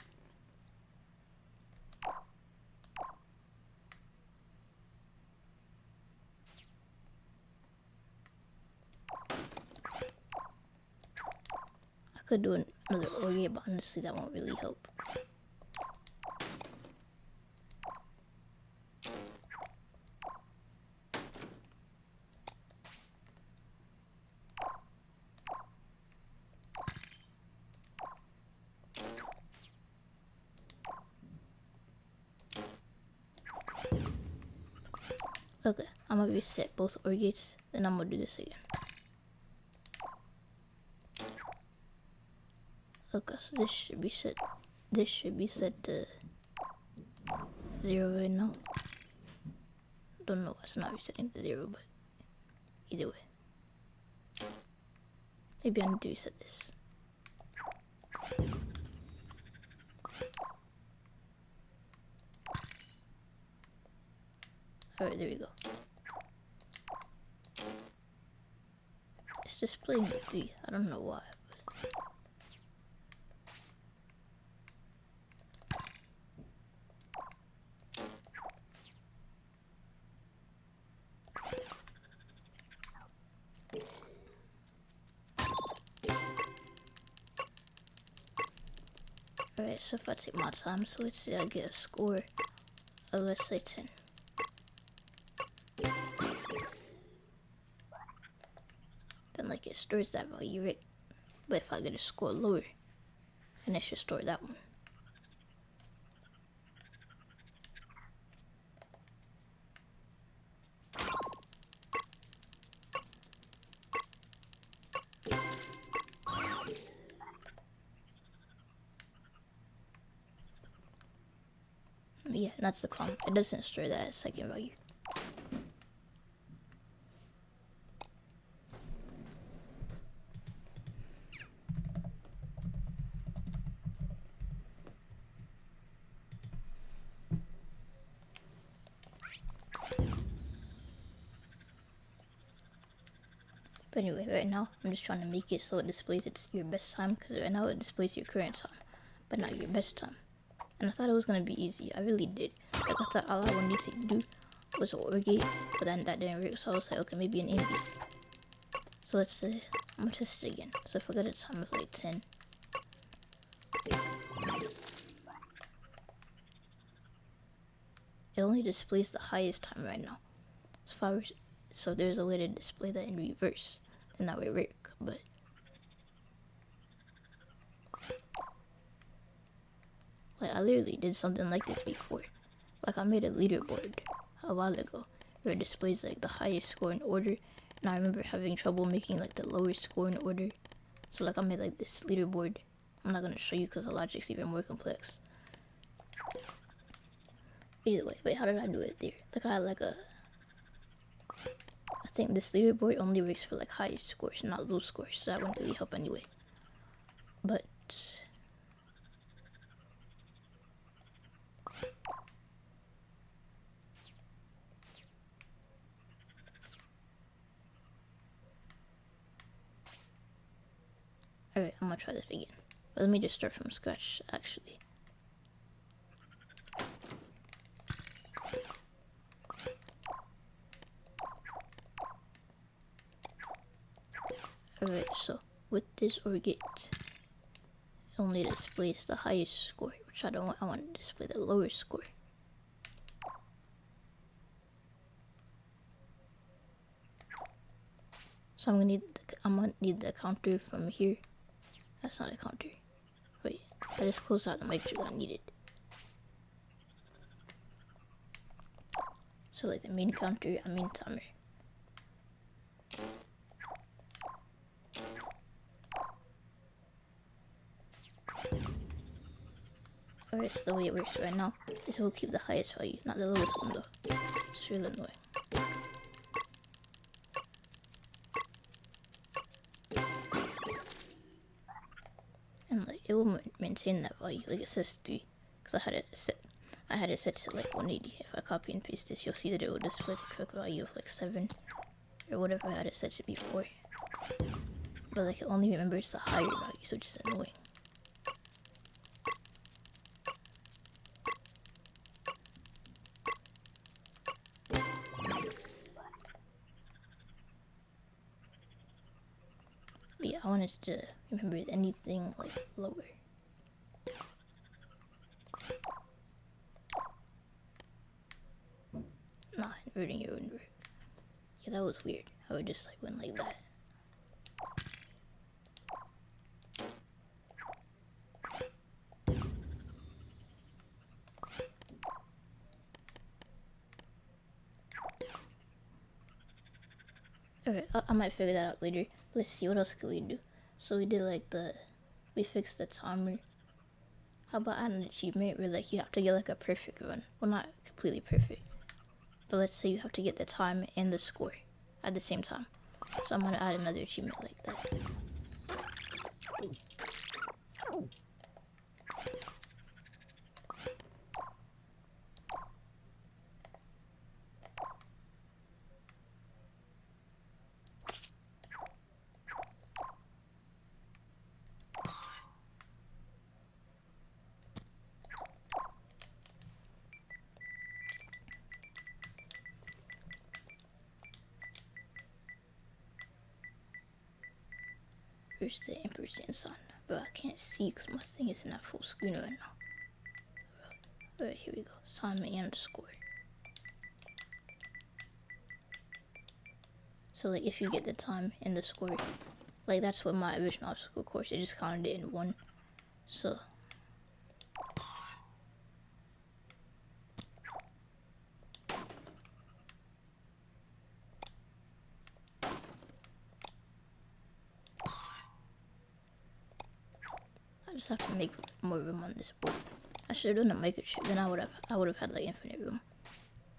I could do another OR, but honestly that won't really help. Okay, I'm gonna reset both OR gates, then I'm gonna do this again. Okay, so this should be set to 0 right now. Don't know why it's not resetting to 0, but either way. Maybe I need to reset this. Alright, there we go. It's displaying 3. I don't know why. But Alright, so if I take my time, so let's say I get a score of, let's say, 10. Then like it stores that value, right? But if I get a score lower, then it should store that one. Yeah, that's the problem. It doesn't store that second value. But anyway, right now, I'm just trying to make it so it displays it's your best time, because right now it displays your current time, but not your best time. And I thought it was going to be easy. I really did. Like, I thought all I wanted to do was an OR gate, but then that didn't work, so I was like, okay, maybe an AND gate. So let's say, I'm going to test it again. So if I get a time of like 10, it only displays the highest time right now. So there's a way to display that in reverse, then that would work, but like I literally did something like this before. Like I made a leaderboard a while ago where it displays like the highest score in order, and I remember having trouble making like the lowest score in order. So like I made like this leaderboard. I'm not gonna show you because the logic's even more complex. Either way, wait, how did I do it there? Like I had like I think this leaderboard only works for like highest scores, not low scores, so that wouldn't really help anyway. But alright, I'm gonna try that again. But let me just start from scratch actually. Alright, so with this OR gate, it only displays the highest score, which I don't want. I want to display the lowest score. So I'm gonna need the counter from here. That's not a counter. Wait, I just closed out the make sure that I need it. So like the main counter, I mean timer. Alright, so the way it works right now is we'll keep the highest value, not the lowest one though. It's really annoying. And like it will maintain that value, like it says 3, because I had it set to like 180. If I copy and paste this, you'll see that it will display the correct value of like 7 or whatever I had it set to before. But like it only remembers the higher value, so it's just annoying. But yeah, I wanted to remember anything like lower. Nah, inverting it wouldn't work. Yeah, that was weird. I would just like went like that. Alright, I might figure that out later. Let's see, what else could we do? So we did like we fixed the timer. How about add an achievement where like you have to get like a perfect run? Well, not completely perfect, but let's say you have to get the time and the score at the same time. So I'm gonna add another achievement like that. Where's the ampersand sign? But I can't see because my thing isn't at full screen right now. Alright, here we go. Time and score. So like if you get the time and the score, like that's what my original obstacle course, it just counted it in one. So I just have to make more room on this board. I should have done a microchip, then I would have had like infinite room.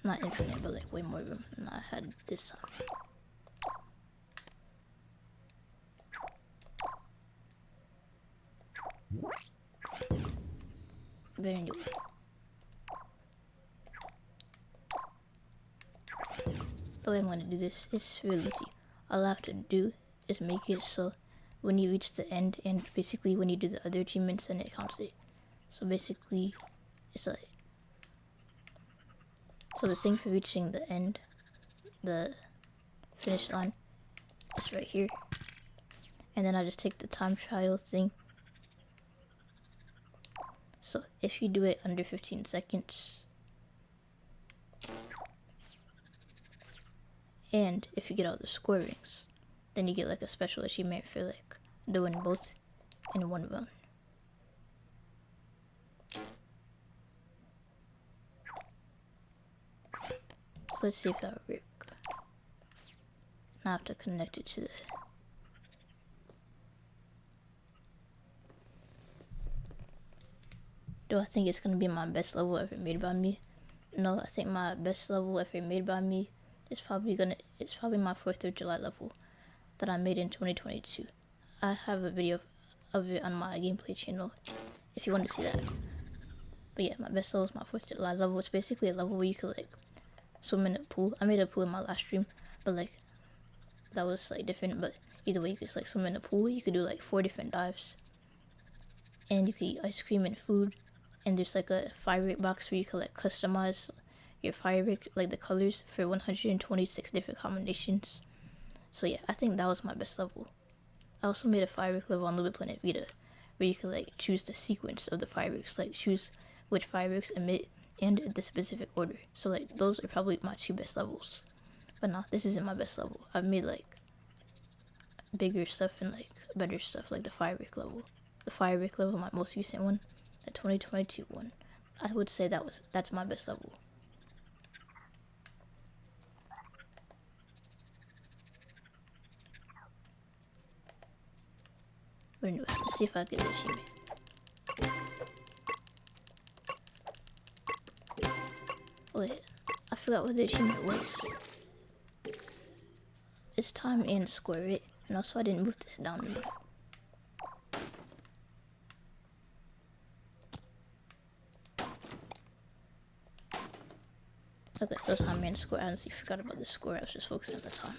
Not infinite, but like way more room than I had this time. But anyway. The way I'm gonna do this is really easy. All I have to do is make it so when you reach the end, and basically when you do the other achievements, then it counts it. So basically, it's like, so the thing for reaching the end, the finish line, is right here. And then I just take the time trial thing. So if you do it under 15 seconds, and if you get all the score rings, then you get like a special achievement for like doing both in one run. So let's see if that will work. Now I have to connect it to the... Do I think it's gonna be my best level ever made by me? No, I think my best level ever made by me is probably my 4th of July level that I made in 2022. I have a video of it on my gameplay channel if you want to see that. But yeah, my best level is my 4th of July level. It's basically a level where you could like swim in a pool. I made a pool in my last stream, but like that was like different. But either way, you could like swim in a pool. You could do like 4 different dives, and you could eat ice cream and food. And there's like a firework box where you could like customize your firework, like the colors, for 126 different combinations. So yeah, I think that was my best level. I also made a firework level on Little Planet Vita where you could like choose the sequence of the fireworks, like choose which fireworks emit and the specific order. So like those are probably my 2 best levels. But nah, this isn't my best level. I've made like bigger stuff and like better stuff, like the firework level. The firework level, my most recent one, the 2022 one. I would say that's my best level. But anyway, let's see if I get the achievement. Wait, I forgot what the achievement was. It's time and score it, and also I didn't move this down enough. Okay, so time and score. I honestly forgot about the score. I was just focusing on the time.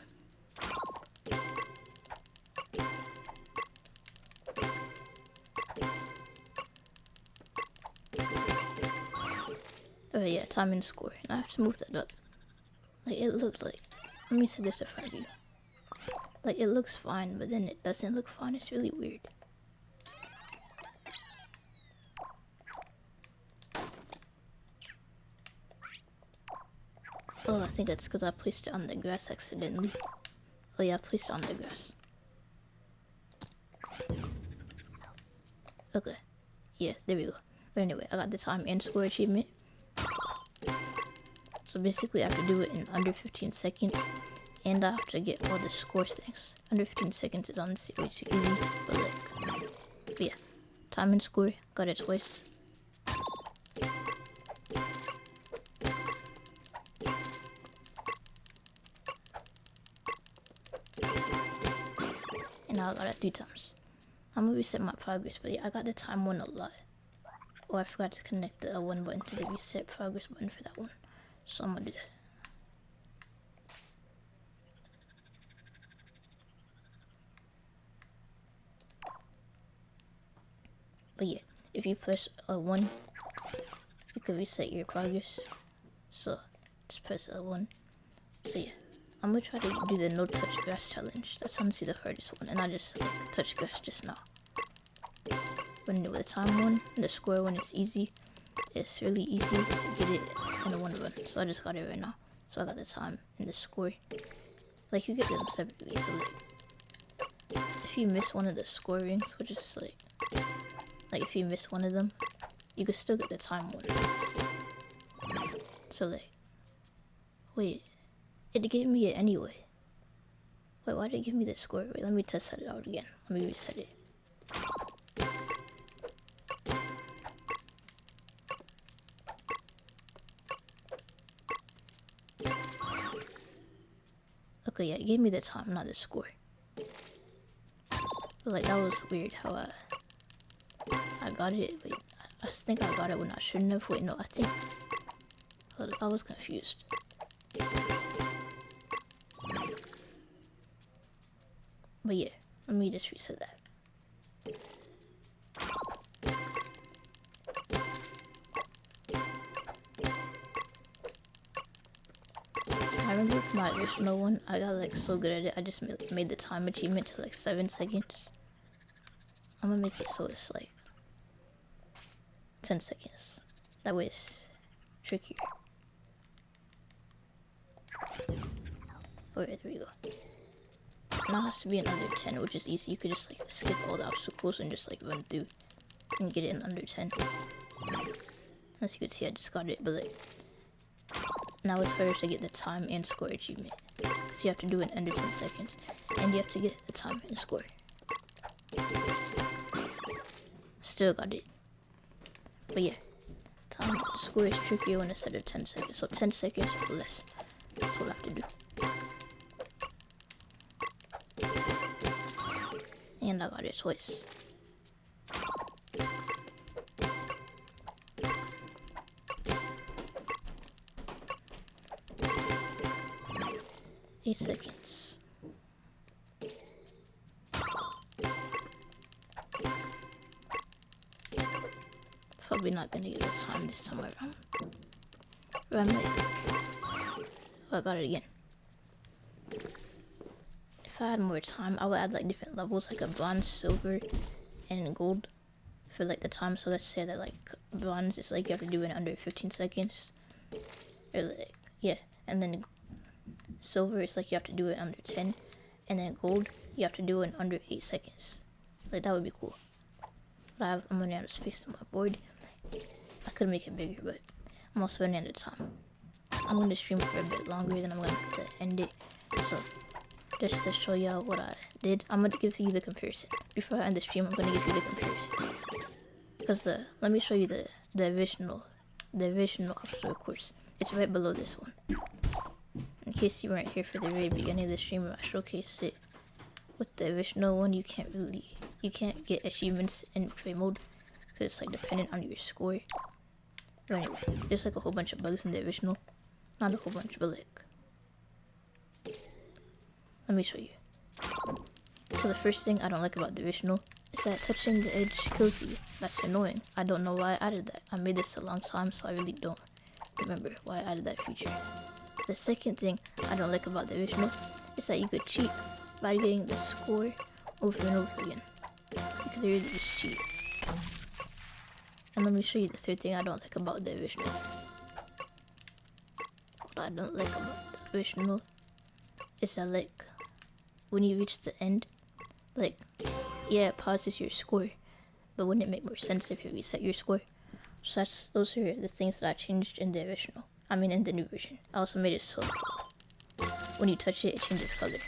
Okay, yeah, time and score. And I have to move that up. Like, it looks like... Let me set this in front of you. Like, it looks fine, but then it doesn't look fine. It's really weird. Oh, I think that's because I placed it on the grass accidentally. Oh yeah, I placed it on the grass. Okay. Yeah, there we go. But anyway, I got the time and score achievement. So basically I have to do it in under 15 seconds. And I have to get all the score things. Under 15 seconds is honestly way too easy. But yeah. Time and score. Got it twice. And now I got it 3 times. I'm gonna reset my progress, but yeah, I got the time one a lot. Oh, I forgot to connect the L1 button to the reset progress button for that one. So I'm gonna do that. But yeah, if you press L1, you can reset your progress. So just press L1. So yeah, I'm gonna try to do the no touch grass challenge. That's honestly the hardest one, and I just like touched grass just now. when with the time one and the score when it's easy, it's really easy to get it in a one run. So I just got it right now. So I got the time and the score. Like you get them separately. So like, if you miss one of the score rings, which is like if you miss one of them, you could still get the time one. So like, wait, it gave me it anyway. Wait, why did it give me the score? Wait, let me test that out again. Let me reset it. Okay, yeah, it gave me the time, not the score. But like, that was weird how I got it. Wait, I think I got it when I shouldn't have. Wait, no, I think I was confused. But yeah, let me just reset that. I remember for my original one, I got like so good at it, I just made the time achievement to like 7 seconds. I'm gonna make it so it's like 10 seconds. That way it's trickier. Alright, there we go. Now it has to be in under 10, which is easy. You could just like skip all the obstacles and just like run through and get it in under 10. As you can see, I just got it, but like, now it's harder to get the time and score achievement. So you have to do it in under 10 seconds, and you have to get the time and score. Still got it. But yeah, time and score is trickier when it's under 10 seconds. So 10 seconds or less. That's what I have to do. And I got it twice. Eight seconds. Probably not gonna get the time this time around. But I'm like, oh, I got it again. If I had more time, I would add like different levels, like a bronze, silver, and gold for like the time. So let's say that like bronze is like you have to do it in under 15 seconds, or like yeah, and then silver is like you have to do it under 10, and then gold you have to do it in under 8 seconds. Like that would be cool. But I'm running out of space on my board. I could make it bigger, but I'm also running out of time. I'm going to stream for a bit longer, then I'm going to have to end it. So just to show y'all what I did, I'm going to give you the comparison. Before I end the stream, I'm going to give you the comparison. Because let me show you the original obstacle course. It's right below this one. In case you weren't here for the very beginning of the stream, I showcased it. With the original one, you can't get achievements in free mode because it's like dependent on your score. But anyway, there's like a whole bunch of bugs in the original. Not a whole bunch, but like, let me show you. So the first thing I don't like about the original is that touching the edge kills you. That's annoying. I don't know why I added that. I made this a long time, so I really don't remember why I added that feature. The second thing I don't like about the original is that you could cheat by getting the score over and over again. You could really just cheat. And let me show you the third thing I don't like about the original. What I don't like about the original is that like when you reach the end, like yeah, it pauses your score, but wouldn't it make more sense if you reset your score? So those are the things that I changed in the original. I mean in the new version. I also made it so when you touch it, it changes color.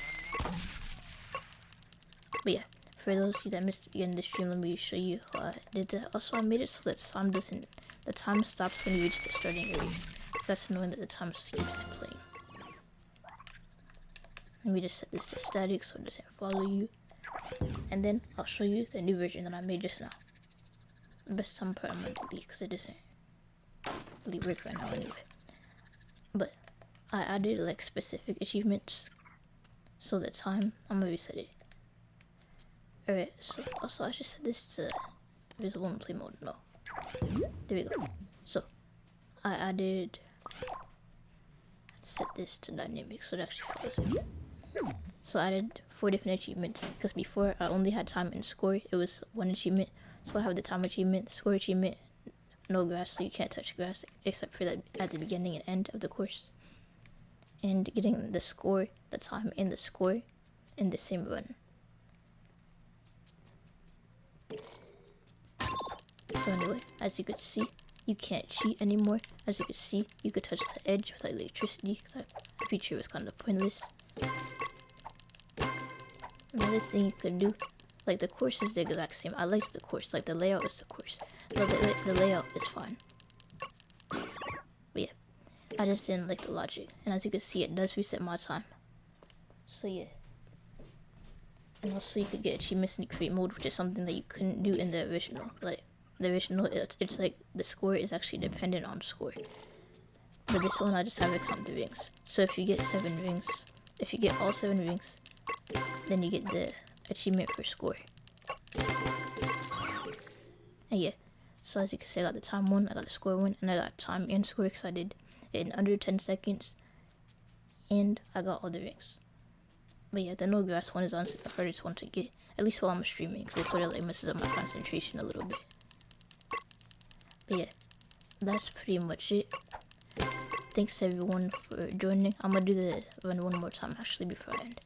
But yeah, for those of you that missed the beginning of the stream, let me show you how I did that. Also, I made it so that the time stops when you reach the starting area. That's annoying that the time keeps playing. Let me just set this to static so it doesn't follow you. And then I'll show you the new version that I made just now. The best time part I'm gonna delete because it doesn't really work right now anyway. But I added like specific achievements. So the time, I'm gonna reset it. Alright, so also I should set this to visible in play mode. No. There we go. So I added, set this to dynamic so it actually follows me. So I added 4 different achievements, because before I only had time and score. It was 1 achievement. So I have the time achievement, score achievement, no grass, so you can't touch grass except for that at the beginning and end of the course. And getting the score, the time and the score in the same run. So anyway, as you could see, you can't cheat anymore. As you could see, you could touch the edge without electricity, because that feature was kind of pointless. Another thing you could do, like the course is the exact same. I liked the course, like the layout is the course. The layout is fine. But yeah, I just didn't like the logic. And as you can see, it does reset my time. So yeah. And also you could get achievements in the create mode, which is something that you couldn't do in the original. Like the original, it's like the score is actually dependent on score. But this one, I just have it count the rings. So if you get 7 rings, if you get all 7 rings, then you get the achievement for score. And yeah, so as you can see, I got the time 1, I got the score 1, and I got time and score because I did it in under 10 seconds. And I got all the rings. But yeah, the no grass one is honestly the hardest one to get, at least while I'm streaming, because it sort of like messes up my concentration a little bit. But yeah, that's pretty much it. Thanks everyone for joining. I'm gonna do the run one more time actually before I end.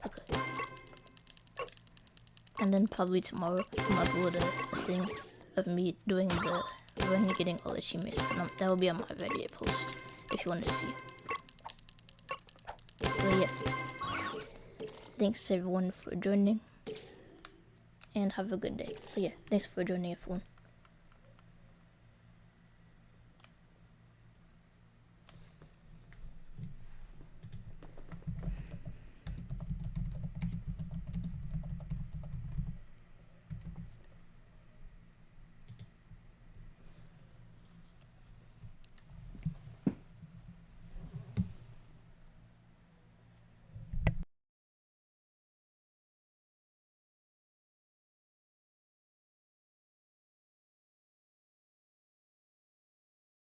Okay. And then probably tomorrow I'm gonna upload a thing of me doing the run getting all achievements. And that will be on my Reddit post if you want to see. So yeah. Thanks everyone for joining. And have a good day. So yeah, thanks for joining everyone.